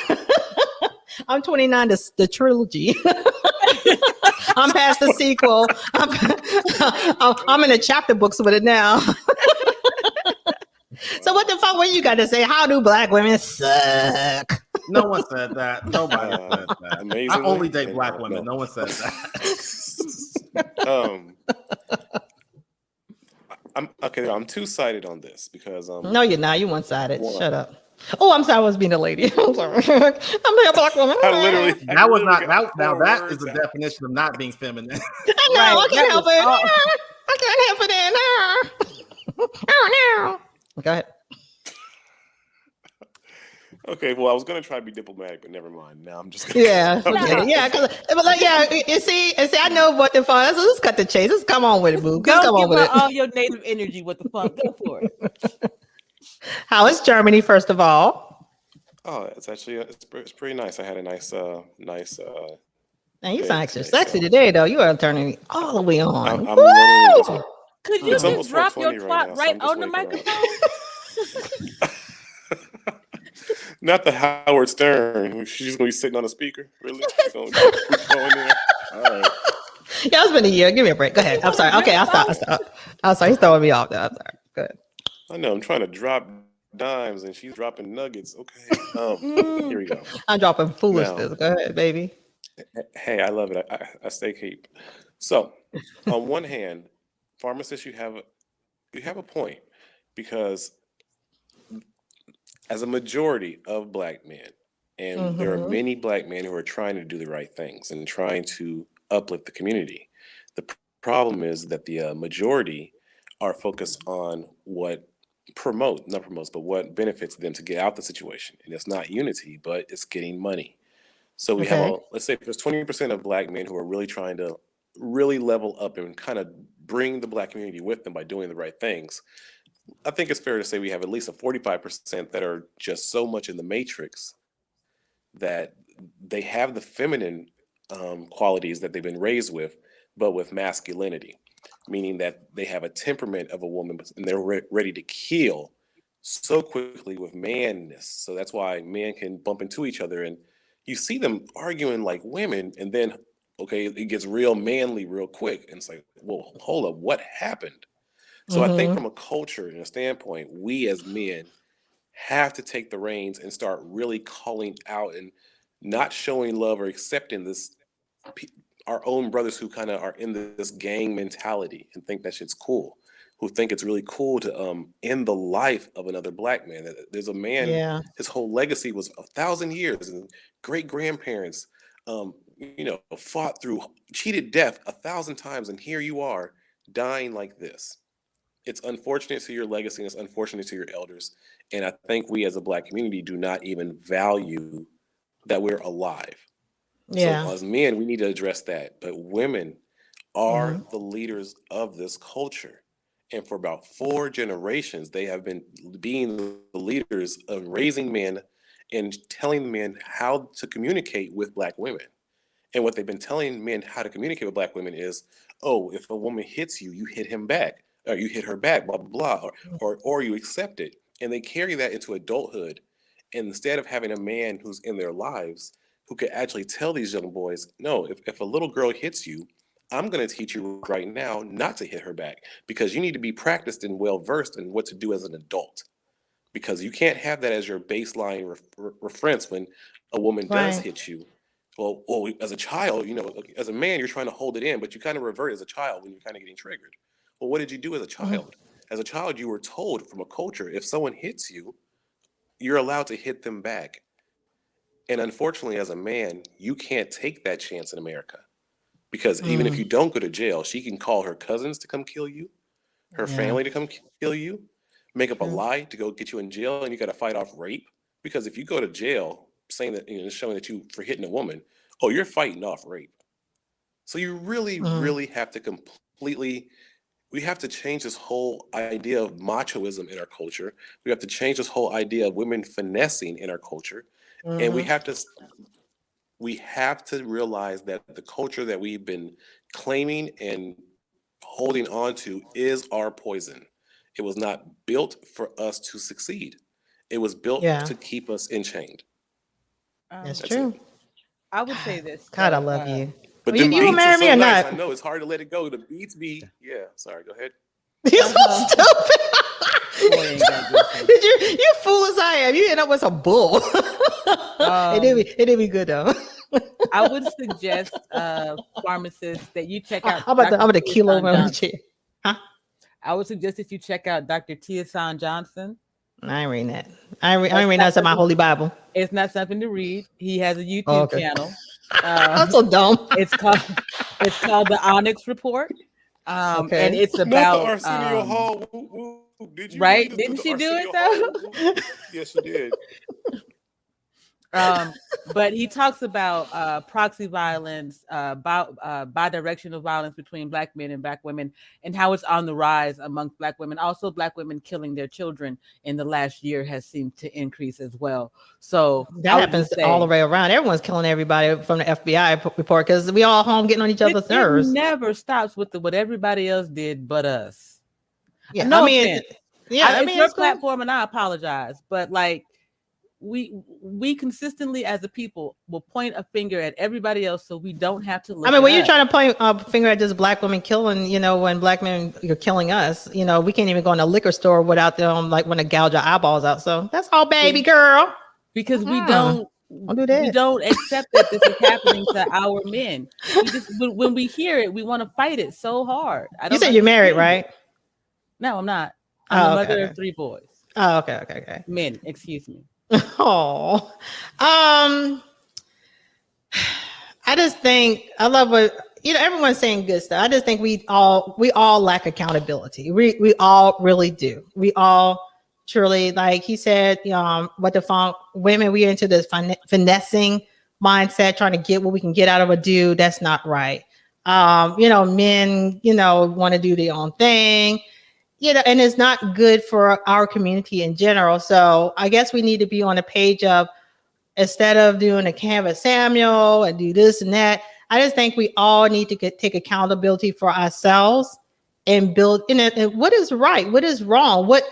I'm 29, the trilogy. I'm past the sequel. I'm in the chapter books with it now. So what the fuck? What you got to say? How do black women suck? No one said that. Nobody said that. I Amazingly, only date black women. No one said that. I'm two-sided on this because No, you're not. You one-sided. one, Shut up. Oh, I'm sorry. I was being a lady. I'm sorry. I'm a black woman. I literally That was not got that. Now four that is words the out. definition of not being feminine. I know. I can't help it. I can't help it. Oh no. Go ahead. Okay, well, I was gonna try to be diplomatic, but never mind. Now I'm just gonna Yeah, forget it. Yeah, but like, yeah, you see, I know what the fun. Let's cut the chase. Let's come on with it, boo. Don't Come on give with her it. all your native energy with the funk. Go for it. How is Germany, first of all? Oh, it's actually it's pretty nice. I had a nice Man, you day sound extra today, sexy so today, though. You are turning me all the way on. I'm literally just. Woo! Could you It's just almost drop your 4:20 right twat now, so right I'm just on the waking up. microphone? Not the Howard Stern. She's just gonna be sitting on a speaker. Really? She's gonna go in there. All right. Yeah, it's been a year. Give me a break. Go ahead. I'm sorry. Okay, I'll stop. I'm sorry. He's throwing me off. Though. I'm sorry. Go ahead. I know. I'm trying to drop dimes, and she's dropping nuggets. Okay. Here we go. I'm dropping Now, foolishness. Go ahead, baby. hey, I love it. I stay keep. So, on one hand, pharmacists, you have a point because as a majority of black men, and there are many black men who are trying to do the right things and trying to uplift the community. The problem is that the majority are focused on what not promotes, but what benefits them to get out the situation. And it's not unity, but it's getting money. So we have Okay. let's say there's 20% of black men who are really trying to really level up and kind of bring the black community with them by doing the right things. I think it's fair to say we have at least a 45% that are just so much in the matrix that they have the feminine qualities that they've been raised with, but with masculinity, meaning that they have a temperament of a woman and they're ready to kill so quickly with manness. So that's why men can bump into each other and you see them arguing like women, and then, okay, it gets real manly real quick. And it's like, well, hold up, what happened? So I think from a culture and a standpoint, we as men have to take the reins and start really calling out and not showing love or accepting this our own brothers who kind of are in this gang mentality and think that shit's cool, who think it's really cool to end the life of another black man. There's a man, Yeah. his whole legacy was 1,000 years, and great grandparents, fought through cheated death 1,000 times, and here you are dying like this. It's unfortunate to your legacy, and it's unfortunate to your elders. And I think we as a black community do not even value that we're alive. Yeah. So as men, we need to address that. But women are the leaders of this culture. And for about 4 generations, they have been being the leaders of raising men and telling men how to communicate with black women. And what they've been telling men how to communicate with black women is, oh, if a woman hits you, you hit him back, or you hit her back, blah, blah, blah, or you accept it. And they carry that into adulthood. And instead of having a man who's in their lives who could actually tell these young boys, no, if a little girl hits you, I'm going to teach you right now not to hit her back, because you need to be practiced and well versed in what to do as an adult. Because you can't have that as your baseline reference when a woman does Right. hit you. Well, as a child, as a man, you're trying to hold it in, but you kind of revert as a child when you're kind of getting triggered. Well, what did you do as a child? As a child, you were told from a culture, if someone hits you, you're allowed to hit them back. And unfortunately, as a man, you can't take that chance in America. Because even if you don't go to jail, she can call her cousins to come kill you, her family to come kill you, make up a lie to go get you in jail, and you got to fight off rape. Because if you go to jail saying that, showing that you for hitting a woman, oh, you're fighting off rape. So you really, really have to we have to change this whole idea of machoism in our culture. We have to change this whole idea of women finessing in our culture. And we have to realize that the culture that we've been claiming and holding on to is our poison. It was not built for us to succeed. It was built Yeah. to keep us enchained. That's That's true. it. I would say this. God, I though, love you. But Well, them you will beats are marry me so or nice. not? I know it's hard to let it go. The beats be, yeah. Sorry, go ahead. You're so stupid. Boy, ain't got good sense. You fool as I am. You end up with a bull. It did be good though. I would suggest, pharmacists, that you check out. I'm about to keel over on the Johnson. chair. Huh? I would suggest that you check out Dr. Tia Johnson. I ain't reading that. I ain't reading that in my Holy Bible. It's not something to read. He has a YouTube channel. I'm so dumb. It's called the Onyx Report. And it's Not about the Arsenio Hall. Did you right? read Didn't she do it Arsenio though? Hall? Yes, she did. But he talks about proxy violence, bi-directional violence between Black men and Black women, and how it's on the rise amongst Black women. Also, Black women killing their children in the last year has seemed to increase as well. So that happens all the way around. Everyone's killing everybody from the FBI report because we all home getting on each other's nerves. It never stops with what everybody else did but us. Yeah, no I mean, offense. It's your platform, and I apologize, but like, we consistently as a people will point a finger at everybody else, so we don't have to look. I mean, when you're trying to point a finger at just Black women killing, when Black men are killing us, we can't even go in a liquor store without them want to gouge our eyeballs out. So that's all, baby girl. Because we don't do that. We don't accept that this is happening to our men. When we hear it, we want to fight it so hard. You said you're married, right? No, I'm not. I'm the mother of 3 boys. Oh, okay. Men, excuse me. Oh, I just think I love what everyone's saying good stuff. I just think we all lack accountability. We all really do. We all truly, like he said, what the women, we into this finessing mindset, trying to get what we can get out of a dude. That's not right. Men, want to do their own thing. And it's not good for our community in general. So I guess we need to be on a page of, instead of doing a Canvas Samuel and do this and that, I just think we all need to take accountability for ourselves and build in it. And what is right? What is wrong? What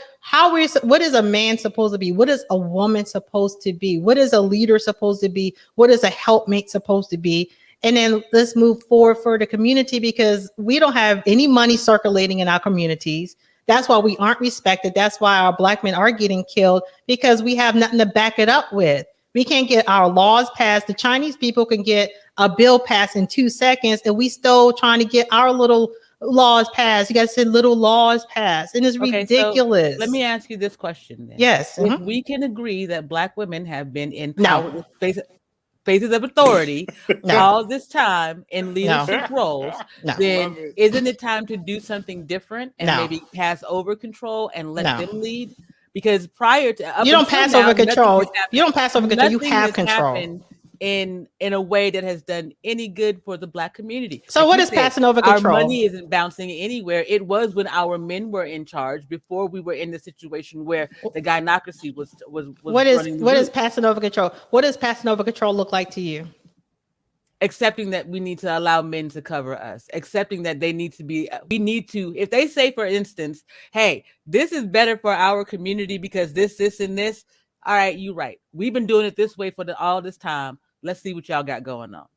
is a man supposed to be? What is a woman supposed to be? What is a leader supposed to be? What is a helpmate supposed to be? And then let's move forward for the community, because we don't have any money circulating in our communities. That's why we aren't respected. That's why our Black men are getting killed, because we have nothing to back it up with. We can't get our laws passed. The Chinese people can get a bill passed in 2 seconds, and we still trying to get our little laws passed. You guys said little laws passed, and it's ridiculous. So let me ask you this question then. Yes. If we can agree that Black women have been in spaces of authority all this time in leadership roles, then isn't it time to do something different and maybe pass over control and let them lead? Because prior to you don't pass over control. You don't pass over control. You have control in a way that has done any good for the Black community. So what is passing over control? Our money isn't bouncing anywhere. It was when our men were in charge, before we were in the situation where the gynocracy was what is passing over control? What does passing over control look like to you? Accepting that we need to allow men to cover us, accepting that we need to, if they say, for instance, hey, this is better for our community because this, and this. All right, you're right. We've been doing it this way for all this time. Let's see what y'all got going on.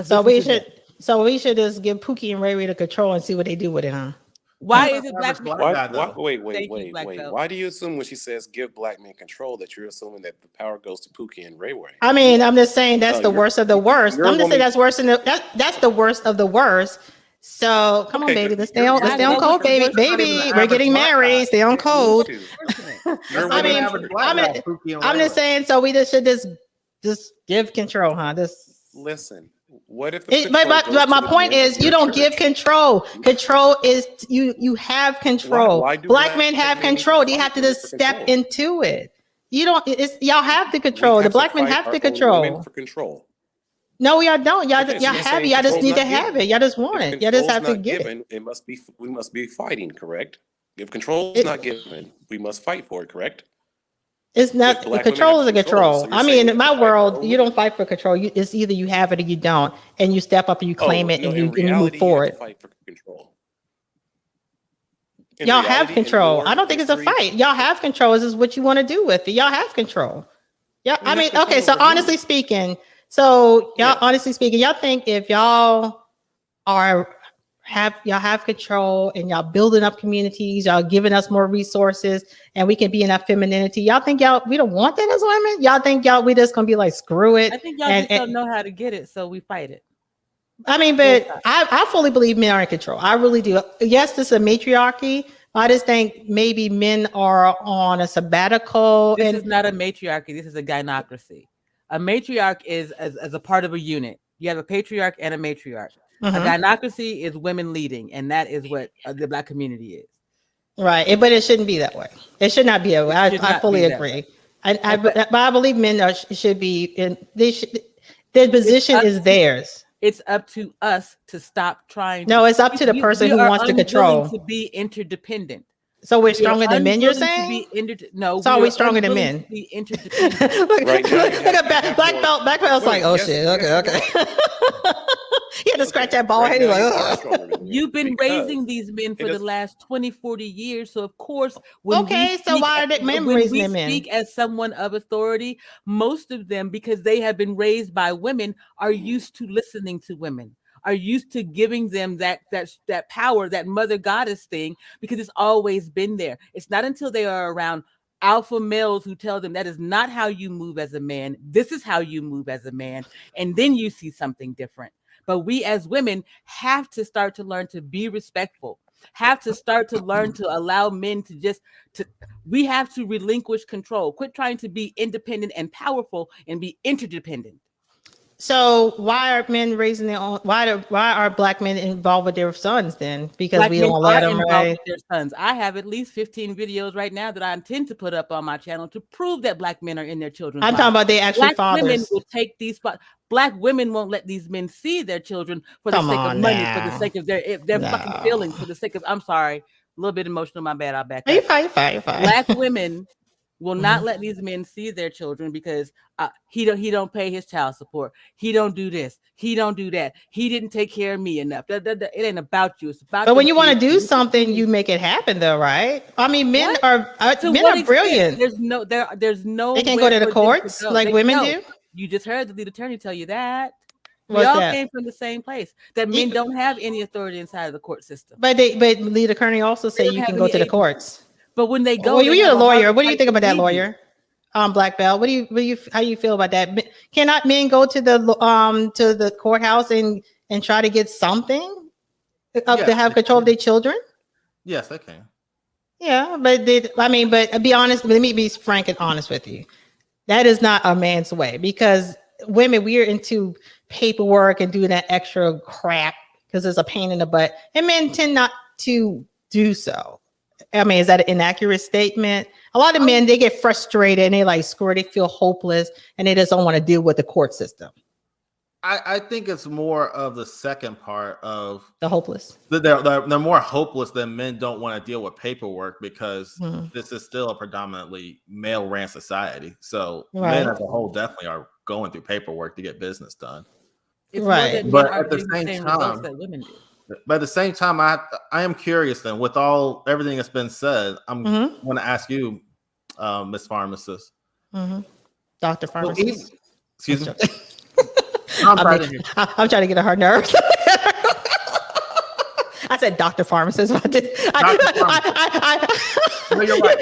So we should just give Pookie and Ray Ray the control and see what they do with it, huh? Why is it Black men? Wait. Why do you assume when she says give Black men control that you're assuming that the power goes to Pookie and Ray Ray? I mean, I'm just saying that's the worst of the worst. I'm just saying that's worse than that's the worst of the worst. So come on, baby, let's stay on code, baby. We're getting married. Stay on code. I'm just saying. So we should just give control, huh? Listen. What if? But my point is, you don't give control. Control is you have control. Why Black men have control. You have to just step into it. You don't. Y'all have the control. The Black men have the control. For control. No, y'all don't. Y'all have it. Y'all just need to have it. Y'all just want it. Y'all just have to get it. We must be fighting, correct? If control is not given, we must fight for it, correct? It's not control is a control. I mean, in my world, you don't fight for control. It's either you have it or you don't, and you step up and you claim it, and you move forward. Fight for control. Y'all have control. I don't think it's a fight. Y'all have control. This is what you want to do with it. Y'all have control. Yeah, I mean, okay. So honestly speaking, y'all think if y'all have control, and y'all building up communities, y'all giving us more resources, and we can be in that femininity. Y'all think we don't want that as women? Y'all think we just gonna be like, screw it? I think y'all just don't know how to get it, so we fight it. I mean, but I fully believe men are in control. I really do. Yes, this is a matriarchy. I just think maybe men are on a sabbatical. This is not a matriarchy. This is a gynocracy. A matriarch is as a part of a unit. You have a patriarch and a matriarch. A gynocracy is women leading, and that is what the Black community is. Right, but it shouldn't be that way. It should not be that way. I fully agree. But I believe men should be in. Their position is theirs. It's up to us to stop trying. No, it's up to the person who wants to control. To be interdependent. So we're stronger than men, you're saying? No. So are we stronger than men? To be interdependent. Look at Black Belt. Black Belt's like, oh shit, okay. He had to scratch that ball head. You've been raising these men for the last 20, 40 years. So of course, why are men raising them men? Speak as someone of authority, most of them, because they have been raised by women, are used to listening to women, are used to giving them that power, that mother goddess thing, because it's always been there. It's not until they are around alpha males who tell them that is not how you move as a man. This is how you move as a man. And then you see something different. But we as women have to start to learn to be respectful, have to start to learn to allow men we have to relinquish control, quit trying to be independent and powerful and be interdependent. So why are men raising their own? Why are Black men involved with their sons then? Because Black we don't let them raise their sons. I have at least 15 videos right now that I intend to put up on my channel to prove that Black men are in their children's I'm talking about they actually fathers. Women will take these spots. Black women won't let these men see their children for the sake of money, for the sake of their fucking feelings, for the sake of, I'm sorry, a little bit emotional, my bad, I'll back up. You're fine. Black women will not let these men see their children because he don't pay his child support. He don't do this. He don't do that. He didn't take care of me enough. It ain't about you. It's about. But when you want to do something, you make it happen, though, right? I mean, men are brilliant. There's no. They can't go to the courts like women do. You just heard the lead attorney tell you that. We all came from the same place. That men don't have any authority inside of the court system. But lead attorney also say you can go to the courts. But when they go, you're a lawyer. What do you think about that, lawyer? Black Belt. How do you feel about that? Cannot men go to the courthouse and try to get something to have control of their children? Yes, they can. Yeah, but be honest. Let me be frank and honest with you. That is not a man's way, because women, we're into paperwork and doing that extra crap because it's a pain in the butt, and men tend not to do so. I mean, is that an inaccurate statement? A lot of men, they get frustrated and they like, screw it, they feel hopeless and they just don't want to deal with the court system. I think it's more of the second part of the hopeless. They're more hopeless than men don't want to deal with paperwork because this is still a predominantly male ran society. So men as a whole definitely are going through paperwork to get business done. It's but at the same time, that women do. But at the same time, I am curious then, with everything that's been said, I'm going to ask you, Miss Pharmacist. Dr. Pharmacist. Excuse me. I'm trying to get on her nerves. I said Dr. Pharmacist. No, you're right.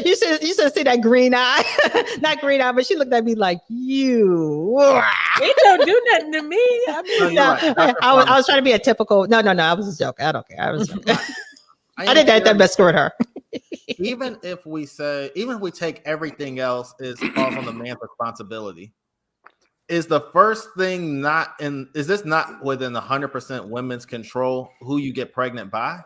You should see that green eye. Not green eye, but she looked at me like, you. It don't do nothing to me. I was trying to be a typical. No. I was just joking. I don't care. I was joking. I did that best scored her. Even if we take everything else falls on the man's responsibility. Is the first thing is this not within 100% women's control who you get pregnant by?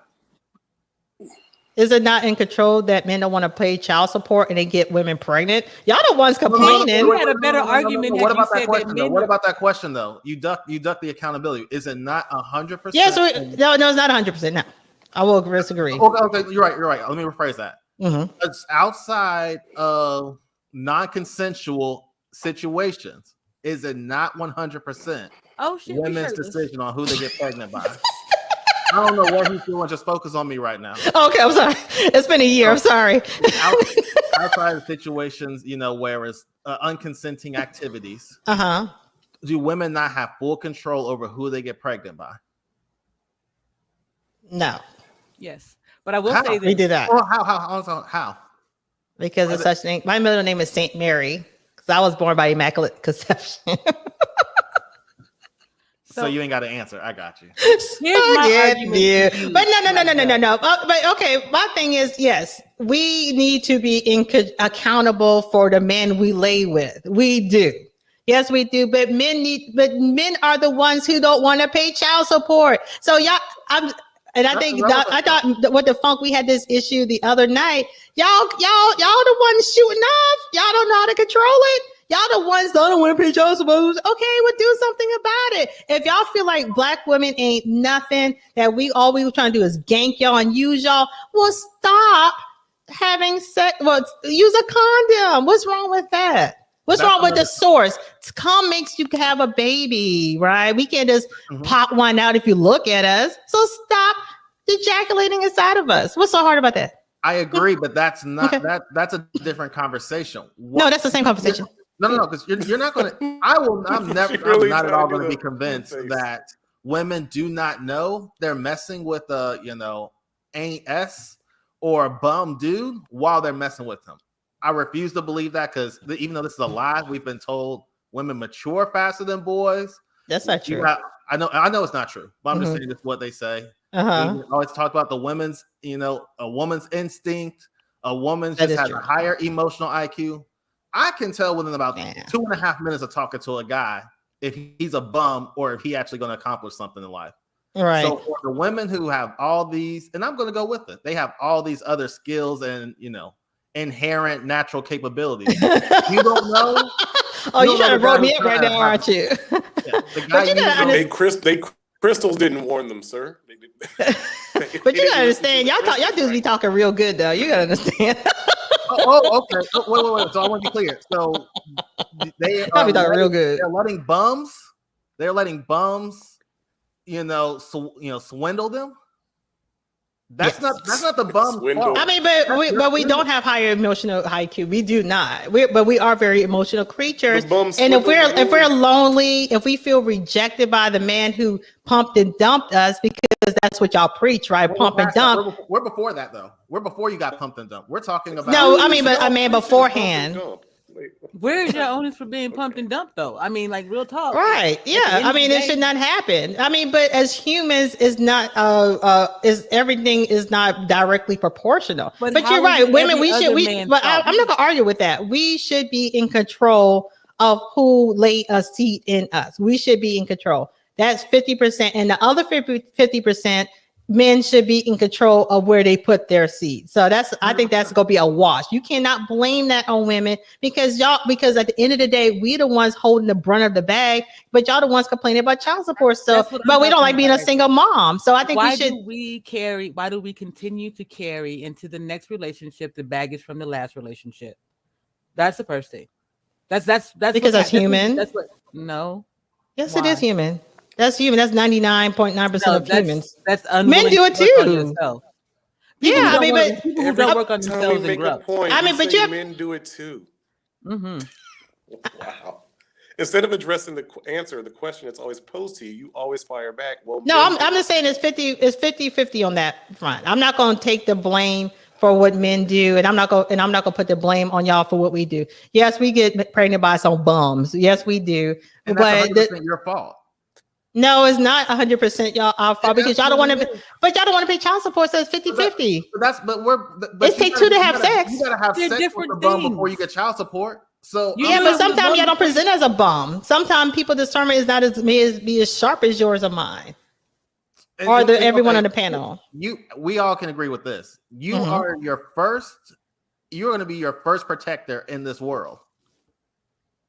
Is it not in control that men don't want to pay child support and they get women pregnant? Y'all the ones complaining. You had a better argument. What about that question though? What about that question though? You duck the accountability. Is it not 100%? Yes, no, it's not 100%. No, I will disagree. Okay, you're right. Let me rephrase that. It's outside of non-consensual situations. Is it not 100% women's decision on who they get pregnant by? I don't know what he's doing. Just focus on me right now. Okay, I'm sorry. It's been a year. I'm sorry. Outside of situations, where it's unconsenting activities, do women not have full control over who they get pregnant by? No, Yes, but I will How? say we do this. that Oh, how? because it's such thing. My middle name is Saint Mary because I was born by Immaculate Conception. So you ain't got to answer. I got you. Here's my Yeah, argument dude. to you. But no. But okay, my thing is, yes, we need to be accountable for the men we lay with. We do. Yes, we do. But men are the ones who don't want to pay child support. So I think I thought with the funk we had this issue the other night. Y'all the ones shooting off. Y'all don't know how to control it. Y'all the ones that don't want to pay child support. Okay, well, do something about it. If y'all feel like black women ain't nothing, that all we were trying to do is gank y'all and use y'all, well, stop having sex. Well, use a condom. What's wrong with that? What's wrong with the source? Cum makes you have a baby, right? We can't just pop one out if you look at us. So stop ejaculating inside of us. What's so hard about that? I agree, but that's not that's a different conversation. No, that's the same conversation. No, because you're not going to. I'm not at all going to be convinced that women do not know they're messing with a ain't S or a bum dude while they're messing with him. I refuse to believe that because even though this is a lie, we've been told women mature faster than boys. That's not true. I know it's not true, but I'm just saying it's what they say. We always talk about the women's, a woman's instinct. A woman just has a higher emotional IQ. I can tell within about 2.5 minutes of talking to a guy if he's a bum or if he actually going to accomplish something in life. Right. So for the women who have all these, and I'm going to go with it, they have all these other skills and inherent natural capabilities. You don't know. Oh, you're trying to roll me up right now, aren't you? But you gotta understand. Crystals didn't warn them, sir. But you gotta understand, y'all dudes be talking real good though. You gotta understand. Okay. Wait. So I want to be clear. So they are be talking real good. They're letting bums, swindle them. That's not the bum fault. I mean, but we don't have higher emotional IQ. We do not. But we are very emotional creatures. And if we're lonely, if we feel rejected by the man who pumped and dumped us, because that's what y'all preach, right? Pump and dump. We're before that though. We're before you got pumped and dumped. We're talking about but I mean beforehand. Where is your onus for being pumped and dumped though? I mean, like real talk. Right. Yeah. I mean, it should not happen. I mean, but as humans is not everything is not directly proportional. But you're right. Women, but I'm not gonna argue with that. We should be in control of who lay a seed in us. We should be in control. That's 50%. And the other 50%, men should be in control of where they put their seed. So I think that's going to be a wash. You cannot blame that on women because at the end of the day, we the ones holding the brunt of the bag, but y'all the ones complaining about child support stuff, but we don't like being a single mom. So I think why do we continue to carry into the next relationship the baggage from the last relationship? That's the first thing. That's because that's human. No. Yes, it is human. That's human. That's 99.9% of humans. That's men do it too. Yeah, I mean, but people who don't work on themselves and grow. I mean, but men do it too. Mm-hmm. Wow. Instead of addressing the question that's always posed to you, you always fire back. Well, no, I'm just saying it's 50-50 on that front. I'm not going to take the blame for what men do, and I'm not going to put the blame on y'all for what we do. Yes, we get pregnant by some bums. Yes, we do. And that's 100% your fault. No, it's not 100% our fault because y'all don't want to. But y'all don't want to pay child support, so it's 50-50. It takes two to have sex. You gotta have sex with the bum before you get child support. So but sometimes y'all don't present as a bum. Sometimes people discern is not be as sharp as yours or mine, or everyone on the panel. We all can agree with this. You are you're going to be your first protector in this world.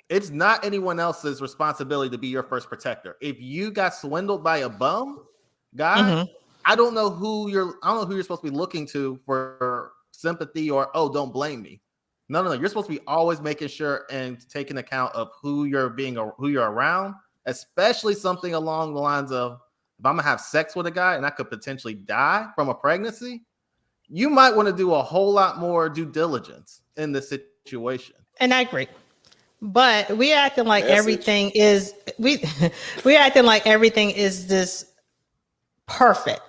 It's not anyone else's responsibility to be your first protector. If you got swindled by a bum guy, I don't know who you're supposed to be looking to for sympathy or don't blame me. No. You're supposed to be always making sure and taking account of who you're around, especially something along the lines of if I'm gonna have sex with a guy and I could potentially die from a pregnancy, you might want to do a whole lot more due diligence in this situation. And I agree. But we're acting like everything is we're acting like everything is this perfect.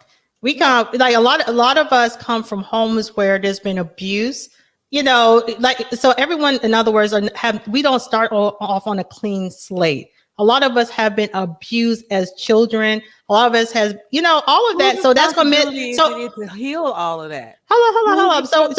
We come like a lot of us come from homes where there's been abuse. Like so everyone, in other words, we don't start off on a clean slate. A lot of us have been abused as children. A lot of us has, all of that. So that's committed. So to heal all of that. Hello. So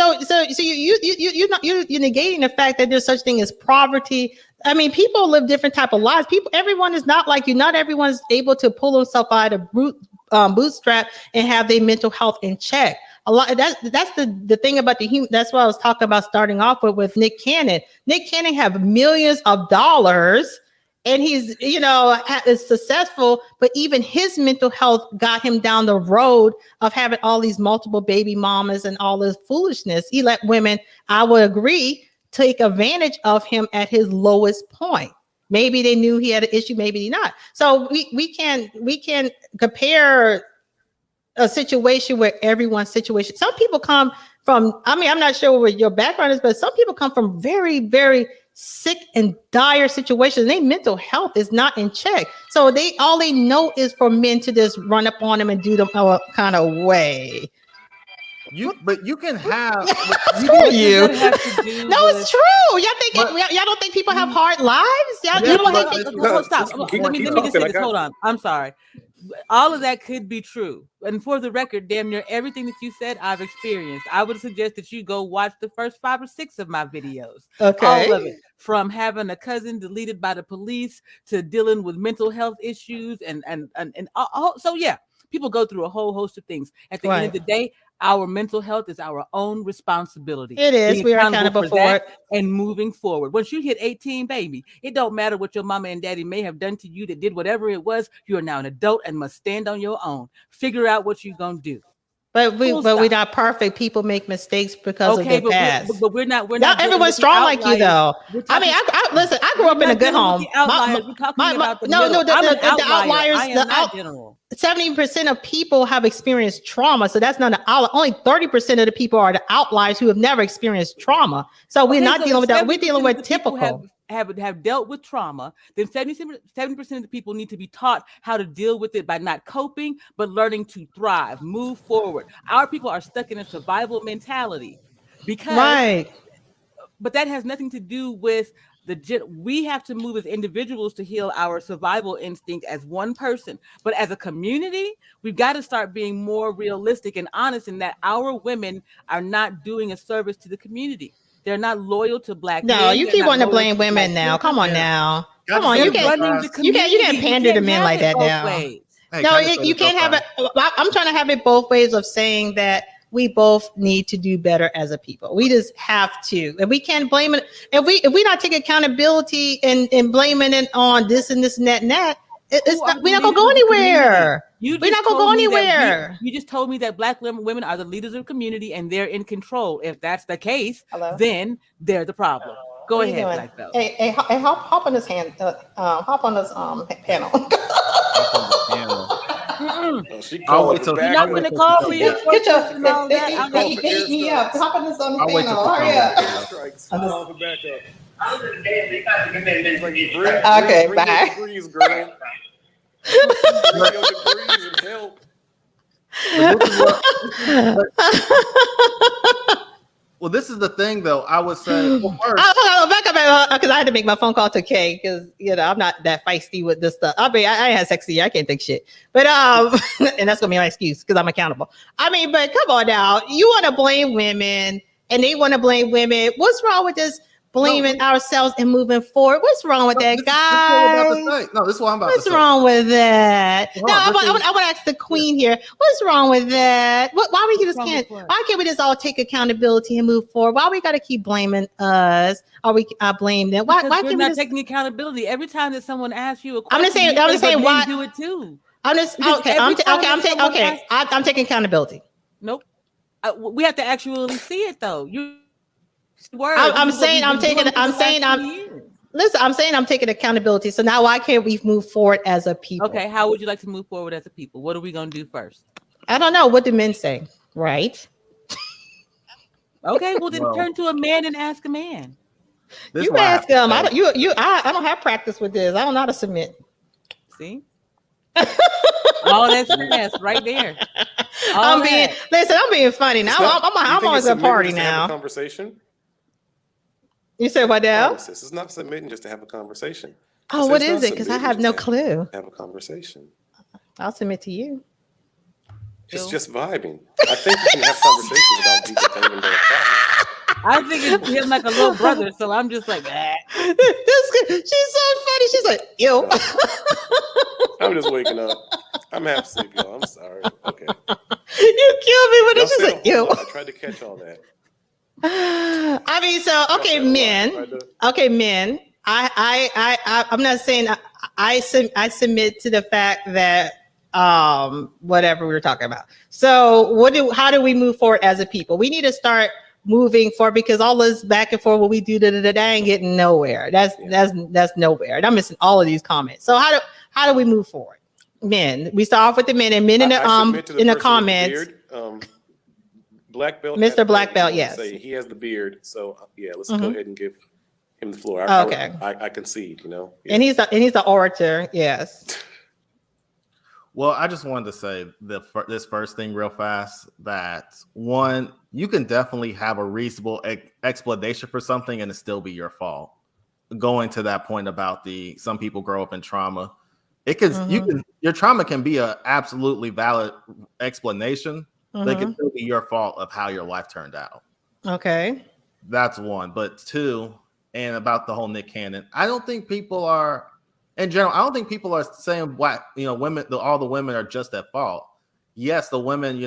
you're negating the fact that there's such thing as poverty. I mean, people live different type of lives. Everyone is not like you. Not everyone's able to pull themselves out of bootstrap and have their mental health in check. A lot that's the thing about the human. That's what I was talking about starting off with Nick Cannon. Nick Cannon have millions of dollars. And he's, is successful, but even his mental health got him down the road of having all these multiple baby mamas and all this foolishness. He let women, I would agree, take advantage of him at his lowest point. Maybe they knew he had an issue, maybe not. So we can compare a situation where everyone's situation. Some people come from, I'm not sure what your background is, but some people come from very, very sick and dire situations. Their mental health is not in check. So all they know is for men to just run up on them and do them a kind of way. But you can have you. No, it's true. Y'all don't think people have hard lives? You don't think people stop. Let me just say this. Hold on. I'm sorry. All of that could be true. And for the record, damn near everything that you said, I've experienced. I would suggest that you go watch the first 5 or 6 of my videos. Okay. All of it. From having a cousin deleted by the police to dealing with mental health issues and all. So yeah, people go through a whole host of things. At the end of the day, our mental health is our own responsibility. It is. We are accountable for it. And moving forward. Once you hit 18, baby, it don't matter what your mama and daddy may have done to you that did whatever it was. You are now an adult and must stand on your own. Figure out what you're going to do. But we're not perfect. People make mistakes because of their past. But we're not everyone's strong like you, though. I mean, listen. I grew up in a good home. We're talking about the outliers. 70% of people have experienced trauma, so that's not an outlier. Only 30% of the people are the outliers who have never experienced trauma. So we're not dealing with that. We're dealing with typical. Have dealt with trauma, then 70% of the people need to be taught how to deal with it by not coping, but learning to thrive, move forward. Our people are stuck in a survival mentality but that has nothing to do with we have to move as individuals to heal our survival instinct as one person. But as a community, we've got to start being more realistic and honest in that our women are not doing a service to the community. They're not loyal to Black men. No, you keep wanting to blame women now. Come on now. Come on, you can't pander to men like that now. No, you can't have it. I'm trying to have it both ways of saying that we both need to do better as a people. We just have to. And we can't blame it. If we not take accountability and blaming it on this and this and that and that, we're not gonna go anywhere. We're not gonna go anywhere. You just told me that Black women are the leaders of the community and they're in control. If that's the case, then they're the problem. Go ahead, Black Belt. Hey, hop on this hand. Hop on this panel. You're not going to call me. Get your me up. Hop on this panel. Hurry up. Okay, bye. Well, this is the thing, though. I would say, back up because I had to make my phone call to Kay because I'm not that feisty with this stuff. I mean, I had sexy. I can't think shit, but and that's gonna be my excuse because I'm accountable. I mean, but come on now, you want to blame women and they want to blame women. What's wrong with this? Blaming ourselves and moving forward. What's wrong with that, guys? This is what I'm about to say. What's wrong with that? I want to ask the queen here. What's wrong with that? Why can't we just all take accountability and move forward? Why we got to keep blaming us? Or we blame them? Why can't we not taking accountability? Every time that someone asks you a question, I'm just saying why do it too. I'm taking accountability. Nope. We have to actually see it though. I'm saying I'm taking accountability. So now why can't we move forward as a people? Okay, how would you like to move forward as a people? What are we gonna do first? I don't know. What do men say? Right? Okay, well then turn to a man and ask a man. You ask them. I don't have practice with this. I don't know how to submit. See? All that's fast right there. I'm being funny now. I'm always a party To have a now. conversation. You said what now? Pharmacist, it's not submitting just to have a conversation. Oh, what is it? Because I have no clue. Have a conversation. I'll submit to you. It's just vibing. I think you can have conversations without people telling them they're a problem. I think it's him like a little brother, so I'm just like, She's so funny. She's like, ew. I'm just waking up. I'm half asleep, y'all. I'm sorry. Okay. You killed me with it. She's like, ew. I tried to catch all that. I mean, so okay, men. Okay, men. I'm not saying I submit to the fact that whatever we were talking about. So how do we move forward as a people? We need to start moving forward, because all this back and forth, what we do I ain't getting nowhere. That's nowhere. And I'm missing all of these comments. So how do we move forward? Men. We start off with the men, and men in the comments. Black belt, Mr. Black Belt, yes. He has the beard, so let's go ahead and give him the floor. Okay, I concede, Yeah. And he's the orator, yes. Well, I just wanted to say this first thing real fast, that one, you can definitely have a reasonable explanation for something and it still be your fault. Going to that point about some people grow up in trauma, your trauma can be a absolutely valid explanation. They can still be your fault of how your life turned out. Okay. That's one. But two, and about the whole Nick Cannon, I don't think people are, in general, I don't think people are saying women, all the women are just at fault. Yes, the women,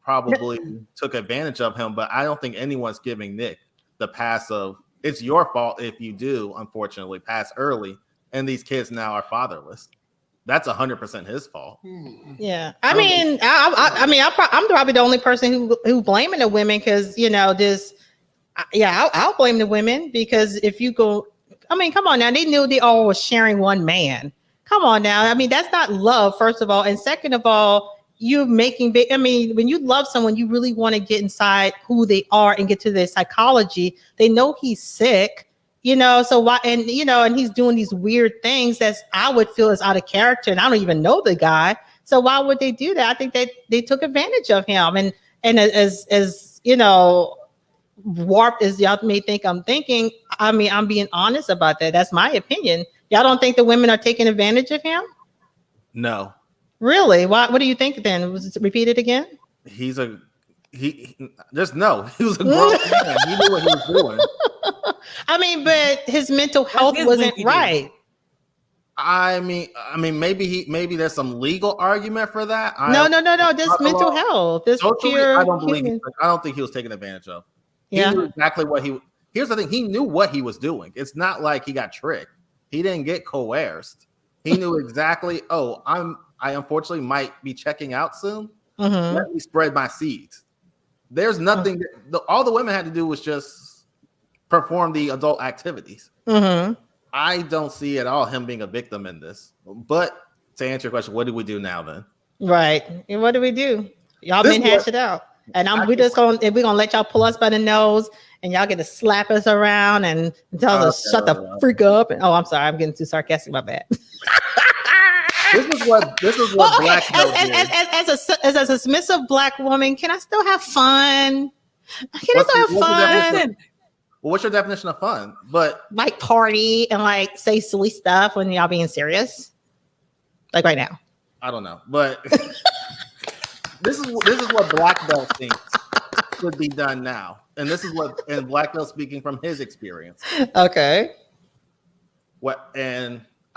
probably took advantage of him, but I don't think anyone's giving Nick the pass of, it's your fault if you do, unfortunately, pass early, and these kids now are fatherless. That's 100% his fault. Yeah, I'm probably the only person who blaming the women, because I'll blame the women, because if you go, come on now, they knew they all were sharing one man. Come on now, that's not love, first of all, and second of all, you're making big. When you love someone, you really want to get inside who they are and get to their psychology. They know he's sick. So why, and he's doing these weird things that I would feel is out of character, and I don't even know the guy. So why would they do that? I think they took advantage of him, and as warped as y'all may think I'm thinking, I'm being honest about that. That's my opinion. Y'all don't think the women are taking advantage of him? No. Really? What do you think then? Repeat it again? He was a grown man. He knew what he was doing. But his mental health wasn't right. Maybe there's some legal argument for that. No. Just mental health. This pure. I don't think he was taken advantage of. He knew exactly here's the thing. He knew what he was doing. It's not like he got tricked. He didn't get coerced. He knew exactly, I unfortunately might be checking out soon. Let me spread my seeds. There's nothing. All the women had to do was just perform the adult activities. I don't see at all him being a victim in this. But to answer your question, what do we do now then? Right. And what do we do? Y'all men hash it out. And we're gonna let y'all pull us by the nose, and y'all get to slap us around and tell us shut the freak up. And I'm sorry, I'm getting too sarcastic. My bad. This is what black belt is. As a submissive black woman, can I still have fun? Well, what's your definition of fun? But like party and like say silly stuff when y'all being serious, like right now. I don't know, but this is what black belt thinks could be done now, and this is and black belt speaking from his experience. Okay.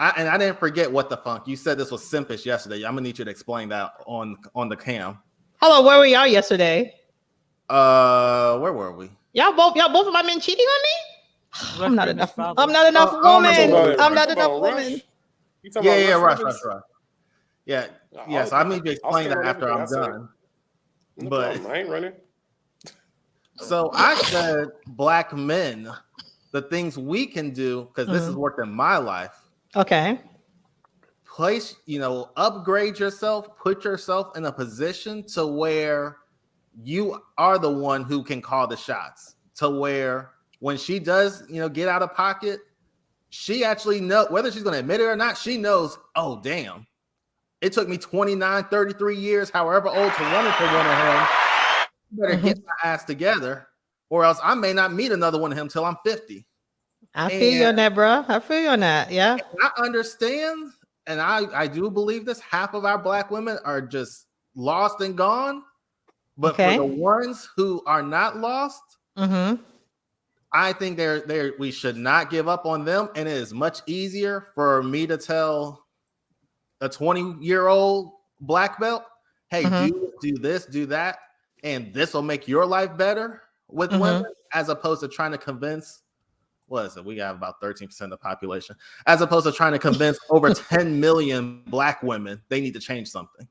I didn't forget what the funk. You said this was simpish yesterday. I'm gonna need you to explain that on the cam. Hello, where were y'all yesterday? Where were we? Y'all both of my men cheating on me? I'm not enough woman. I'm not enough woman. Yeah, rush. Yeah, yes, I need to explain that after I'm done. But I ain't running. So I said black men, the things we can do, because this has worked in my life. Okay. Upgrade yourself, put yourself in a position to where you are the one who can call the shots, to where when she does, get out of pocket, she actually knows, whether she's going to admit it or not, she knows, oh, damn, It took me 29, 33 years, however old, to run into one of him. You better get my ass together, or else I may not meet another one of him till I'm 50. I feel you on that, bro. I feel you on that. Yeah. I understand, and I do believe this. Half of our Black women are just lost and gone. But for the ones who are not lost, I think we should not give up on them. And it is much easier for me to tell a 20-year-old Black belt, hey, do this, do that, and this will make your life better with women, as opposed to trying to convince, what is it? We got about 13% of the population, as opposed to trying to convince over 10 million Black women they need to change something.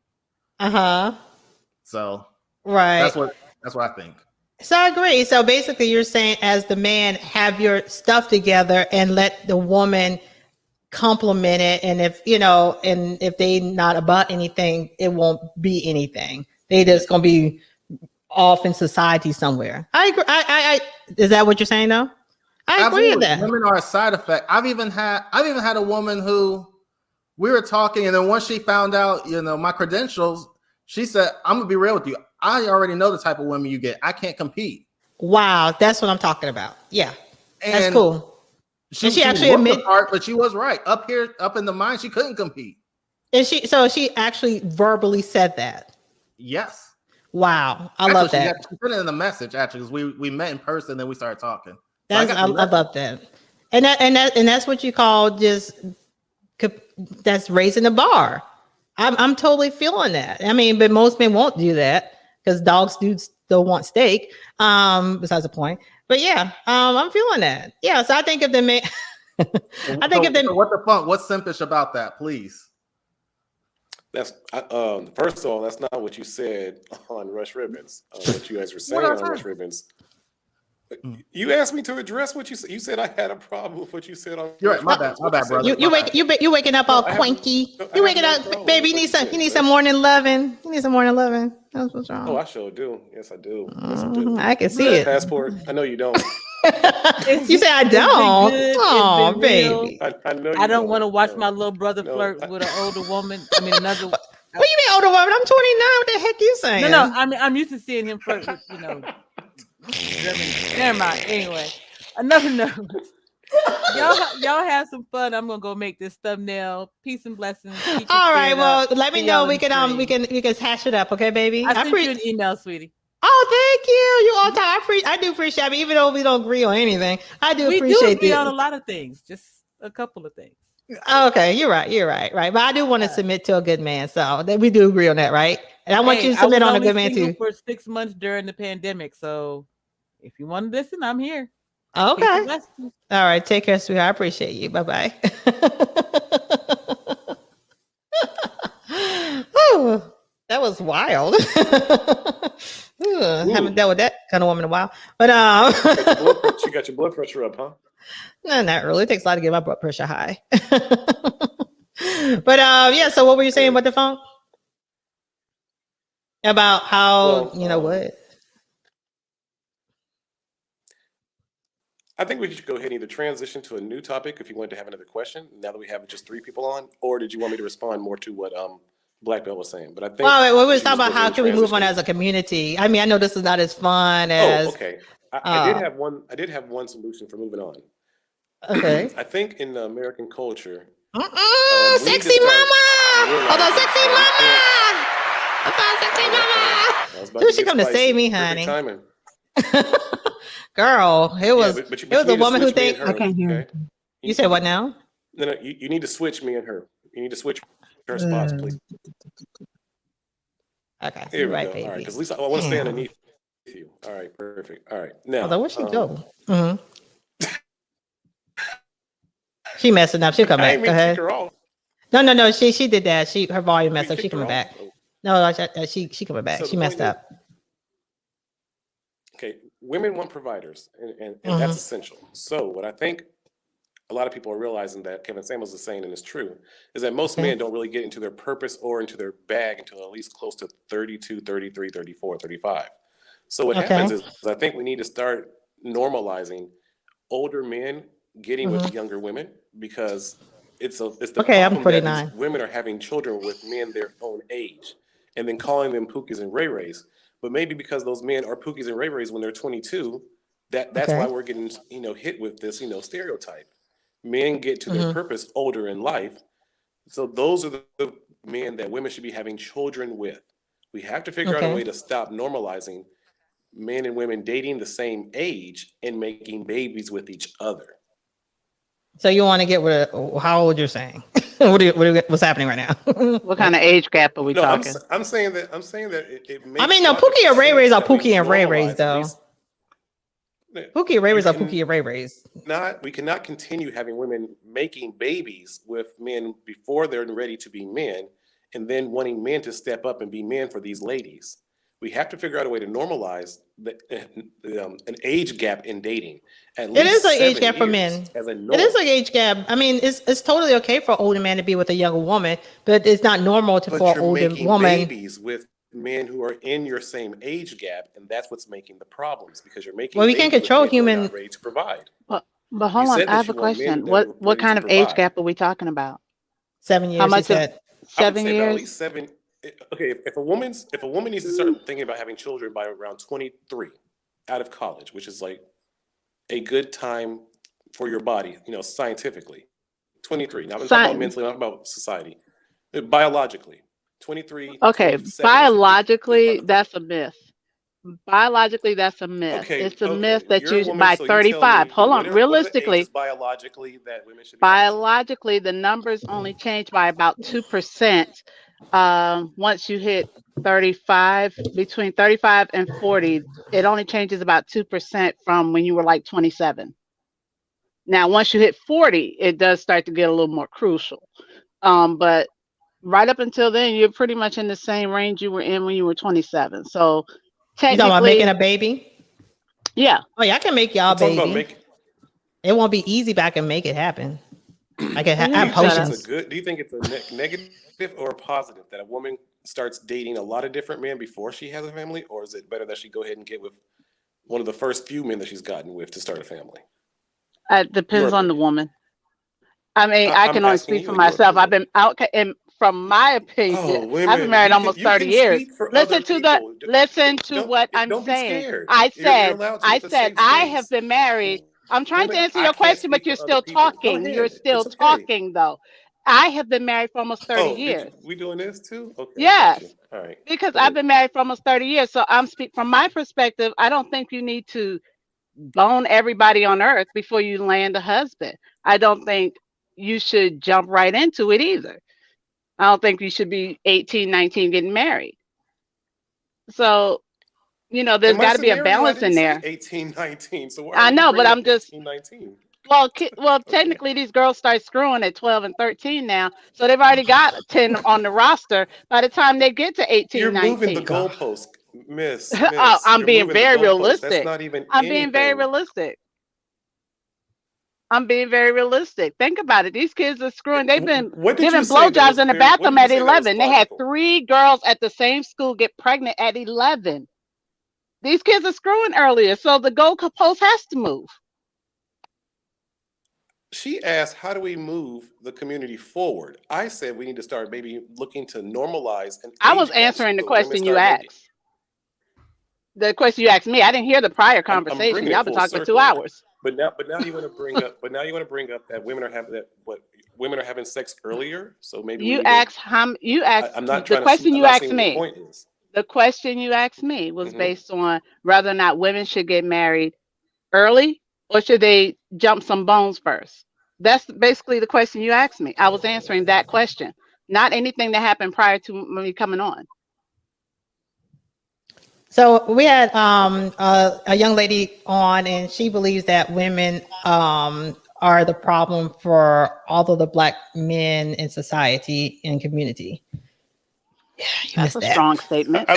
So that's what I think. So I agree. So basically you're saying, as the man, have your stuff together and let the woman compliment it. And if, and if they not about anything, it won't be anything. They just going to be off in society somewhere. I agree. I is that what you're saying though? I agree with that. Women are a side effect. I've even had a woman who, we were talking, and then once she found out, my credentials, she said, I'm gonna be real with you. I already know the type of women you get. I can't compete. Wow, that's what I'm talking about. Yeah, that's cool. She actually admitted, but she was right. Up in the mind, she couldn't compete. And she actually verbally said that. Yes. Wow, I love that. She put it in the message actually, because we met in person, then we started talking. I love that, and that's what you call that's raising the bar. I'm totally feeling that. I mean, but most men won't do that because dogs do still want steak. Besides the point, but yeah, I'm feeling that. Yeah, so I think if the man, what the funk? What's simpish about that, please? That's first of all, that's not what you said on Rush Ribbons. What you guys were saying on Rush Ribbons. You asked me to address what you said. You said I had a problem with what you said on. You're right. My bad, brother. You waking up all cranky. You waking up, baby. You need some morning loving. You need some morning loving. That's what's wrong. Oh, I sure do. Yes, I do. Yes, I do. I can see it. Passport. I know you don't. You say I don't. Oh, baby. I know. I don't want to watch my little brother flirt with an older woman. I mean, another. What do you mean older woman? I'm 29. What the heck you saying? No. I mean, I'm used to seeing him flirt with, Never mind. Anyway, another note. Y'all have some fun. I'm gonna go make this thumbnail. Peace and blessings. All right. Well, let me know. We can hash it up. Okay, baby. I sent you an email, sweetie. Oh, thank you. You all time. I do appreciate it, even though we don't agree on anything. I do appreciate it. We do agree on a lot of things, just a couple of things. Okay, you're right. But I do want to submit to a good man, so we do agree on that, right? And I want you to submit on a good man too. For 6 months during the pandemic, so if you want to listen, I'm here. Okay. All right. Take care, sweetheart. I appreciate you. Bye-bye. Oh, that was wild. Haven't dealt with that kind of woman in a while. But you got your blood pressure up, huh? No, not really. It takes a lot to get my blood pressure high. But yeah, so what were you saying about the phone? About how, what? I think we should go ahead and either transition to a new topic if you wanted to have another question, now that we have just 3 people on, or did you want me to respond more to what Black Belt was saying? But I think we were talking about how can we move on as a community. I mean, I know this is not as fun as. Oh, okay. I did have one solution for moving on. Okay. I think in the American culture, sexy mama. Hold on, sexy mama. Sexy mama. Dude, she come to save me, honey. Girl, it was a woman who think. Okay. You said what now? No, you need to switch me and her. You need to switch her spots, please. Okay, so you're right, baby. All right, because at least I want to stay underneath you. All right, perfect. All right, now. Although where'd she go? She messing up. She'll come back. Go ahead. No. She did that. Her volume messed up. She coming back. No, she coming back. She messed up. Okay, women want providers, and that's essential. So what I think a lot of people are realizing that Kevin Samuels is saying, and it's true, is that most men don't really get into their purpose or into their bag until at least close to 32, 33, 34, 35. So what happens is I think we need to start normalizing older men getting with younger women, because it's the Okay, I'm problem that 49. these women are having children with men their own age, and then calling them Pookies and Ray Rays. But maybe because those men are Pookies and Ray Rays when they're 22, that's Okay. why we're getting hit with this stereotype. Men get to their purpose older in life, so those are the men that women should be having children with. We have to figure out a way Okay. to stop normalizing men and women dating the same age and making babies with each other. So you want to get with how old you're saying? What's happening right now? What kind of age gap are we No, talking? I'm saying that it I makes mean, no, logical Pookie and Ray Rays sense are that we Pookie and Ray Rays, normalize at though. least. Pookie and Ray Rays You are Pookie and Ray Rays. We cannot continue having women making babies with men before they're ready to be men, and then wanting men to step up and be men for these ladies. We have to figure out a way to normalize an age gap in dating. At It least is an age 7 gap for years men. as a It norm. is an age gap. I mean, it's totally okay for an older man to be with a younger woman, but it's not normal But for an you're older making woman. babies with men who are in your same age gap, and that's what's making the problems, because you're making Well, we can't babies with control men who are human. not ready to provide. But You hold on, said I that have a you want men question. that are What ready to kind of age provide. gap are we talking about? 7 How years, he much is said. I would 7 say about at years? least 7. Okay, if a woman needs to start thinking about having children by around 23, out of college, which is like a good time for your body, scientifically. 23. Now I'm talking about Sci- mentally, I'm talking about society. Biologically, 23, Okay, 27 is biologically, that's a myth. Biologically, that's a myth. okay. It's a myth Okay, that you're a you woman, by so you tell 35. me Hold on, what are the ages realistically, biologically that women should be having children? biologically, the numbers only change by about 2%. Once you hit 35, between 35 and 40, it only changes about 2% from when you were like 27. Now, once you hit 40, it does start to get a little more crucial. But right up until then, you're pretty much in the same range you were in when you were 27. So You talking about making technically, a baby? yeah. Oh, yeah, I can make y'all I'm a talking about baby. making. It won't be easy, but I can make it happen. I can Well, you Do have need you to shut think up. it's a potions. good? Do you think it's a negative or a positive that a woman starts dating a lot of different men before she has a family, or is it better that she go ahead and get with one of the first few men that she's gotten with to start a family? It Your depends on the opinion. woman. I mean, I I'm can only asking speak you for in your myself. I've opinion. been out, and from my opinion, Oh, I've been women, married almost you 30 can years. speak for other people. Listen to what I'm Don't be saying. scared. I You're said, allowed to. I It's a said, safe I have space. been married. I'm trying to Women, answer I your can't question, but speak you're for other still people. Go talking. You're ahead. still It's okay. talking though. I have been married for almost 30 Oh, years. we doing this too? Okay, got you. Yes, All right, because go I've ahead. been married for almost 30 years. So I'm speak from my perspective. I don't think you need to bone everybody on earth before you land a husband. I don't think you should jump right into it either. I don't think you should be 18, 19 getting married. So, In there's my got to be a scenario, I balance didn't in say there. 18, 19. So why are I you know, but bringing up I'm just 18, 19? well, Okay. technically these girls start screwing at 12 and 13 now. So they've already got 10 on the roster by the time they get to You're 18, moving the 19. God. goalpost, Oh, miss. I'm You're being moving the very goalpost. That's realistic. not even I'm being very anything. realistic. I'm being very realistic. Think about it. These kids are screwing. They've been What did you giving say that blowjobs was in the very, what bathroom did you at say that was 11. They had logical? 3 girls at the same school get pregnant at 11. These kids are screwing earlier, so the goalpost has to move. She asked, how do we move the community forward? I said we need to start maybe looking to normalize an I was age gap answering the so women question you start making. asked. The question you asked me, I didn't hear the prior I'm conversation. bringing it Y'all been full talking for 2 circle. hours. But now you want to bring up that women are having women are having sex earlier. So maybe we You need to. asked you asked I'm not the trying to. question I'm you not asked saying what your me. point is. The question you asked me was Hmm. based on whether or not women should get married early or should they jump some bones first. That's basically the question you asked me. I was answering that question, not anything that happened prior to me coming on. So we had Okay. a young lady on, and she believes that women are the problem for all of the black men in society and community. Yeah, you That's missed a that. strong statement. I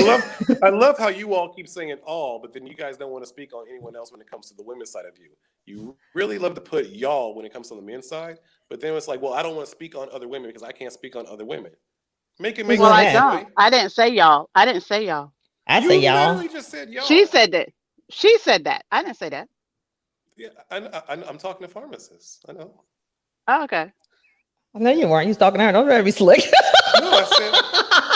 love how you all keep saying all, but then you guys don't want to speak on anyone else when it comes to the women's side of you. You really love to put y'all when it comes to the men's side, but then it's like, well, I don't want to speak on other women because I can't speak on other women. Make it Who's make Well, doing I sense, that? don't. Joy. I didn't say y'all. I didn't say y'all. I'd say You y'all. literally just said She y'all. said that. She said that. I didn't say that. Yeah, I'm talking to pharmacists. I know. Oh, okay. No, you weren't. You was talking to her. Don't try to be slick. No, I said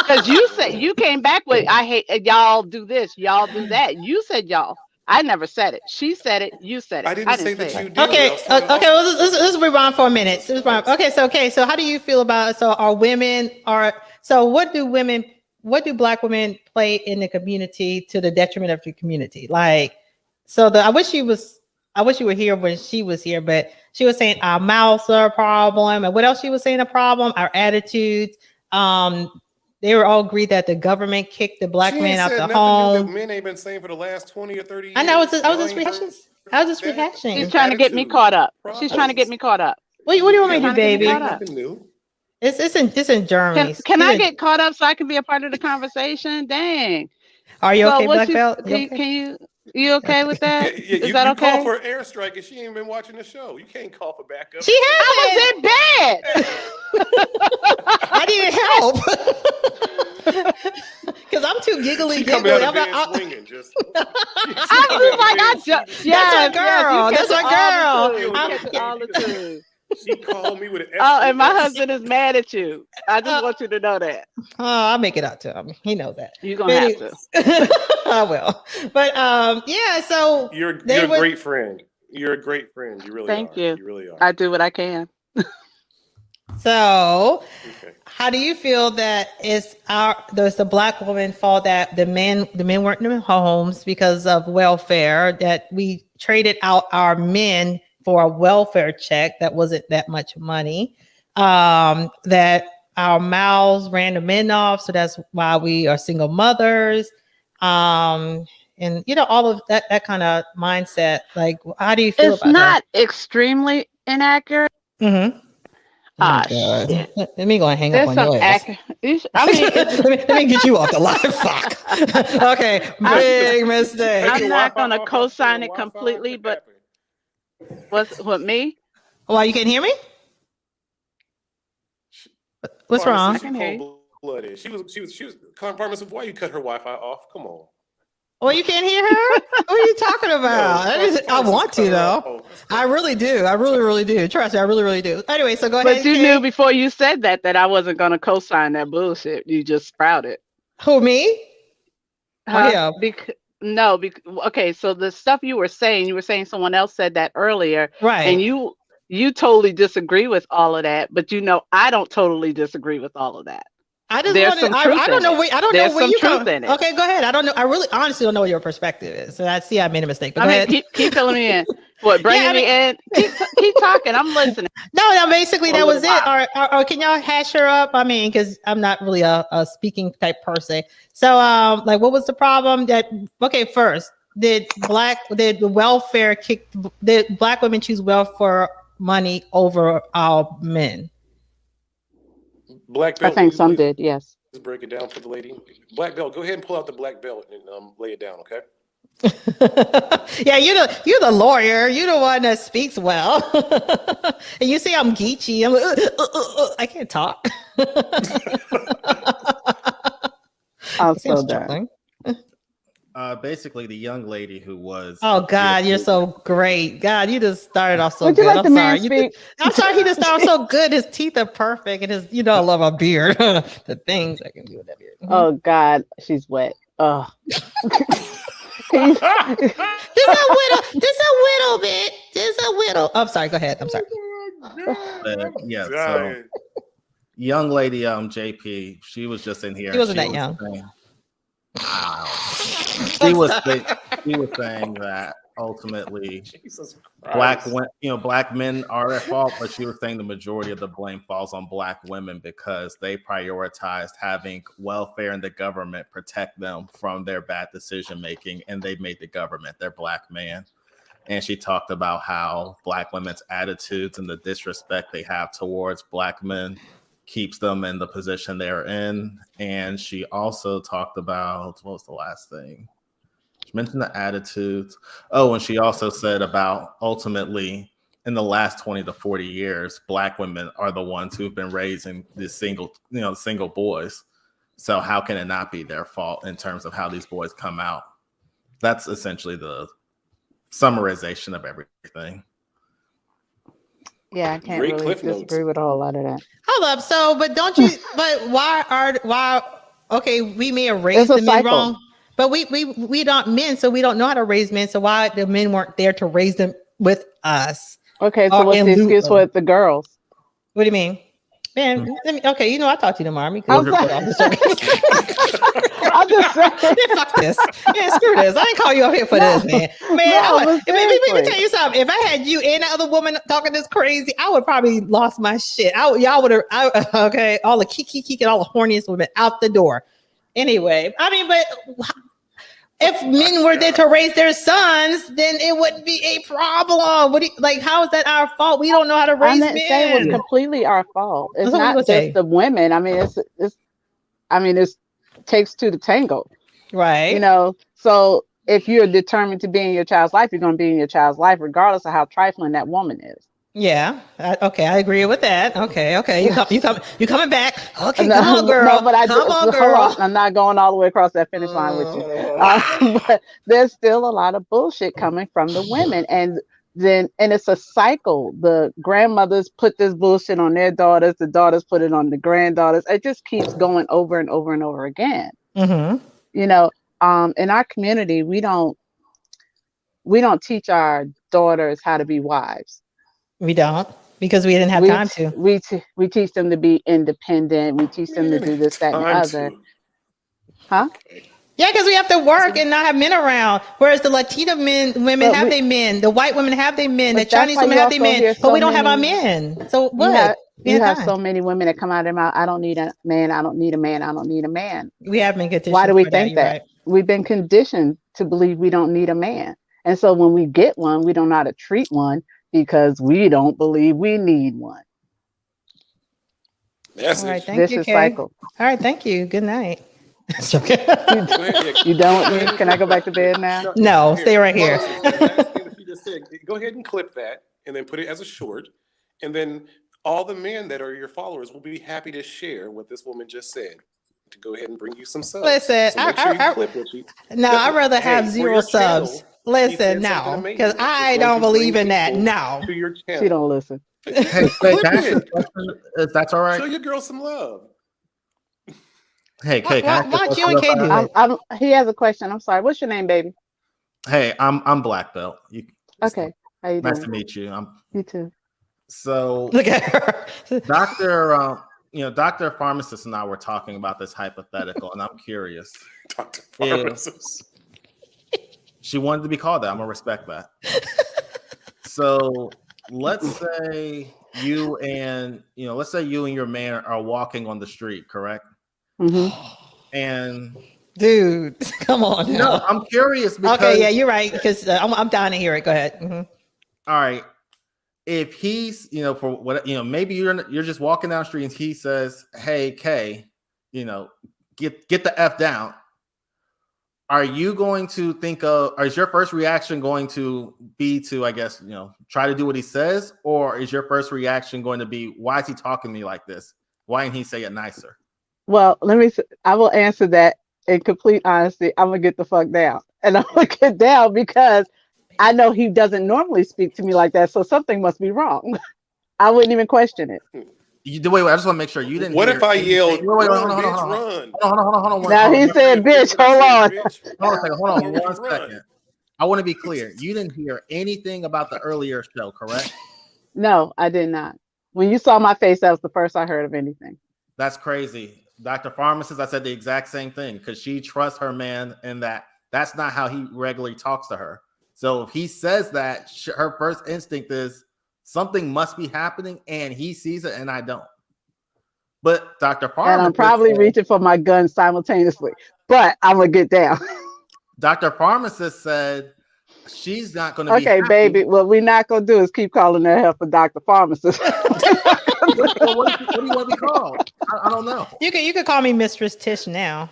Because you said you came back with I hate y'all do this, y'all do that. You said y'all. I never said it. She said it. You said it. I didn't I say didn't say that you it. do. I Okay, was talking okay. about Let's rewind for a minute. Okay. So how do you feel about? So are women are? So what do women? What do Black women play in the community to the detriment of the community? Like, so I wish she was. I wish you were here when she was here, but she was saying our mouths are a problem, and what else she was saying a problem? Our attitudes. They were all agreed that the government kicked the Black She man ain't out said the nothing new that home. men ain't been saying for the last 20 or 30 years. I know. I was Y'all just ain't heard rehashing. I was just that? She's rehashing. trying to get me caught up. She's trying to get Problems. me caught up. What do you want Yeah, me to Trying do, to get me caught baby? up. nothing new. It's in Germany. Can She's I in- get caught up so I can be a part of the conversation? Dang. Are you So okay, what Black you Belt? You okay? can you okay with Yeah, that? yeah, Is that you called okay? for an airstrike and she ain't been watching the show. You can't call for backup. She I hasn't. was in bed. I need help because I'm too giggly She coming out giggly. of bed swinging. She I'm coming just out of like bed shooting. That's our yes, yes. You girl. That's catching our all the girl. clues. You catching all the clues. She called me with an Oh, and my SOS. husband is mad at you. I just Uh, want you to know that. I'll make it out to him. He knows that. You're gonna But have to. I will. But yeah. So You're they a were. great friend. You're a great friend. You really Thank are. you. You really are. I do what I can. So, Okay. how do you feel that there's the Black woman fault that the men weren't in homes because of welfare, that we traded out our men for a welfare check that wasn't that much money, that our mouths ran the men off, so that's why we are single mothers, and all of that kind of mindset. Like, how do you feel It's about that? not extremely inaccurate. Mm-hmm. Oh my Ah, God. shit. Let me go and hang up There's on some your ass. accurate. I mean, it's. let me get you off the live. Fuck. Okay, I'm, big mistake. I'm Your not Wi-Fi gonna off your phone. co-sign it Wi-Fi? completely, What but happened? what me? Why you can't hear me? What's I wrong? Pharmacist, you can hear you. cold-blooded. She was pharmacist. Why you cut her Wi-Fi off? Come on. Oh, you can't hear her? What are you talking about? No, I pharmacist want cut to her though. off. I really do. I really, really do. Trust me, I really, really do. Anyway, so go But ahead, you knew Kay. before you said that I wasn't gonna co-sign that bullshit. You just sprouted, Who, me or huh? him? No, okay. So the stuff you were saying someone else said that earlier, and Right. you totally disagree with all of that. But I don't totally disagree with all of that. I just There's wanted. some I truth don't in know it. where. I don't know There's where some you truth come. in it. Okay, go ahead. I don't know. I really, honestly, don't know what your perspective is. So I see I made a mistake. But I go mean, ahead. keep filling me in. What, Yeah, bringing I mean, me in? Keep talking. I'm listening no. Basically, for a that little was it. while. Or can y'all hash her up? I mean, because I'm not really a speaking type person. So, like, what was the problem? Okay, first, did the welfare kick? Did Black women choose welfare money over our men? Black I belt, will think you some please did. Yes. break it down for the lady? Black belt, go ahead and pull out the black belt and lay it down, okay? Yeah, you're the lawyer. You're the one that speaks well. And you say I'm geeky. I'm like, I can't talk. I'm See, I'm so done. struggling. Basically, the young lady who was Oh God, you're so great. God, you just started off so Would you good. let I'm the man sorry. speak? I'm sorry he just started so good. His teeth are perfect, and I love a beard. The things I can do with that beard. Oh God, she's wet. Oh. Can you- Just a little bit. Just a little. I'm sorry. Go ahead. I'm sorry. Yeah, so Dying. young lady, JP, she was just in here. She wasn't that young. She was saying that ultimately Jesus black Christ. black men are at fault, but she was saying the majority of the blame falls on Black women because they prioritized having welfare and the government protect them from their bad decision making, and they made the government their Black man. And she talked about how Black women's attitudes and the disrespect they have towards Black men keeps them in the position they're in. And she also talked about, what was the last thing? She mentioned the attitudes. Oh, and she also said about ultimately in the last 20 to 40 years, Black women are the ones who've been raising the single boys. So how can it not be their fault in terms of how these boys come out? That's essentially the summarization of everything. Yeah, I can't Great really cliff notes. disagree with a whole lot of that. Hold up. So, but don't you? But why? Okay, we may have raised It's a the men cycle. wrong, but we don't men, so we don't know how to raise men. So why the men weren't there to raise them with us? Okay, so Or what's in the lieu excuse of? for the girls? What do you mean? Man, okay, you know, I'll talk to you tomorrow. I'm sorry. I'm just saying. Yeah, fuck this. Yeah, screw this. I didn't call you up here for this, man. Man, No, but let me seriously. tell you something. If I had you and the other woman talking this crazy, I would probably lost my shit. Y'all would have, okay, all the kiki and all the horniness would have been out the door. Anyway, I mean, but if men were there to raise their sons, then it wouldn't be a problem. What do you, like? How is that our fault? We don't know how to I raise didn't say it was men. completely our fault. It's That's what you not gonna just say. the women. I mean, it takes two to tango. Right. You know, so if you're determined to be in your child's life, you're going to be in your child's life, regardless of how trifling that woman is. Yeah. Okay, I agree with that. Okay. You coming back? Okay, No, come on, girl. no, but come on, hold girl. on. I'm not going all the way across that finish line with you. But there's still a lot of bullshit coming from the women, and it's a cycle. The grandmothers put this bullshit on their daughters. The daughters put it on the granddaughters. It just keeps going over and over and over again. Mm-hmm. You know, in our community, we don't teach our daughters how to be wives. We don't, because we didn't have time to. We teach them to be independent. We teach them to do this, that, and the other. Huh? Yeah, because we have to work and not have men around. Whereas the Latino women have their men, the white women have their men, the Chinese women have their men, but we don't have our men. So what? You have so many women that come out of their mouth, I don't need a man, I don't need a man, I don't need a man. We have been conditioned. Why do we for think that? Right. We've been conditioned to believe we don't need a man. And so when we get one, we don't know how to treat one because we don't believe we need one. That's All right, it. thank you, Vicious Kay. cycle. All right, thank you. Good night. You done with me? Can I go back to bed now? No, stay right here. The last thing that you just said, go ahead and clip that and then put it as a short. And then all the men that are your followers will be happy to share what this woman just said to go ahead and bring you some subs. Listen, so make sure you clip what you. No, I'd rather have for zero your subs. channel, Listen, no, because I don't believe in that. No. To your channel. She don't listen. Hey, Kay, can I ask you a question? If that's all right. Show your girl some love. Hey, Kay, can I ask Why don't you and Kay do it? He has a question. I'm sorry. What's your name, baby? Hey, I'm Black Belt. Okay. How you doing? Nice to meet you. You too. So Look at her. Dr. Pharmacist and I were talking about this hypothetical, and I'm curious. Dr. Pharmacist. She wanted to be called that. I'm gonna respect that. So let's say you and your man are walking on the street, correct? Mm-hmm. And dude, come on. No, I'm curious because okay, yeah, you're right. Because I'm dying to hear it. Go ahead. Mm-hmm. All right. If he's, for what, maybe you're just walking down the street and he says, "Hey, Kay, get the F down." Are you going to think of, or is your first reaction going to be to, I guess, try to do what he says? Or is your first reaction going to be, why is he talking to me like this? Why didn't he say it nicer? Well, I will answer that in complete honesty. I'm going to get the fuck down. And I'm going to get down because I know he doesn't normally speak to me like that. So something must be wrong. I wouldn't even question it. Wait, I just want to make sure you didn't. What if I yelled, "Hold on. Now he said, "Bitch, hold on." Hold on one second. I want to be clear. You didn't hear anything about the earlier show, correct? No, I did not. When you saw my face, that was the first I heard of anything. That's crazy. Dr. Pharmacist, I said the exact same thing because she trusts her man and that's not how he regularly talks to her. So if he says that, her first instinct is, something must be happening, and he sees it, and I don't. But Dr. Pharmacist, and I'm probably reaching for my gun simultaneously, but I'm gonna get down. Dr. Pharmacist said she's not going to be okay, happy. baby. What we're not gonna do is keep calling her help for Dr. Pharmacist. What do you want to be called? I don't know. You could call me Mistress Tish now.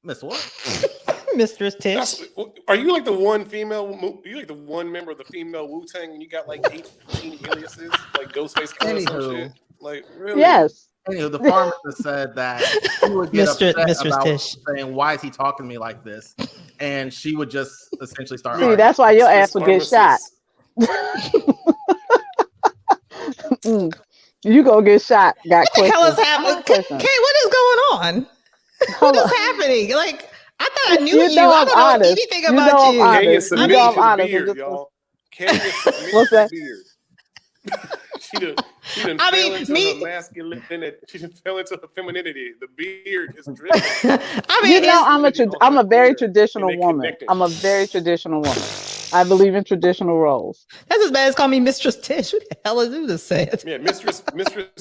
Miss what? Mistress Tish. Are you like the one female? You like the one member of the female Wu-Tang, and you got like 18 aliases, like Ghostface Killer or some shit? Like really? Yes. Anywho, the pharmacist said that she would get upset about Tish. saying, "Why is he talking to me like this?" And she would just essentially start. See, that's why your ass would get shot. You go get shot. Got What the hell is questions. happening? Kay, Questions. what is going on? What Hold is on. happening? Like, I thought I knew You you. know I I'm don't know honest. anything You about know I'm you. Kenya honest. You know submitted I'm to the honest. beard, y'all. Kenya submitted What's to that? the beard. She done I fell mean, into me. her masculinity. She done fell into her femininity. The beard is dripping. I You mean, know it's I'm a very and traditional they woman. connecting. I'm a very traditional woman. I believe in traditional roles. that's as bad as calling me Mistress Tish. What the hell is you just said? Yeah, Mistress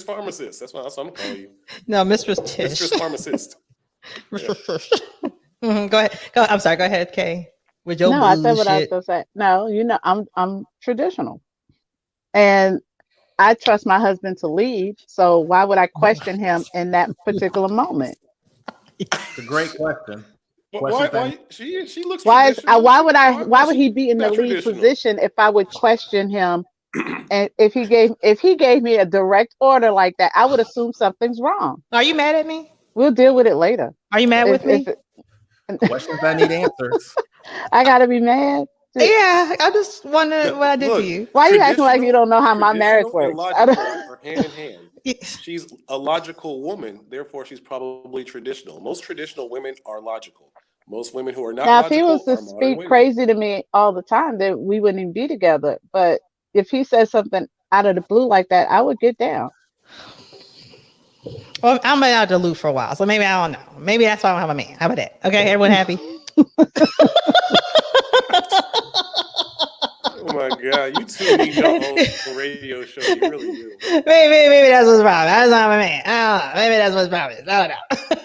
Pharmacist. That's what I'm calling you. No, Mistress Tish. Mistress Pharmacist. Yeah. Go ahead. I'm sorry. Go ahead, Kay. With your No, I said what I was bullshit. gonna say. No, I'm traditional. And I trust my husband to lead. So why would I question him in that particular moment? It's a great question. Why she looks traditional. Why would he be in the Not lead traditional? position if I would question him? And if he gave me a direct order like that, I would assume something's wrong. Are you mad at me? We'll deal with it later. Are you mad with me? Questions that need answers. I gotta be mad. Yeah, I just wonder what I did to Look, you. Why you acting like you don't know how my marriage traditional and works? I don't- logical are hand in hand. She's a logical woman, therefore she's probably traditional. Most traditional women are logical. Most women who are not Now, if he was logical to are modern speak women. crazy to me all the time, then we wouldn't even be together. But if he says something out of the blue like that, I would get down. Well, I'm been out the loop for a while, so maybe I don't know. Maybe that's why I don't have a man. How about that? Okay, everyone happy? Oh my God, you two need your own radio show. You really do. Maybe that's what's wrong. That's not my man. I don't know. Maybe that's what's wrong. I don't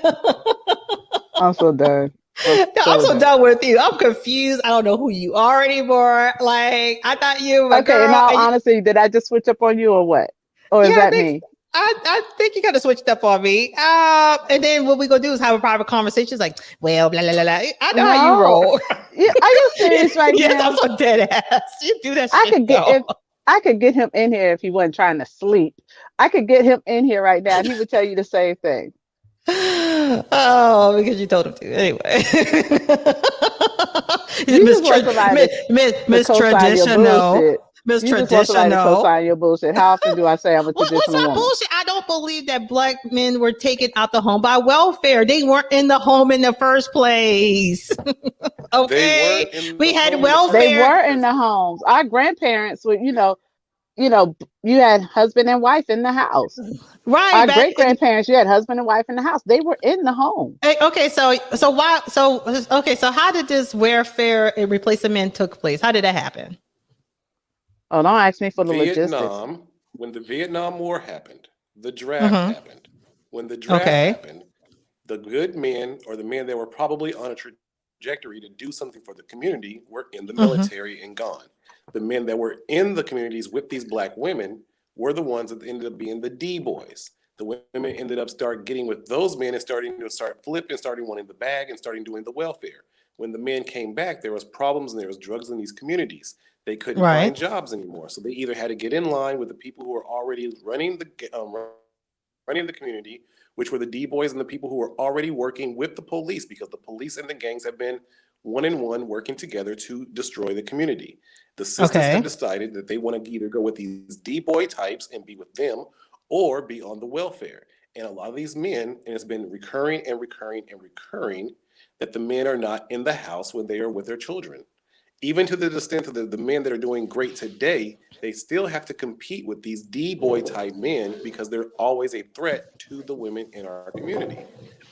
know. I'm so done. I'm so done with you. I'm confused. I don't know who you are anymore. Like, I thought you were my Okay, girl. in all and you- honesty, did I just switch up on you or what? Or is Yeah, that me? I think you kind of switched up on me. And then what we gonna do is have a private conversation. It's like, well, blah blah blah blah. I know how you No. roll. Yeah, are you serious right Yes, now? I'm so dead ass. You do that I shit. could get I could get him in here if he wasn't trying to sleep. I could get him in here right now and he would tell you the same thing. Oh, because you told him to. Anyway. You just want somebody Miss to co-sign your Traditional. bullshit. Miss You just want somebody to Traditional. co-sign your bullshit. How often do I say I'm a What's traditional that woman? bullshit? I don't believe that black men were taken out the home by welfare. They weren't in the home in the first place. Okay, we had welfare. They were in the homes. Our grandparents were, you had husband and wife in the house. Right. Our great grandparents, you had husband and wife in the house. They were in the home. Okay, so how did this welfare and replacement took place? How did that happen? Oh, don't ask me for the logistics. When the Vietnam War happened, the draft happened. When the draft happened, the good men or the men that were probably on a trajectory to do something for the community were in the military and gone. The men that were in the communities with these black women were the ones that ended up being the D boys. The women ended up getting with those men and starting flipping, starting wanting the bag and starting doing the welfare. When the men came back, there was problems and there was drugs in these communities. They couldn't find jobs anymore. So they either had to get in line with the people who were already running the community, which were the D boys and the people who were already working with the police, because the police and the gangs have been one working together to destroy the community. The sisters have decided that they want to either go with these D-boy types and be with them or be on the welfare. And a lot of these men, and it's been recurring that the men are not in the house when they are with their children. Even to the extent of the men that are doing great today, they still have to compete with these D-boy type men because they're always a threat to the women in our community.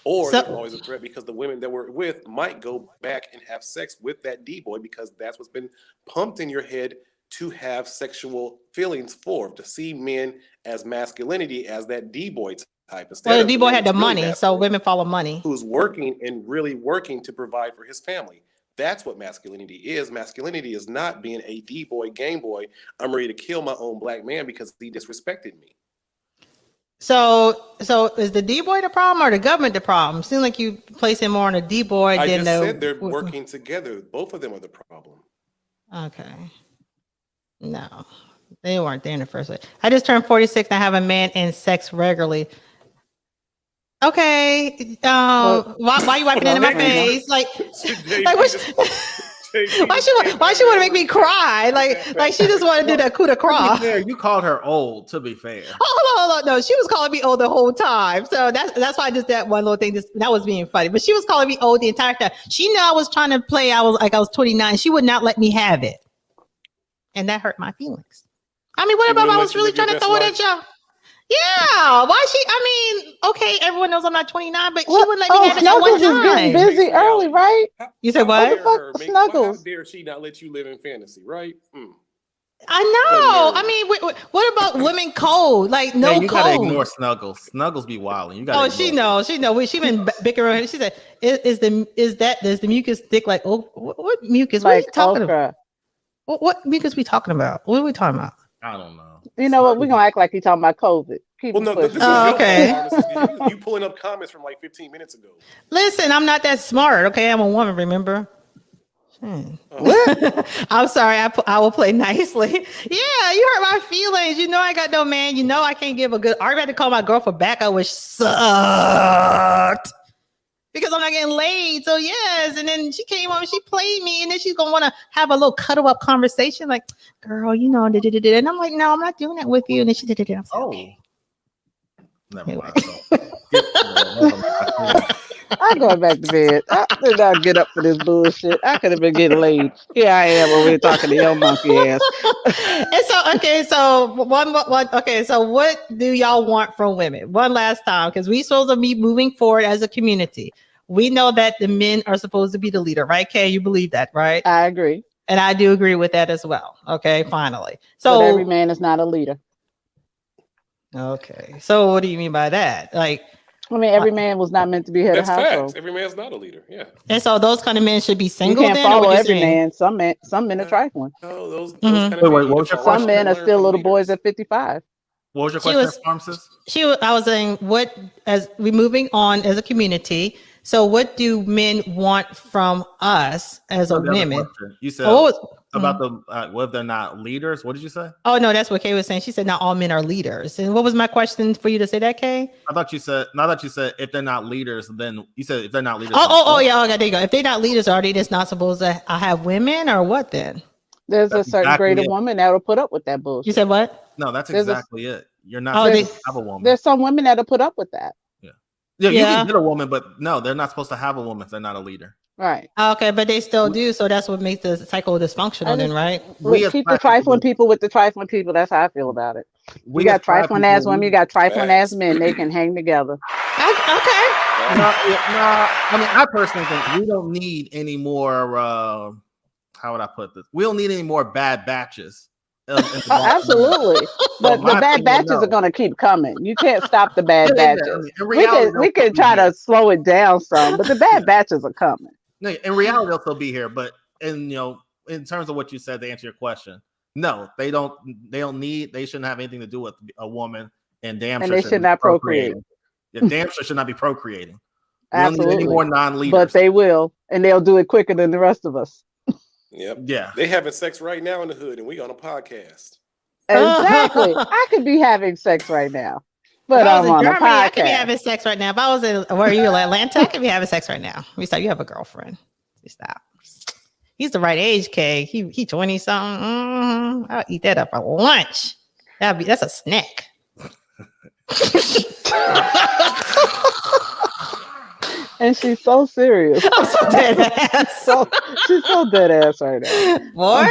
Or they're always a threat because the women that we're with might go back and have sex with that D-boy because that's what's been pumped in your head to have sexual feelings for, to see men as masculinity as that D-boy type. Well, the D-boy had the money, so women follow money. Who's working and really working to provide for his family. That's what masculinity is. Masculinity is not being a D-boy, game boy. I'm ready to kill my own black man because he disrespected me. So is the D-boy the problem or the government the problem? Seems like you place him more on a D-boy than I just said they're working together. Both of them are the problem. Okay. No, they weren't there in the first place. I just turned 46 and I have a man in sex regularly. Okay. Why are you wiping it in my face? Why she want to make me cry? Like she just want to do that coup de To grace. be fair, you called her old. To be fair, Hold on. No, she was calling me old the whole time. So that's why I just that one little thing. That was being funny. But she was calling me old the entire time. She knew I was trying to play. I was 29. She would not let me have it, and that hurt my feelings. I mean, what about I was really trying to throw it at y'all? Yeah. Why she? I mean, okay, everyone knows I'm not 29, but she wouldn't let me have it at one Snuggles is getting time. busy early, right? You said what? Snuggles? How dare she not let you live in fantasy, right? I know. I mean, what about women code? Like no you gotta code. ignore Snuggles. Snuggles be wilding. You gotta. Oh, she knows. She knows. She been bickering. She said, "Does the mucus thick like what mucus? What are you talking about? What mucus we talking about? What are we talking about? I don't know. You know what? We're gonna act like he's talking about COVID. Well, no, this is okay. You pulling up comments from like 15 minutes ago. Listen, I'm not that smart. Okay, I'm a woman. Remember? I'm sorry. I will play nicely. Yeah, you hurt my feelings. You know I got no man. You know I can't give a good. I had to call my girlfriend back, which sucked because I'm not getting laid. So yes, and then she came on. She played me, and then she's gonna want to have a little cuddle up conversation, like, "Girl, you know," and I'm like, "No, I'm not doing that with you." And then she did it. I'm like, okay. Never mind. I'm going back to bed. I did not get up for this bullshit. I could have been getting laid. Here I am over here talking to your monkey ass. And so what do y'all want from women? One last time, because we supposed to be moving forward as a community. We know that the men are supposed to be the leader, right, Kay? You believe that, right? I agree. And I do agree with that as well. Okay, finally. So but every man is not a leader. Okay. So what do you mean by that? Like, I mean, every man was not meant to be head of household. Facts. Every man's not a leader. Yeah. And so those kind of men should be single. You can't follow every man. Some men are trifling. Oh, those kind of what was your some men are still little boys at 55. What was your question, Pharmacist? I was saying, as we're moving on as a community, so what do men want from us as a women? You said about what if they're not leaders? What did you say? Oh no, that's what Kay was saying. She said not all men are leaders. And what was my question for you to say that, Kay? I thought you said if they're not leaders, then you said if they're not leaders. Yeah, okay, there you go. If they're not leaders, are they just not supposed to have women or what then? There's a certain grade of woman that'll put up with that bullshit. You said what? No, that's exactly it. You're not supposed to have a woman. There's some women that'll put up with that. Yeah, you can get a woman, but no, they're not supposed to have a woman if they're not a leader. Right. Okay, but they still do. So that's what makes the cycle dysfunctional then, right? We keep the trifling people with the trifling people. That's how I feel about it. We got trifling ass women, you got trifling ass men. They can hang together. Okay. No, I mean, I personally think we don't need any more, how would I put this? We don't need any more bad batches. Absolutely. But the bad batches are going to keep coming. You can't stop the bad batches. We can try to slow it down some, but the bad batches are coming. No, in reality, they'll still be here. But in terms of what you said to answer your question, no, they shouldn't have anything to do with a woman, and damn sure they should not procreate. Yeah, damn sure should not be procreating. Absolutely. Any more non-leaders. But they will, and they'll do it quicker than the rest of us. Yep. Yeah. They having sex right now in the hood, and we on a podcast. Exactly. I could be having sex right now, but I'm on a podcast. I could be having sex right now. If I was in where you in Atlanta, I could be having sex right now. We stop. You have a girlfriend. We stop. He's the right age, Kay. He 20 something. I'll eat that up for lunch. That's a snack. And she's so serious. I'm so dead ass. She's so dead ass right now. Boy,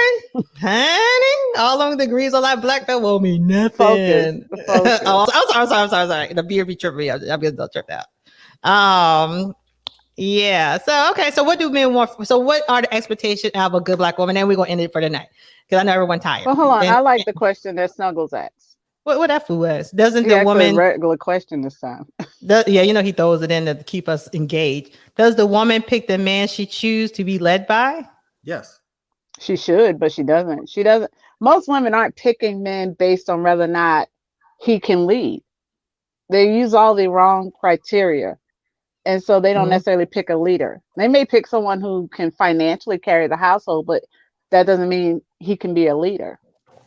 honey, all along the degrees on that black belt will mean nothing. Focus. I'm sorry. The beer be tripping me. I'm getting tripped out. Yeah. So okay. So what do men want? So what are the expectations of a good black woman? And we're gonna end it for the night because I know everyone's tired. Well, hold on. I like the question that Snuggles asked. What that fool was? Doesn't he the woman a regular question this time? He throws it in to keep us engaged. Does the woman pick the man she chooses to be led by? Yes. She should, but she doesn't. She doesn't. Most women aren't picking men based on whether or not he can lead. They use all the wrong criteria. And so they don't necessarily pick a leader. They may pick someone who can financially carry the household, but that doesn't mean he can be a leader.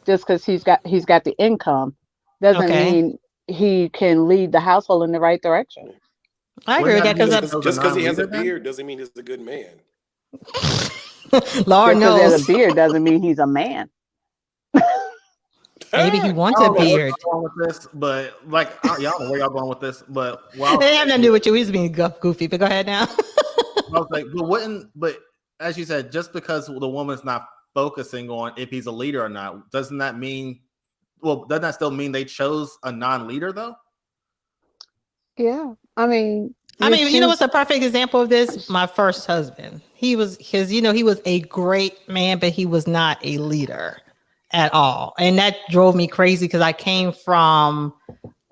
Just because he's got the income doesn't mean he can lead the household in the right direction. I agree with that just because he has a beard doesn't mean he's a good man. Lord Just because he has knows. a beard doesn't mean he's a man. Maybe he I wants a don't know where beard. y'all going with this, but like, y'all know where y'all going with this, but It didn't have nothing to do with you. He's being goofy, but go ahead now. I was like, but as you said, just because the woman's not focusing on if he's a leader or not, doesn't that still mean they chose a non-leader though? Yeah, I mean, You know what's a perfect example of this? My first husband. He was he was a great man, but he was not a leader at all. And that drove me crazy because I came from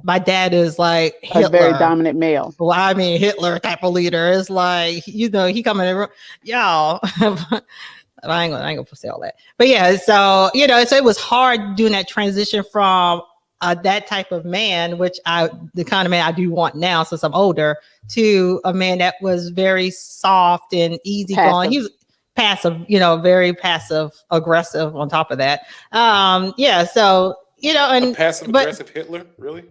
my dad is like a very Hitler. dominant male. Well, I mean Hitler type of leader. It's like, he coming in, y'all. I ain't gonna say all that. But yeah, so so it was hard doing that transition from that type of man, the kind of man I do want now since I'm older, to a man that was very soft and easygoing. He was passive, very passive aggressive on top of that. So and passive aggressive Hitler, really?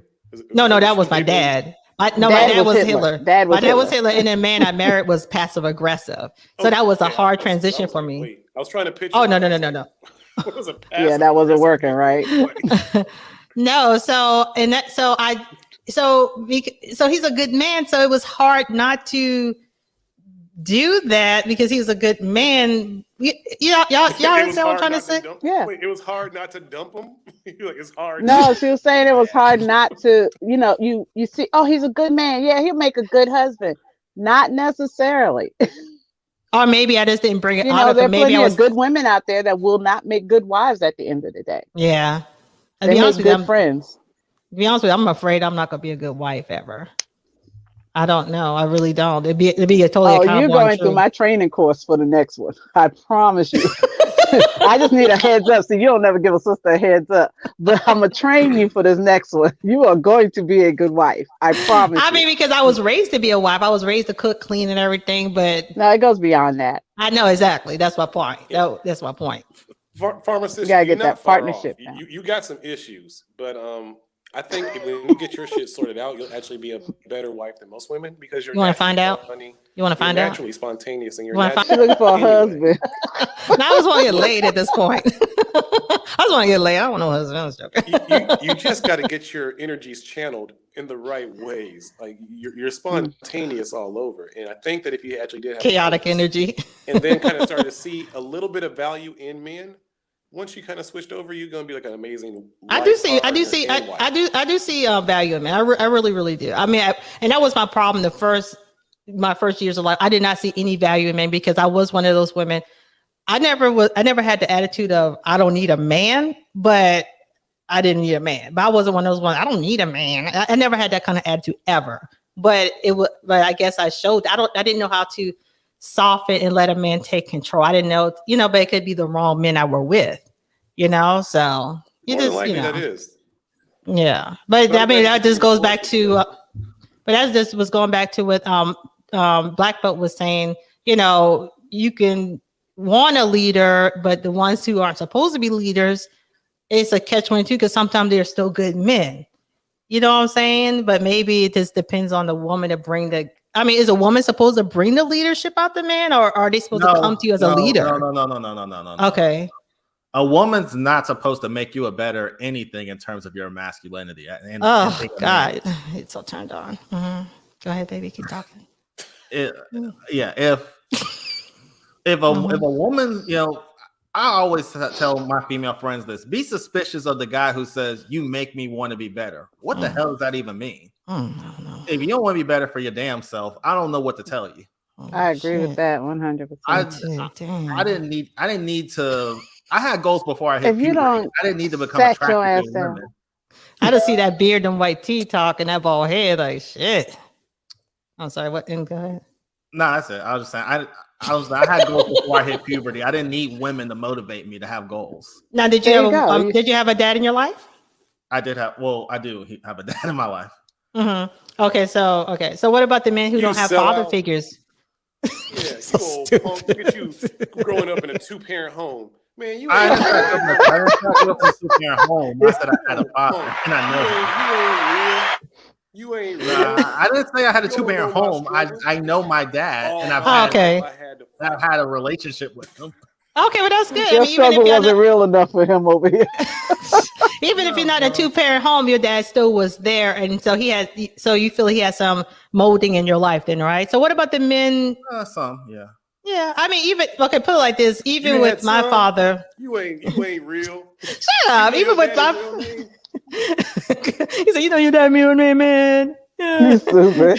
No, that was my dad. My dad was Hitler. My dad was Hitler, and the man I married was passive aggressive. So that was a hard transition for me. Wait, I was trying to picture. Oh no. What was a Yeah, that wasn't working, right? No, so he's a good man. So it was hard not to do that because he was a good man. Y'all understand what I'm trying to say? Yeah. Wait, it was hard not to dump him. Like, it's hard. No, she was saying it was hard not to. You see, oh, he's a good man. Yeah, he'll make a good husband. Not necessarily. Or maybe I just didn't bring it out There of are him. Maybe plenty I was of good women out there that will not make good wives at the end of the day. Yeah. They make good friends. To be honest with you, I'm afraid I'm not gonna be a good wife ever. I don't know. I really don't. It'd be a totally. Oh, you're going through my training course for the next one. I promise you. I just need a heads up, so you don't never give a sister a heads up. But I'm gonna train you for this next one. You are going to be a good wife. I promise. I mean, because I was raised to be a wife. I was raised to cook, clean, and everything. But no, it goes beyond that. I know exactly. That's my point. That's my point. Pharmacist, you gotta get that partnership. You got some issues, but I think when you get your shit sorted out, you'll actually be a better wife than most women because you're. You want to find out? You want to find out? Naturally spontaneous, and you're looking for a husband. I just want to get laid at this point. I just want to get laid. I don't want no husband. I was joking. You just got to get your energies channeled in the right ways. Like you're spontaneous all over, and I think that if you actually did have chaotic energy, and then kind of started to see a little bit of value in men. Once you kind of switched over, you're gonna be like an amazing. I do see value in men. I really, really do. I mean, and that was my problem. My first years of life, I did not see any value in men because I was one of those women. I never had the attitude of I don't need a man, but I didn't need a man. But I wasn't one of those ones. I don't need a man. I never had that kind of attitude ever. But I guess I showed. I didn't know how to soften and let a man take control. I didn't know, but it could be the wrong men I were with, so you more just, likely that is. Yeah. But I mean, that just goes back to, but that just was going back to what Black Belt was saying, you can want a leader, but the ones who aren't supposed to be leaders, it's a catch-22 because sometimes they're still good men. You know what I'm saying? But maybe it just depends on the woman to bring is a woman supposed to bring the leadership out the man, or are they supposed to come to you as a leader? No. Okay. A woman's not supposed to make you a better anything in terms of your masculinity. God, it's so turned on. Mm-hmm. Go ahead, baby, keep talking. If a woman, I always tell my female friends this: be suspicious of the guy who says you make me want to be better. What the hell does that even mean? If you don't want to be better for your damn self, I don't know what to tell you. I agree with that 100%. I didn't need to. I had goals before I hit puberty. I didn't need to become attractive to women. I just see that beard and white teeth talking that bald head like shit. I'm sorry. What? Go ahead. No, that's it. I was just saying. I had goals before I hit puberty. I didn't need women to motivate me to have goals. Now, did you have a dad in your life? I did have. Well, I do have a dad in my life. Mm-hmm. Okay, so what about the men who don't have father figures? Yeah, so you old punk. Look at you growing up in a 2-parent home. Man, I didn't grow up in a 2-parent home. I said I had a father, and I know. You ain't real. I didn't say I had a You don't two-parent know my home. struggles. I know my dad, and I've Oh, had okay. I had to I've fight. had a relationship with him. Okay, well that's good. I Your mean, even if struggle you're wasn't not, real enough for him over here. even if you're not a No. two-parent home, your dad still was there, and so so you feel he has some molding in your life, then, right? So what about the men? Some, yeah. Yeah, I mean, even okay, put it like this. Even You with had my some? father, You ain't real. shut You up. know Even your with daddy's my, real name? he said, "You know your dad middle name, man." Yeah. You stupid.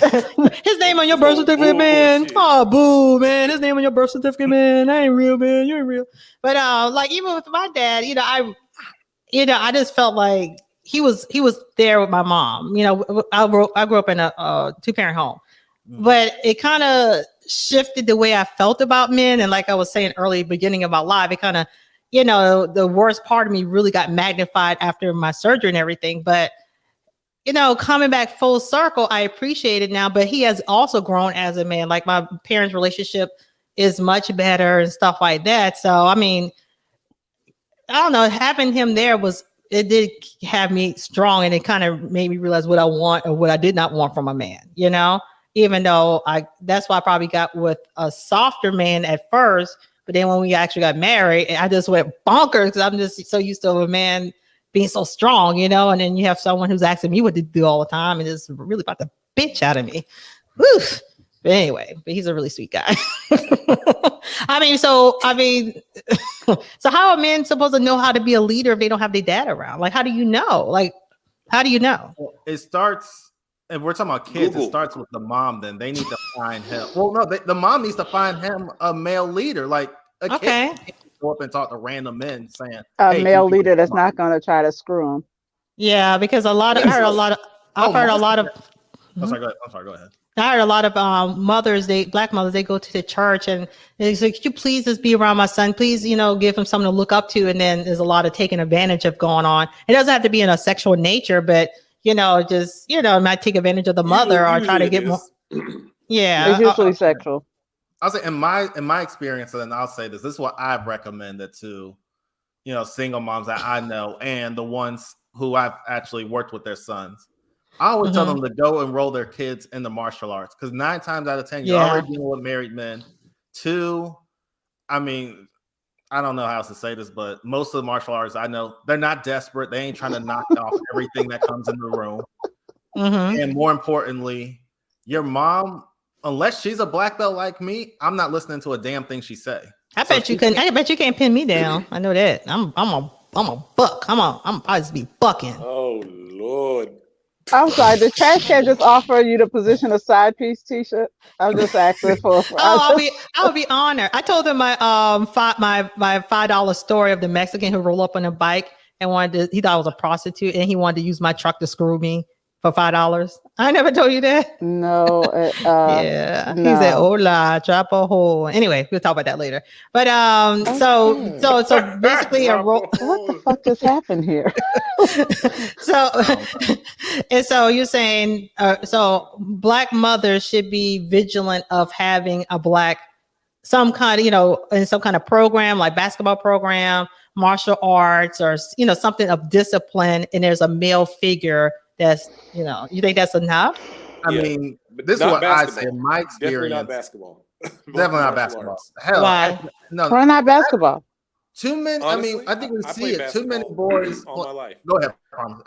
His name on your This birth old certificate, man. bullshit. Oh, boo, man. His name on your birth certificate, man. That ain't real, man. You ain't real. But like even with my dad, I just felt like he was there with my mom. I grew up in a two-parent home, but it kind of shifted the way I felt about men. And like I was saying early, beginning of my life, it kind of, the worst part of me really got magnified after my surgery and everything. But coming back full circle, I appreciate it now, but he has also grown as a man. Like my parents' relationship is much better and stuff like that. So, I mean, I don't know, having him there it did have me strong, and it kind of made me realize what I want or what I did not want from a man, even though that's why I probably got with a softer man at first. But then when we actually got married, I just went bonkers because I'm just so used to a man being so strong, and then you have someone who's asking me what to do all the time and is really about to bitch out of me. Whew. But anyway, he's a really sweet guy. so how are men supposed to know how to be a leader if they don't have their dad around? Like, how do you know? It starts, if we're talking about kids, Google. It starts with the mom. Then they need to find him. Well, no, the mom needs to find him a male leader. Like a kid can't go up and talk to random men saying, A "Hey, male can you leader that's come not going to try to screw him. Yeah, because I heard a lot of Oh, I'm sorry, go ahead. I'm sorry, go ahead. I heard a lot of black mothers, they go to the church and they say, "Could you please just be around my son? Please, give him something to look up to." And then there's a lot of taking advantage of going on. It doesn't have to be in a sexual nature, but just might take advantage of the mother or try to get more. Yeah, It's usually sexual. I'll say in my experience, and I'll say this is what I've recommended to single moms that I know and the ones who I've actually worked with their sons. I always tell them to go enroll their kids in the martial arts because 9 times out of 10 you're already dealing with married men. 2, I mean, I don't know how else to say this, but most of the martial artists I know, they're not desperate. They ain't trying to knock off everything that comes in the room. And more importantly, your mom, unless she's a black belt like me, I'm not listening to a damn thing she say. I bet you can't pin me down. I know that. I'm a buck. I'm just be bucking. Oh Lord. I'm sorry. Did Trash Can just offer you the position of side piece T-shirt? I'm just asking for. I'll be honored. I told him my my $5 story of the Mexican who rolled up on a bike and he thought I was a prostitute and he wanted to use my truck to screw me for $5. I never told you that. No. Yeah. No. He said, "Hola, trapo." Anyway, we'll talk about that later. But so basically What the fuck just happened here? So you're saying so black mothers should be vigilant of having some kind of in some kind of program like basketball program, martial arts, or something of discipline, and there's a male figure that's you think that's enough? I mean, this is what I say in my experience. Definitely not basketball. Definitely not basketball. Arts. Hell, why? No. Why not basketball? Too many. Honestly, I think we I see it. Too many boys. all my life. Go ahead.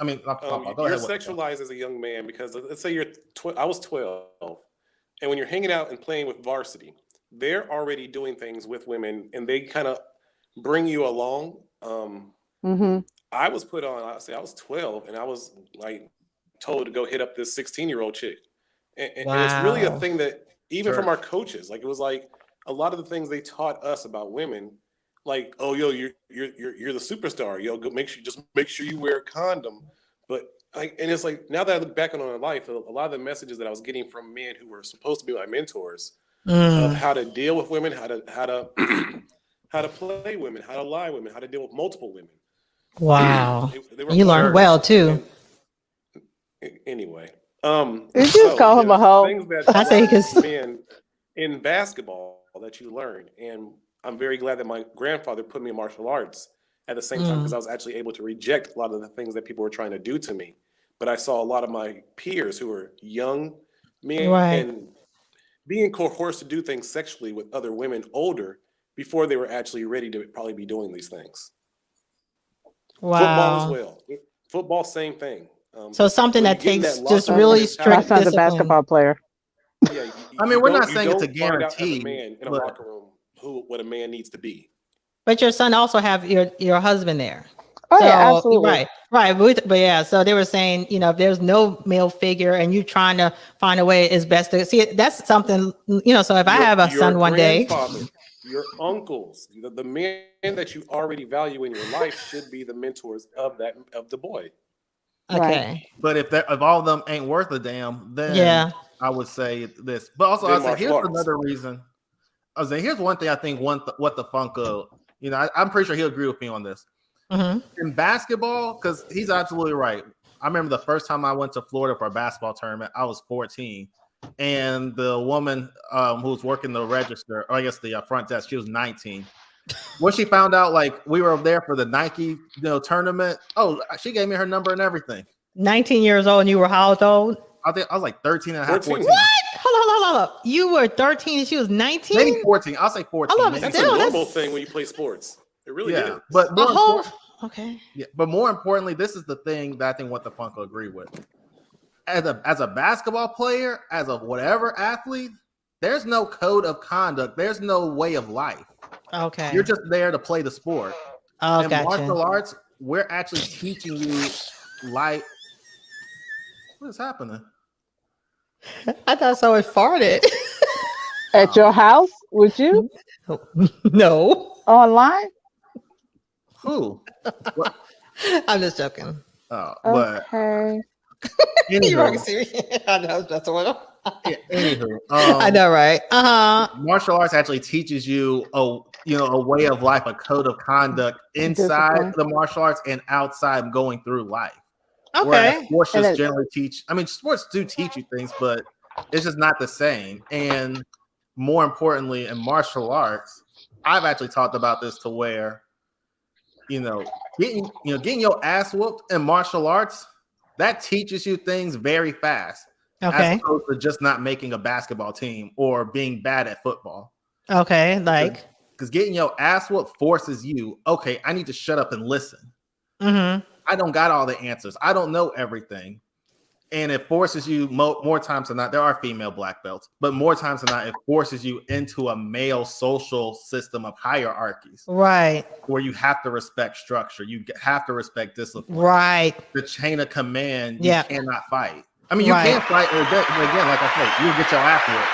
I mean, go you're ahead. sexualized as a young man because let's say I was 12, and when you're hanging out and playing with varsity, they're already doing things with women, and they kind of bring you along. I was put on. I was 12, and I was like told to go hit up this 16-year-old chick, and it's really a thing that even from our coaches, like it was like a lot of the things they taught us about women. Like, oh, yo, you're the superstar. Yo, make sure you wear a condom. But and it's like now that I look back on my life, a lot of the messages that I was getting from men who were supposed to be my mentors of how to deal with women, how to how to play women, how to lie women, how to deal with multiple women. Wow, they were you learned well too. Anyway, you just call him a hoe. Things that I say because men in basketball that you learn, and I'm very glad that my grandfather put me in martial arts at the same time because I was actually able to reject a lot of the things that people were trying to do to me. but I saw a lot of my peers who were young men Right. being coerced to do things sexually with other women older before they were actually ready to probably be doing these things. Football as Wow. well. Football, same thing. So something When you that get in takes that just locker room really My strict mentality, son's a discipline. basketball player. yeah, I mean, we're not you saying it's a don't find out as a guarantee, man in a but locker room what a man needs to be. But your son also have your husband there. Oh yeah, So absolutely. right. But yeah, so they were saying, if there's no male figure and you trying to find a way, it's best to see. That's something, so if I have a Your son one day, grandfather, your uncles, the men that you already value in your life should be the mentors of the boy. Right. okay, but if all of them ain't worth a damn, then yeah, I would say this. But also, Then I say martial here's arts. another reason. I was saying here's one thing I think what the Funko, I'm pretty sure he'll agree with me on this. hmm In basketball, because he's absolutely right. I remember the first time I went to Florida for a basketball tournament, I was 14. And the woman who was working the register, or I guess the front desk, she was 19. When she found out, like, we were there for the Nike tournament, she gave me her number and everything. 19 years old and you were how old? I think I was like 13 and a half, 14. 14. Hold on. You were 13 and she was 19? Maybe 14. I'll say 14. Hold on, maybe That's still, a 14. normal thing when you play sports. It really Yeah, is. but a more whole, important, okay. yeah, but more importantly, this is the thing that I think what the Funko agree with. As a basketball player, as a whatever athlete, there's no code of conduct. There's no way of life. Okay. You're just there to play the sport. Oh, In gotcha. martial arts, we're actually teaching you life. What is happening? I thought someone farted. At your house, would you? No. Online? Who? What? I'm just joking. Oh, but Okay. You are anywho, serious? I know that's what. yeah, anywho, I know, right? martial arts actually teaches you a way of life, a code of conduct inside Discipline. the martial arts and outside going through life. Whereas Okay. sports And just it- generally teach. I mean, sports do teach you things, but it's just not the same. And more importantly, in martial arts, I've actually talked about this to where, getting your ass whooped in martial arts, that teaches you things very fast, as Okay. opposed to just not making a basketball team or being bad at football. Okay. Like. Because getting your ass whooped forces you, okay, I need to shut up and listen. Mm-hmm. I don't got all the answers. I don't know everything. And it forces you more times than not. There are female black belts, but more times than not, it forces you into a male social system of hierarchies Right. where you have to respect structure. You have to respect discipline. Right. The chain of command, you Yeah. cannot fight. I mean, you Right. can fight, but again, like I said, you'll get your ass whooped.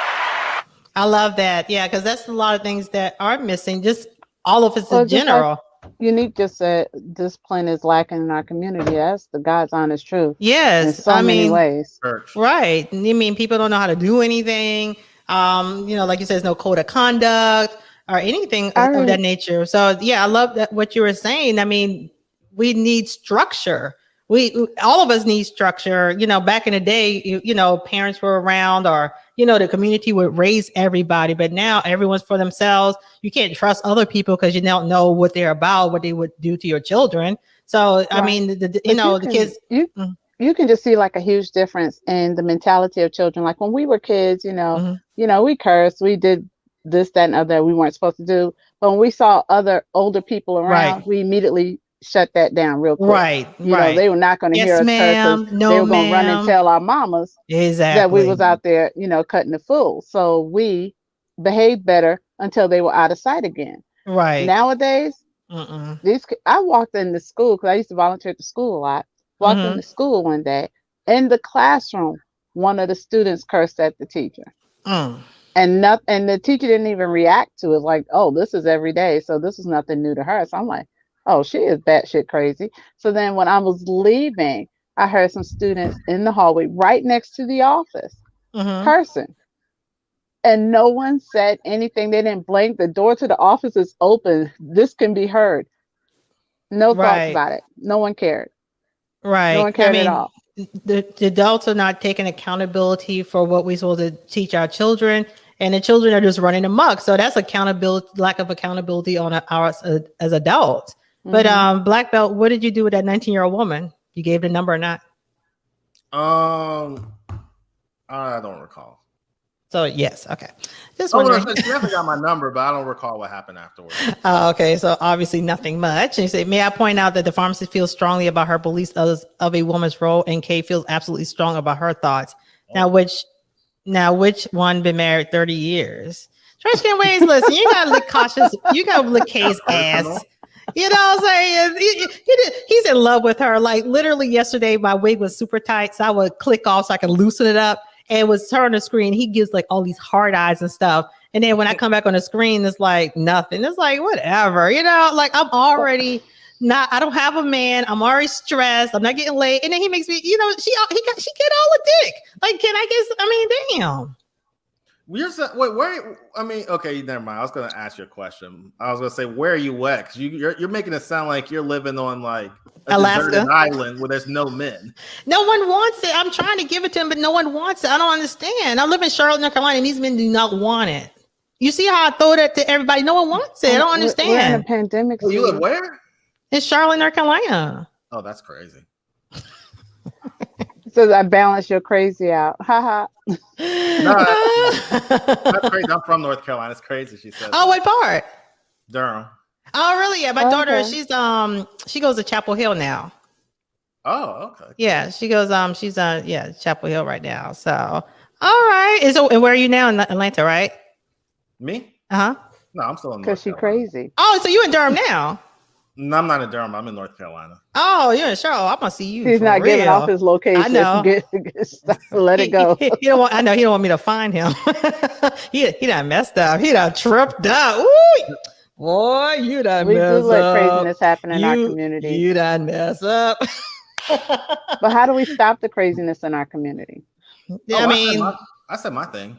I love that. Yeah, because that's a lot of things that are missing. Just all of it's Well, in just like general. Unique just said, discipline is lacking in our community. That's the God's honest truth in Yes. so I many mean, ways. Church. right. You mean people don't know how to do anything. Like you said, there's no code of conduct or anything I of that rem- nature. So yeah, I love that what you were saying. I mean, we need structure. We all of us need structure. Back in the day, parents were around, or the community would raise everybody, but now everyone's for themselves. You can't trust other people because you don't know what they're about, what they would do to your children. So I Right. mean, But the kids. Mm. you can just see like a huge difference in the mentality of children. Like when we were kids, Mhm. we cursed, we did this, that, and other we weren't supposed to do. But when we saw other older people around, Right. we immediately shut that down real quick. Right. Right. They were not going to hear Yes, us curse because ma'am. No, they were going to run and ma'am. tell our mamas that we Exactly. was out there, cutting the fool. So we behaved better until they were out of sight again. Right. Nowadays, Mm-mm. I walked into school because I used to volunteer at the school a lot. Walked Mhm. into school one day. In the classroom, one of the students cursed at the teacher. Mm. And the teacher didn't even react to it. Like, oh, this is every day, so this is nothing new to her. So I'm like, oh, she is batshit crazy. So then when I was leaving, I heard some students in the hallway right next to the office Mhm. cursing. And no one said anything. They didn't blink. The door to the office is open. This can be heard. No thoughts Right. about it. No one cared. No Right. one cared at all. The adults are not taking accountability for what we're supposed to teach our children, and the children are just running amok. So that's lack of accountability on ours as adults. But Mhm. Black Belt, what did you do with that 19-year-old woman? You gave the number or not? I don't recall. So yes, okay. Just Oh, wondering. she definitely got my number, but I don't recall what happened afterwards. Okay, so obviously nothing much. And you say, may I point out that the pharmacist feels strongly about her beliefs of a woman's role, and Kay feels absolutely strong about her thoughts. Oh. Now which one been married 30 years? Trash can ways, listen, you gotta lick cautious, you gotta lick Kay's ass. You know what I'm saying? He's in love with her. Like literally yesterday, my wig was super tight, so I would click off so I could loosen it up. And it was turn the screen. He gives like all these hard eyes and stuff. And then when I come back on the screen, it's like nothing. It's like whatever, you know, like I'm already not, I don't have a man. I'm already stressed. I'm not getting laid. And then he makes me, you know, she get all the dick. Like, can I guess? I mean, damn. Wait, where? I mean, okay, never mind. I was gonna ask you a question. I was gonna say, where are you at? Because you're making it sound like you're living on like a deserted island where there's no men. No one wants it. I'm trying to give it to him, but no one wants it. I don't understand. I live in Charlotte, North Carolina, and these men do not want it. You see how I throw that to everybody? No one wants it. I don't understand. We're in a pandemic. Oh, you live where? In Charlotte, North Carolina. Oh, that's crazy. So I balance your crazy out. Haha. No, that's crazy. I'm from North Carolina. It's crazy. She said. Oh, what part? Durham. Oh, really? Yeah, my daughter. She goes to Chapel Hill now. Oh, okay. Yeah, she goes. She's Chapel Hill right now. So, all right. And where are you now in Atlanta? Right? Me? Uh huh. No, I'm still in. Because she's crazy. Oh, so you in Durham now? No, I'm not in Durham. I'm in North Carolina. Oh, you're in Charlotre. I'm gonna see you. He's not real. giving off his location. I know. Let it go. He don't want. I know he don't want me to find him. he done messed up. He done tripped up. Ooh, boy, you done messed up. We do let craziness happen in our community. You done mess up. But how do we stop the craziness in our community? I said my thing.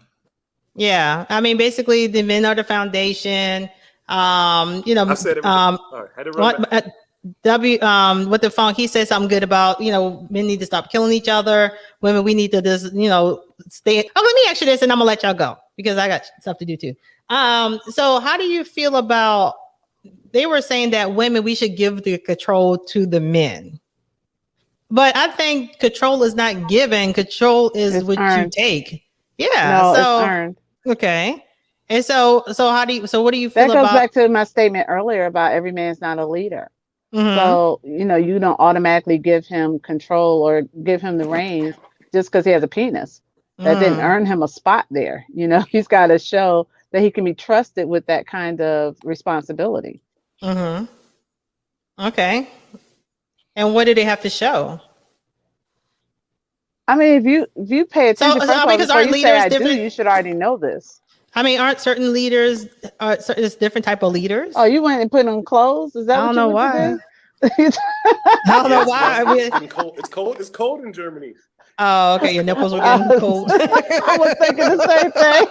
Yeah, I mean, basically, the men are the foundation. You know, I said it. All right, had to run back. With the funk, he said something good about, you know, men need to stop killing each other. Women, we need to just, you know, stay. Oh, let me ask you this, and I'm gonna let y'all go because I got stuff to do too. So how do you feel about? They were saying that women, we should give the control to the men, but I think control is not given. Control is it's what earned. You take. Yeah. No, so it's earned. Okay. And so what do you feel that goes about back to my statement earlier about every man's not a leader. Mm-hmm. So, you know, you don't automatically give him control or give him the reins just because he has a penis. That didn't earn him a spot there. You know, he's got to show that he can be trusted with that kind of responsibility. Mm-hmm. Okay. And what do they have to show? I mean, if you pay attention, because our leaders different. You should already know this. I mean, aren't certain leaders? There's different type of leaders. Oh, you went and put on clothes? Is that? I don't know why. I don't know why. It's cold in Germany. Oh, okay. Your nipples were getting cold. I was thinking the same thing.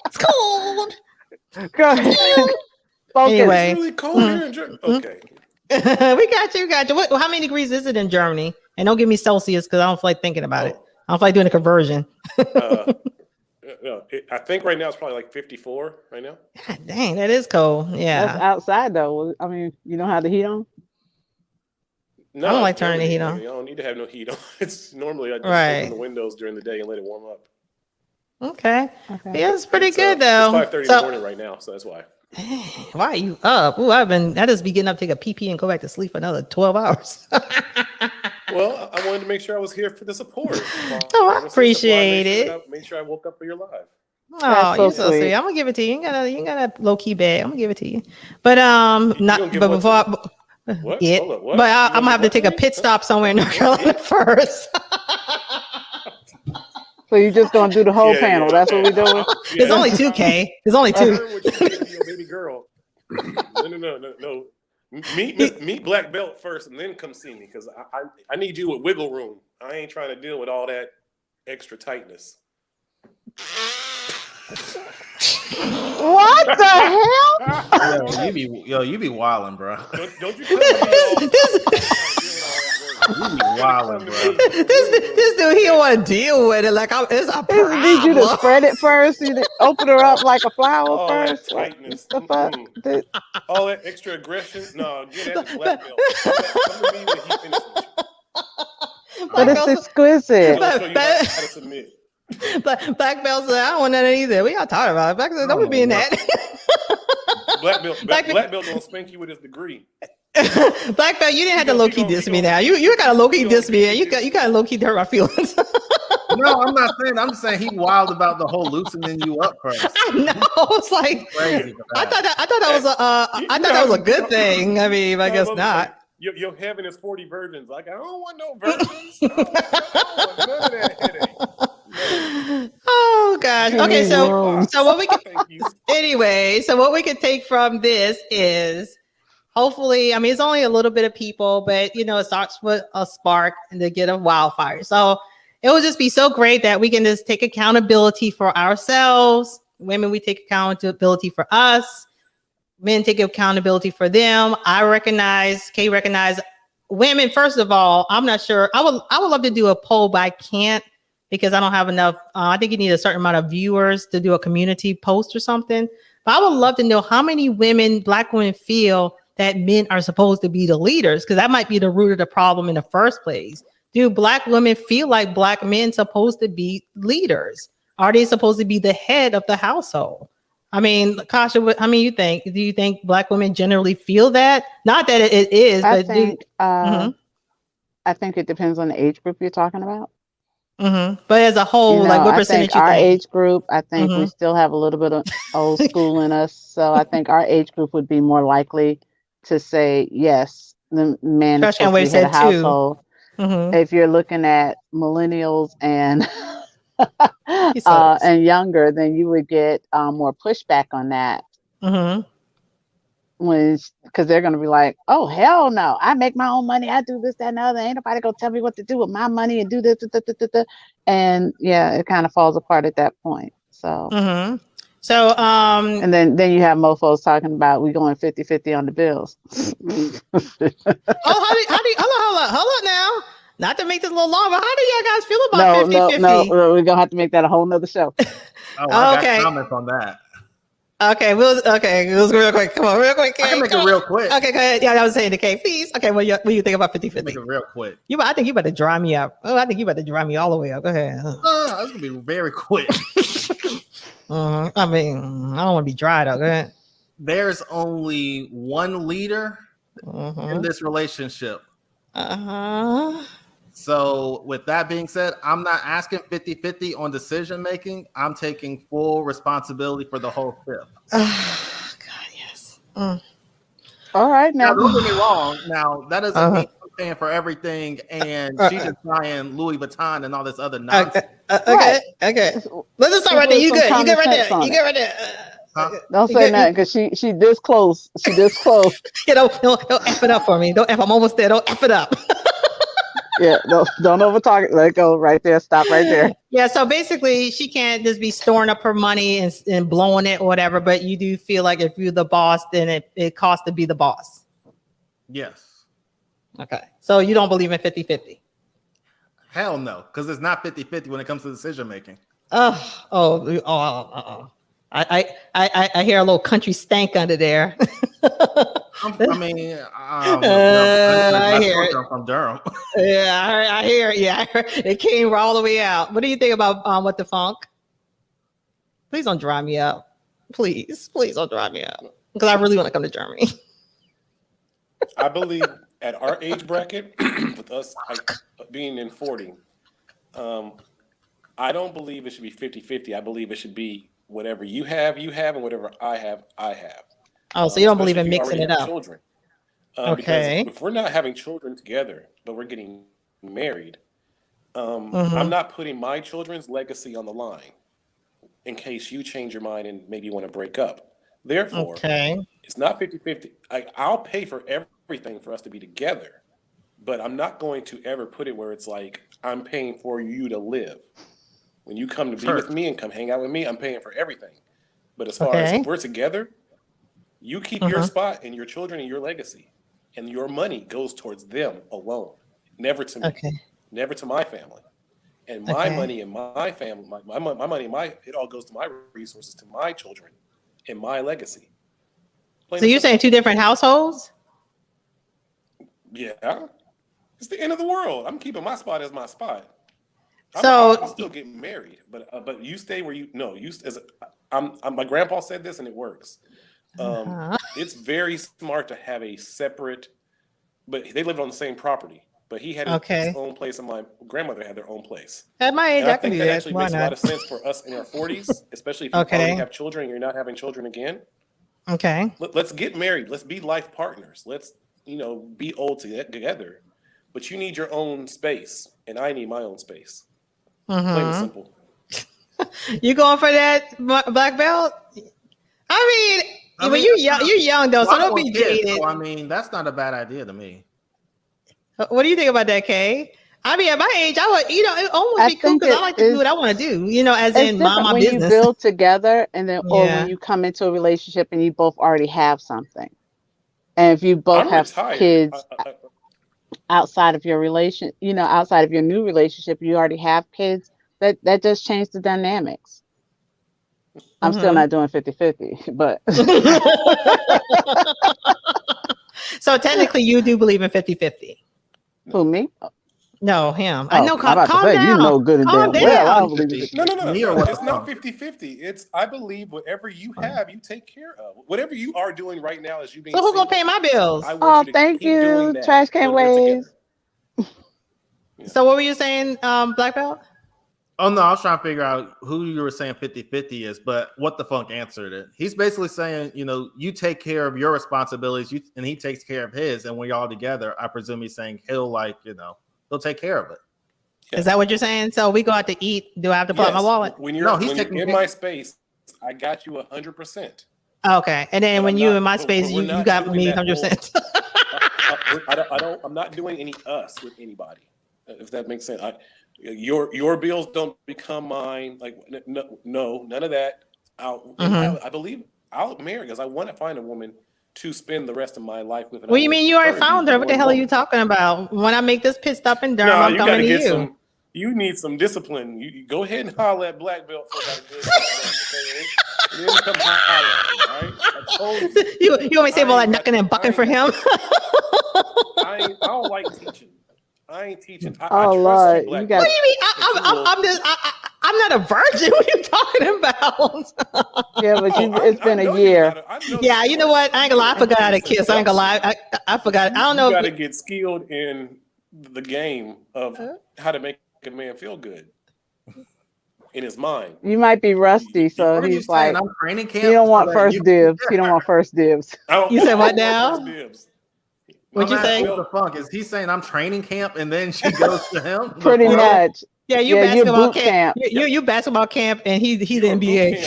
It's cold. Go ahead. Anyway, it's really cold here in Germany. Okay. we got you. How many degrees is it in Germany? And don't give me Celsius because I don't feel like thinking about it. I don't feel like doing a conversion. I think right now it's probably like 54 right now. God dang, that is cold. Yeah. That's outside though. I mean, you don't have the heat on? No, I don't like turning the heat on. I don't need to have no heat on. It's normally I just open the windows during the day and let it warm up. Okay. Yeah, it's pretty good though. It's 5:30 in the morning right now, so that's why. Why are you up? Ooh, I just be getting up, take a pee and go back to sleep for another 12 hours. Well, I wanted to make sure I was here for the support. I appreciate it. Make sure I woke up for your live. Oh, you're so sweet. I'm gonna give it to you. You ain't got a low key bag. I'm gonna give it to you. But not but before what? It. What? But I'm gonna have to take a pit stop somewhere in North Carolina first. So you're just gonna do the whole panel? That's what we're doing. It's only 2K. It's only 2. Baby girl. No. Meet Black Belt first, and then come see me because I need you with wiggle room. I ain't trying to deal with all that extra tightness. What the hell? You be wilding, bro. Don't you come to me all You be wildin', bro. This dude, he don't want to deal with it. Like it's a They just need you to problem. spread it first. You to open her up like a flower All that first. What tightness. the fuck? All that extra aggression. No, get that to black belt. Come to me when he finishes with you. But it's exquisite. He'll show you how to submit. Black belt said, I don't want that either. We got talking about it. Black belt, don't be in that. Black belt don't spank you with his degree. Black belt, you didn't have to low key diss me now. You got to low key diss me. You got to low key hurt my feelings. No, I'm not saying. I'm just saying he wild about the whole loosening you up first. I know. It's like Crazy. I thought that was a good thing. I mean, I guess not. Your heaven is 40 virgins. Like, I don't want no virgins. I don't want none of that headache. Oh gosh. Okay, so what we can Thank you. anyway, so what we could take from this is hopefully, I mean, it's only a little bit of people, but it starts with a spark and to get a wildfire. So it would just be so great that we can just take accountability for ourselves. Women, we take accountability for us. Men take accountability for them. Kay recognize women. First of all, I'm not sure. I would love to do a poll, but I can't because I don't have enough. I think you need a certain amount of viewers to do a community post or something. But I would love to know how many Black women feel that men are supposed to be the leaders, because that might be the root of the problem in the first place. Do Black women feel like Black men supposed to be leaders? Are they supposed to be the head of the household? I mean, Kasha, you think? Do you think Black women generally feel that? Not that it is, I but think I think it depends on the age group you're talking about. But as a whole, like what percentage? I think our age group, I think we still have a little bit of old school in us. So I think our age group would be more likely to say yes, the man is supposed to be head of household. If you're looking at millennials and and younger, then you would get more pushback on that. Because they're going to be like, oh, hell no, I make my own money. I do this, that, and the other. Ain't nobody going to tell me what to do with my money and do this. And yeah, it kind of falls apart at that point. So, and then you have mofos talking about we going 50-50 on the bills. Hold on now. Not to make this a little long, but how do y'all guys feel about 50-50? No, we're gonna have to make that a whole nother show. I got comments on that. Okay, it was real quick. Come on, real quick. I can make it real quick. Okay, go ahead. Yeah, I was saying to Kay, please. Okay, what do you think about 50-50? Make it real quick. I think you better dry me up. Oh, I think you better dry me all the way up. Go ahead. It's gonna be very quick. I mean, I don't want to be dry though. Go ahead. There's only one leader in this relationship. So with that being said, I'm not asking 50-50 on decision making. I'm taking full responsibility for the whole trip. God, yes. All right, now don't get me wrong. Now that doesn't mean I'm paying for everything and she's just buying Louis Vuitton and all this other nonsense. Okay. Let's just start right there. You good right there. Don't say nothing because she this close. She this close. Don't F it up for me. I'm almost there. Don't F it up. Yeah, don't overtalk it. Let it go right there. Stop right there. Yeah, so basically she can't just be storing up her money and blowing it or whatever, but you do feel like if you're the boss, then it costs to be the boss. Yes. Okay. So you don't believe in 50-50? Hell no, because it's not 50-50 when it comes to decision making. I hear a little country stank under there. I hear it. I'm from Durham. Yeah, I hear it. Yeah, I heard it came all the way out. What do you think about What the Funk? Please don't dry me up. Please don't dry me up. Because I really want to come to Germany. I believe at our age bracket, with us being in 40, I don't believe it should be 50-50. I believe it should be whatever you have, and whatever I have. Oh, so you don't believe in mixing it up? Children. Okay. Because if we're not having children together, but we're getting married, I'm not putting my children's legacy on the line in case you change your mind and maybe you want to break up. Therefore, it's not 50-50. I'll pay for everything for us to be together, but I'm not going to ever put it where it's like I'm paying for you to live. When you come to be with me and come hang out with me, I'm paying for everything. But as far as if we're together, you keep your spot and your children and your legacy, and your money goes towards them alone. Never to me. Okay. Never to my family. And my money and my family, my money, it all goes to my resources, to my children, and my legacy. So you're saying 2 different households? Yeah, it's the end of the world. I'm keeping my spot as my spot. I'm still getting married, but you stay where you know. My grandpa said this, and it works. It's very smart to have a separate, but they lived on the same property. But he had his own place, and my grandmother had their own place. At my age, and I can think do that that. actually Why makes not? a lot of sense for us in our 40s, especially if you already have children and you're not having children again. Okay. Let's get married. Let's be life partners. Let's be old together. But you need your own space, and I need my own space. Plain and simple. You going for that black belt? I mean, when you're young though, so don't be jaded. So, I mean, that's not a bad idea to me. What do you think about that, Kay? I mean, at my age, I would, it almost be cool because I like to do what I want to do, as in mind my when business. you build together and then, or when you come into a relationship and you both already have something. And if you both have kids outside of your relation, outside of your new relationship, you already have kids, that does change the dynamics. I'm still not doing 50-50, but. So technically you do believe in 50-50. Who, me? No, him. Oh, I know. Calm down. You know good and damn well. I don't believe it. No. It's not 50-50. It's I believe whatever you have, you take care of. Whatever you are doing right now as you being. So who's gonna pay my bills? Oh, thank you. Trash can waves. So what were you saying, Black Belt? Oh, no, I was trying to figure out who you were saying 50-50 is, but what the funk answered it. He's basically saying, you take care of your responsibilities, and he takes care of his, and when you're all together, I presume he's saying he'll take care of it. Yeah. Is that what you're saying? So we go out to eat. Do I have to pull out my wallet? When you're in my space, I got you 100%. Okay, and then when you're in my space, you got me 100%. I'm not doing any us with anybody. If that makes sense. Your bills don't become mine. Like no, none of that. I believe I'll marry because I want to find a woman to spend the rest of my life with. What do you mean you already found her? What the hell are you talking about? When I make this pit stop in Durham, I'm coming to you. You need some discipline. You go ahead and holler at Black Belt for about a good month, okay? And then come holler, right? I told you. You want me to say, well, I'm knocking and bucking for him? I don't like teaching. I ain't teaching. I Lord, trust you, Black What do you mean? I'm not a virgin. What are you talking about? Yeah, but it's been a year. Yeah, you know what? I ain't gonna lie. I forgot how to kiss. I ain't gonna lie. I forgot. I don't know. You got to get skilled in the game of how to make a man feel good in his mind. You might be rusty, so he's like, I'm training camp. He don't want first dibs. He don't want first dibs. You said what now? What'd you say? What the fuck is he saying? I'm training camp, and then she goes to him. Pretty much. Yeah, you basketball camp. You basketball camp, and he's the NBA.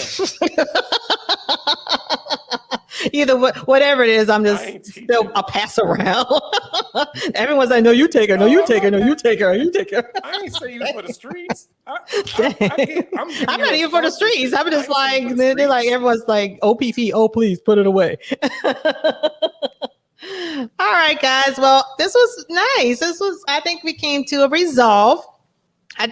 Either whatever it is, I'm just still a pass around. Everyone's like, "No, you take her. No, you take her. No, you take her. You take her." I ain't say you for the streets. I'm not even for the streets. I'm just like they're like everyone's like OPP. Oh, please put it away. All right, guys. Well, this was nice. I think we came to a resolve. I'm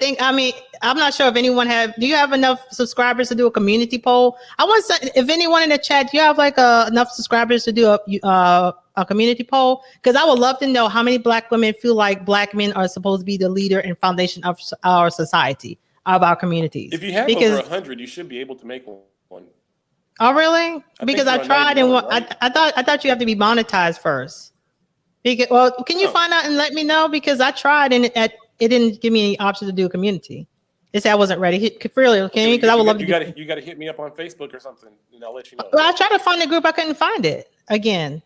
not sure if anyone do you have enough subscribers to do a community poll? I want to, if anyone in the chat, do you have like enough subscribers to do a community poll? Because I would love to know how many Black women feel like Black men are supposed to be the leader and foundation of our society, of our communities. If you have over 100, you should be able to make one. Oh, really? Because I tried and right? I thought you have to be monetized first. Can you find out and let me know? Because I tried and it didn't give me any option to do a community. It said I wasn't ready. Really, because I would love to. You got to hit me up on Facebook or something, and I'll let you know. Well, I tried to find the group. I couldn't find it again.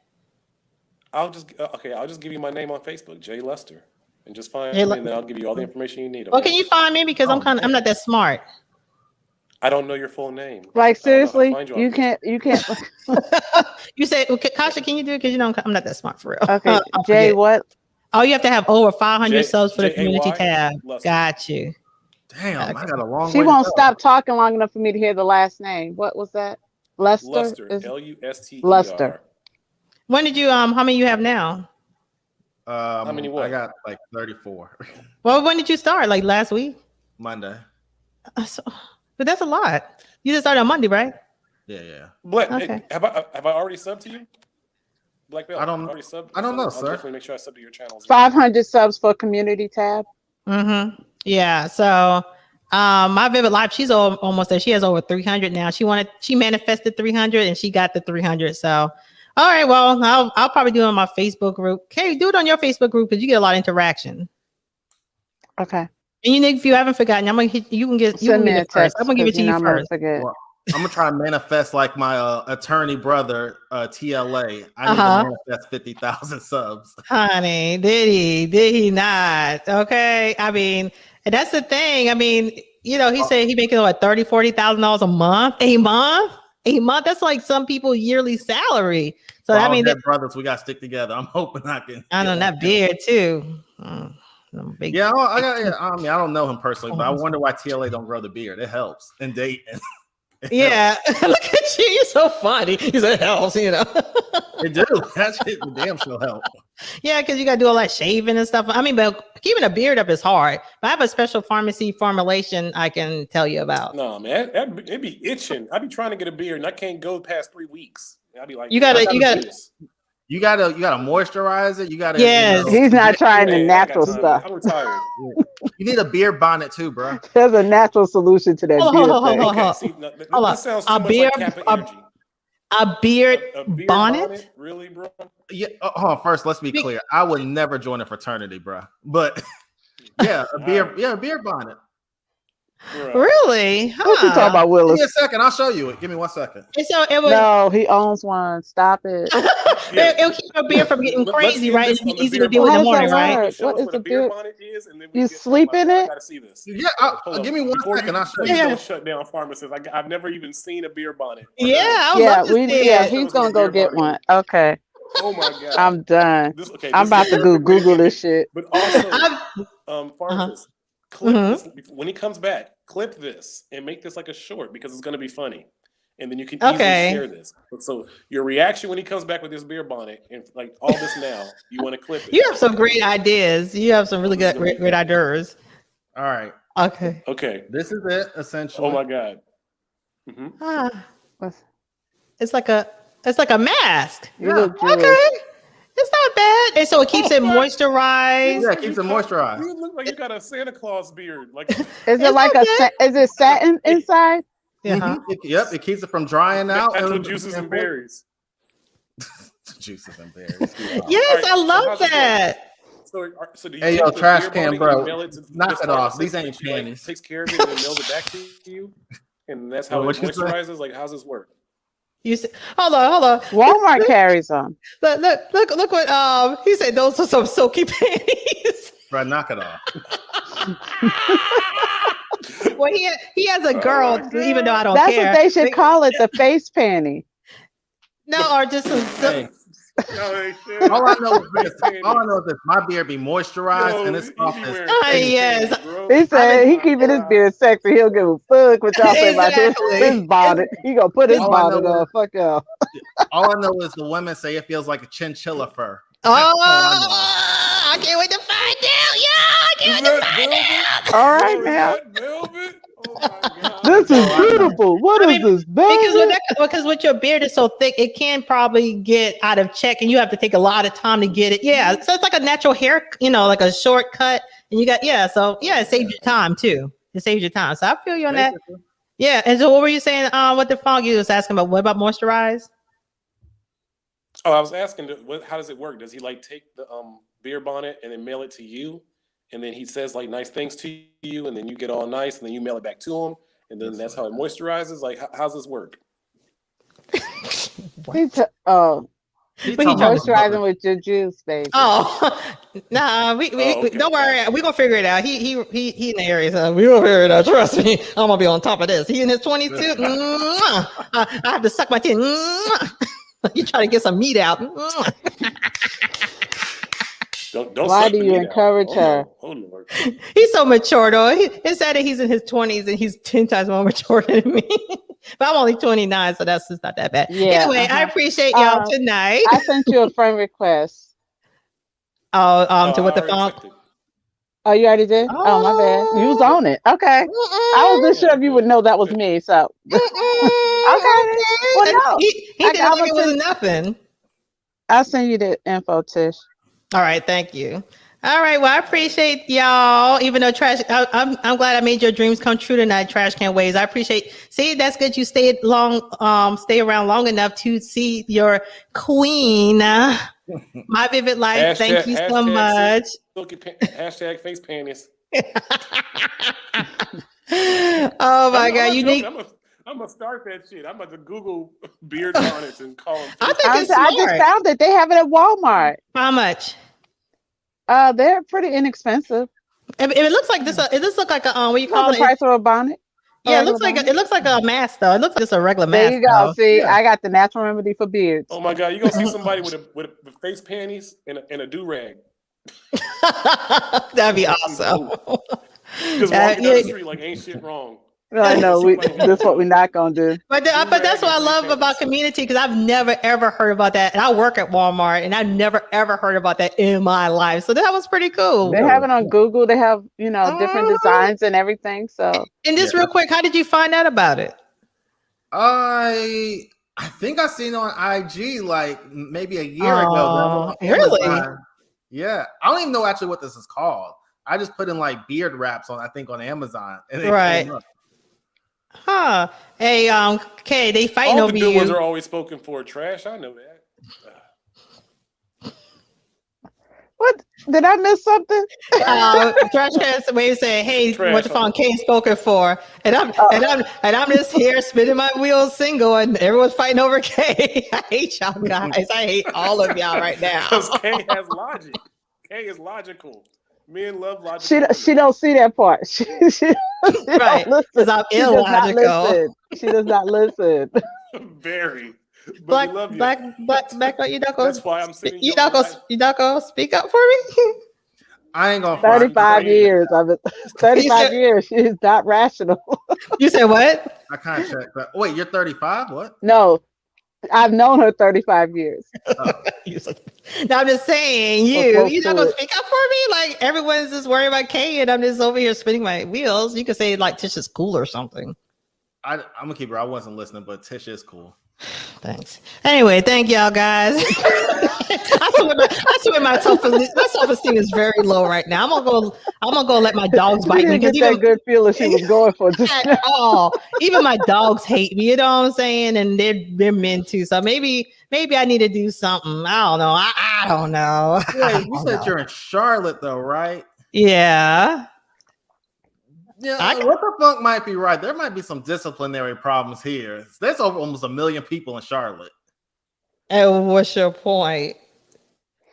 I'll just give you my name on Facebook, Jay Lester, and just find me, and then I'll give you all the information you need. Okay? Well, can you find me because I'm not that smart. I don't know your full name. Like seriously, you can't. You said, Kasha, can you do it? Because I'm not that smart for real. Okay, Jay, what? Oh, you have to have over 500 subs for the community tab. Got you. Damn, I got a long way. She won't stop talking long enough for me to hear the last name. What was that? Lester. Luster. Luster. Luster. When did you? How many you have now? How many what? I got like 34. Well, when did you start? Like last week? Monday. But that's a lot. You just started on Monday, right? Yeah. Black, Okay. have I already subbed to you? Black Belt, I don't already subbed? I don't know, I'll sir. definitely make sure I sub to your channels. 500 subs for community tab. Mm-hmm. Yeah. So my Vivid Life, she's almost there. She has over 300 now. She manifested 300 and she got the 300. So all right, well, I'll probably do it on my Facebook group. Okay, do it on your Facebook group because you get a lot of interaction. Okay. And you, Nick, if you haven't forgotten, I'm gonna hit you can get Send me a first. text. I'm gonna give it to you I'm gonna first. forget. Well, I'm gonna try to manifest like my attorney brother, TLA. I need to manifest 50,000 subs. Honey, did he not? Okay. I mean, and that's the thing. I mean, he said he making what $30,000-$40,000 a month. A month. That's like some people yearly salary. So For I all mean, dead brothers, we gotta stick together. I'm hoping I can. I know that beard too. Big, Yeah, I mean, I don't know him personally, but I wonder why TLA don't grow the beard. It helps in dating. yeah. Look at you. You're so funny. He said it helps, It do. That shit damn sure help. Yeah, because you got to do all that shaving and stuff. I mean, but keeping a beard up is hard. But I have a special pharmacy formulation I can tell you about. No, man, it'd be itching. I'd be trying to get a beard and I can't go past 3 weeks. I'd be like, You gotta moisturize it. You gotta. Yes. He's not trying the natural stuff. I'm retired. You need a beard bonnet too, bro. There's a natural solution to that beard thing. Okay, see, this sounds too much like Kappa energy. A beard bonnet? Really, bro? Yeah. Hold on. First, let's be clear. I would never join a fraternity, bro. But yeah, a beard bonnet. Right. Really? What you talking about, Willis? Give me a second. I'll show you it. Give me 1 second. So it was, No, he owns one. Stop it. it'll keep your beard from getting crazy, right? It's easy to do in the How does morning, that right? work? Show What us is what the a beard beard? bonnet is, and then You sleep in I it? gotta see this. Yeah. Give me 1 second. I'll show you. Yeah. Don't shut down pharmacists. I've never even seen a beard bonnet. Yeah, I would love to see it. He's gonna go get one. Okay. Oh my god. I'm done. Okay, I'm about to Google this shit. But also, pharmacist, clip this when he comes back. Clip this and make this like a short because it's going to be funny, and then you can easily share this. So your reaction when he comes back with this beer bonnet and like all this now, you want to clip it. You have some great ideas. You have some really good great ideas. All right. Okay. This is it essentially. Oh my god. It's like a mask. You look Jewish. Okay. It's not bad. And so it keeps it moisturized. Yeah, it keeps it moisturized. You look like you got a Santa Claus beard. Like, is it like is it satin inside? Yeah. Yep, it keeps it from drying out. Natural juices and berries. Juices and berries. Yes, I love that. So do you hey, yo, trash can, bro. Knock it off. These ain't panties. Takes care of it and mails it back to you, and that's how it moisturizes. Like, how's this work? You said, hold on. Walmart carries them. Look what he said. Those are some silky panties. Bro, knock it off. Well, he has a girl, even though I don't That's care. That's what they should call it, the face panty. No, or just some. All I know is this: my beard be moisturized and it's soft as. Yes. He said he keeping his beard sexy. He'll give a fuck what y'all say about his bonnet. He gonna put his bonnet on. Fuck y'all. All I know is the women say it feels like a chinchilla fur. I can't wait to find out. Yeah, I can't wait to find out. All right, now. Velvet? Oh my god. This is beautiful. What is this, baby? Because with your beard is so thick, it can probably get out of check, and you have to take a lot of time to get it. Yeah, so it's like a natural hair, like a shortcut, and you got it saves your time too. It saves your time. So I feel you on that. Yeah, and so what were you saying? What the Foggy was asking about? What about moisturize? Oh, I was asking, how does it work? Does he like take the beer bonnet and then mail it to you? And then he says like nice things to you, and then you get all nice, and then you mail it back to him, and then that's how it moisturizes. Like, how's this work? He's moisturizing with your juice, baby. Oh, nah, we don't worry, we gonna figure it out. He in the area, so we gonna figure it out. Trust me, I'm gonna be on top of this. He in his 22. I have to suck my teeth. You try to get some meat out. Don't Why do you encourage her? Oh Lord. He's so mature though. It's sad that he's in his 20s and he's 10 times more mature than me. But I'm only 29, so that's just not that bad. Yeah, anyway, I appreciate y'all tonight. I sent you a friend request. To what I the already funk? checked it. Oh, you already did? Oh, my bad. You was on it. Okay. I wasn't Mm-mm. sure if you would know that was me. So, okay. Then. Okay. Well, And no. he did I'm like gonna it send. wasn't nothing. I'll send you the info, Tish. All right, thank you. All right, well, I appreciate y'all. Even though I'm glad I made your dreams come true tonight, Trash Can Ways. I appreciate. See, that's good. You stayed stay around long enough to see your queen, My Vivid Life. Thank you so much. Hashtag face panties. Oh my I'm God, not joking. unique. I'm gonna start that shit. I'm about to Google beard bonnets and call them I face think panties. it's I just smart. found it. They have it at Walmart. How much? They're pretty inexpensive. It looks like this. It just look like a what you About call the it? price of a bonnet. A Yeah, regular bonnet. it looks like a mask though. It looks like just a regular There mask you go. though. See, Yeah. I got the natural remedy for beards. Oh my god, you gonna see somebody with face panties and a do rag. That'd be awesome. Just walking down the street like ain't shit wrong. I know. Somebody This is what we're not gonna do. But that's what I love about community, because I've never ever heard about that. And I work at Walmart, and I've never ever heard about that in my life. So that was pretty cool. They have it on Google. They have different designs and everything. So. And just real quick, how did you find out about it? I think I seen it on IG like maybe a year ago. Oh, really? Yeah, I don't even know actually what this is called. I just put in like beard wraps on Amazon, and it Right. came up. Huh? Hey, Kay, they fighting All over the good ones you. are always spoken for. Trash, I know that. What? Did I miss something? Trash Can Wave said, "Hey, Trash. what the phone Kay spoken for?" And I'm just here spinning my wheels single, and everyone's fighting over Kay. I hate y'all guys. I hate all of y'all right now. Because Kay has logic. Kay is logical. Men love logic. She don't see that part. She Right, don't because listen. I'm She does not illogical. listen. She does not listen. Very. But we love you. Black, you not gonna, That's why I'm sitting. you not gonna speak up for me? I ain't gonna front. 35 years. 35 years. She's not rational. You said what? I kind of checked that. Wait, you're 35? What? No, I've known her 35 years. Oh. No, I'm just saying, you're not gonna speak up for me? Like everyone's just worried about Kay, and I'm just over here spinning my wheels. You could say like Tish is cool or something. I'm gonna keep her. I wasn't listening, but Tish is cool. Thanks. Anyway, thank y'all guys. I swear my self-esteem is very low right now. I'm gonna go let my dogs bite me, because even that good feeling she was going for just at all. Even my dogs hate me. You know what I'm saying? And they're men too. So maybe I need to do something. I don't know. I don't know. Wait, you said you're in Charlotte though, right? Yeah. Yeah, what the fuck might be right. There might be some disciplinary problems here. There's over almost 1 million people in Charlotte. And what's your point?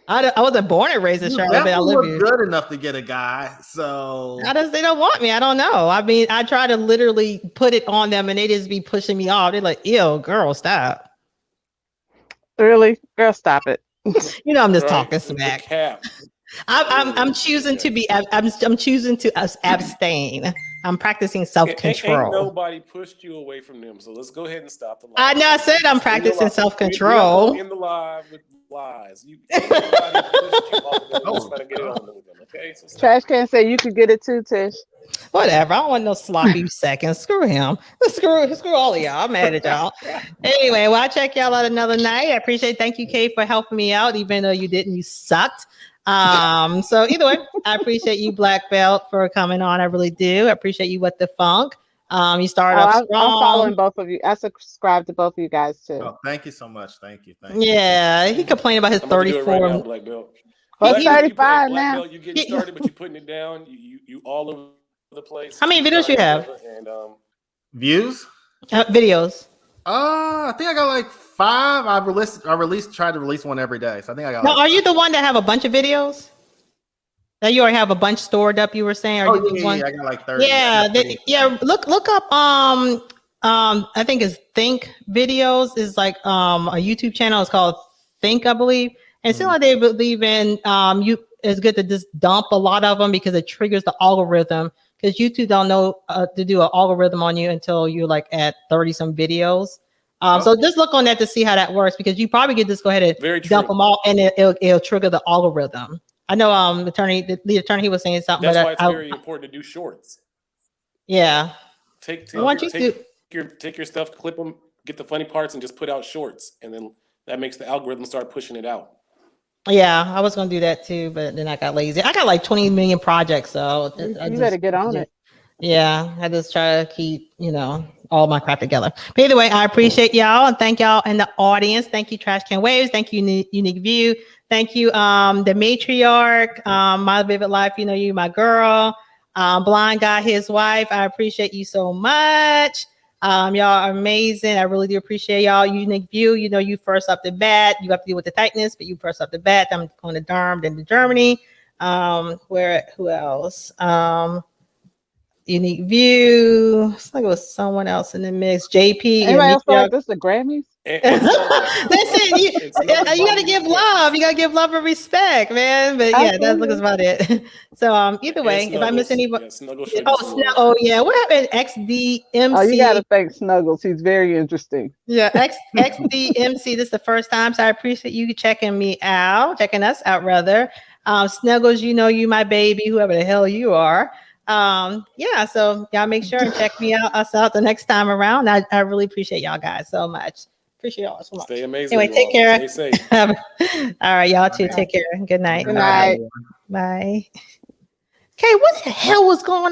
I wasn't born and raised in Charlotte, but I live here. Good enough to get a guy, so they don't want me. I don't know. I mean, I try to literally put it on them, and they just be pushing me off. They're like, "Ew, girl, stop." Really, girl, stop it. You know, I'm just talking smack. Cap. I'm choosing to be. I'm choosing to abstain. I'm practicing self-control. Ain't nobody pushed you away from them, so let's go ahead and stop the live. I know. I said I'm practicing self-control. In the live with lies. Ain't nobody pushed you off them. Just trying to get it on with them, okay? So Trash Can say you could get it too, Tish. Whatever. I don't want no sloppy seconds. Screw him. Screw all of y'all. I'm mad at y'all. Anyway, well, I'll check y'all out another night. I appreciate. Thank you, Kay, for helping me out, even though you didn't. You sucked. So either way, I appreciate you, Black Belt, for coming on. I really do. I appreciate you, What the Funk. You started off strong. I'm following both of you. I subscribe to both of you guys too. Oh, thank you so much. Thank you. Yeah, he complained about his 34. Right now, Black Belt. Well, Black 35 Black now. Belt, you getting started, but you're putting it down. You all over the place. How many videos you have? And views? Videos. I think I got like 5. Tried to release one every day. So I think I got. Now, are you the one that have a bunch of videos? That you already have a bunch stored up? You were saying? Are you the one? I got like 30. Yeah. Look up. I think it's Think Videos is like a YouTube channel. It's called Think, I believe. And it seems like they believe in you. It's good to just dump a lot of them because it triggers the algorithm. Because YouTube don't know to do an algorithm on you until you're like at 30 some videos. So just look on that to see how that works, because you probably could just go ahead and dump them all, and it'll trigger the algorithm. I know the attorney he was saying something, That's but why it's very important to do shorts. yeah. Take I want you to your stuff, clip them, get the funny parts, and just put out shorts, and then that makes the algorithm start pushing it out. Yeah, I was gonna do that too, but then I got lazy. I got like 20 million projects, so You better get on it. Yeah, I just try to keep, all my crap together. But either way, I appreciate y'all and thank y'all in the audience. Thank you, Trash Can Waves. Thank you, Unique View. Thank you, the matriarch, My Vivid Life. You know you, my girl. Blind Guy, his wife. I appreciate you so much. Y'all are amazing. I really do appreciate y'all. Unique View. You know you first up the bat. You have to deal with the tightness, but you first up the bat. I'm going to Derm, then to Germany. Who else? Unique View. It's like it was someone else in the mix. JP. Anybody else feel like this is the Grammys? And Snuggles. Listen, you gotta give love. You gotta give love and respect, man. But yeah, that's about it. So either way, if I miss anybody, Snuggles oh yeah, what happened? XDMC. Oh, you gotta thank Snuggles. He's very interesting. Yeah, XDMC. This is the first time, so I appreciate you checking us out rather. Snuggles, you know you my baby, whoever the hell you are. Yeah, so y'all make sure and check us out the next time around. I really appreciate y'all guys so much. Appreciate y'all so much. Stay amazing. Anyway, take care. Stay safe. All right, y'all too. Take care. Good night. Good night. Bye. Okay, what the hell was going on?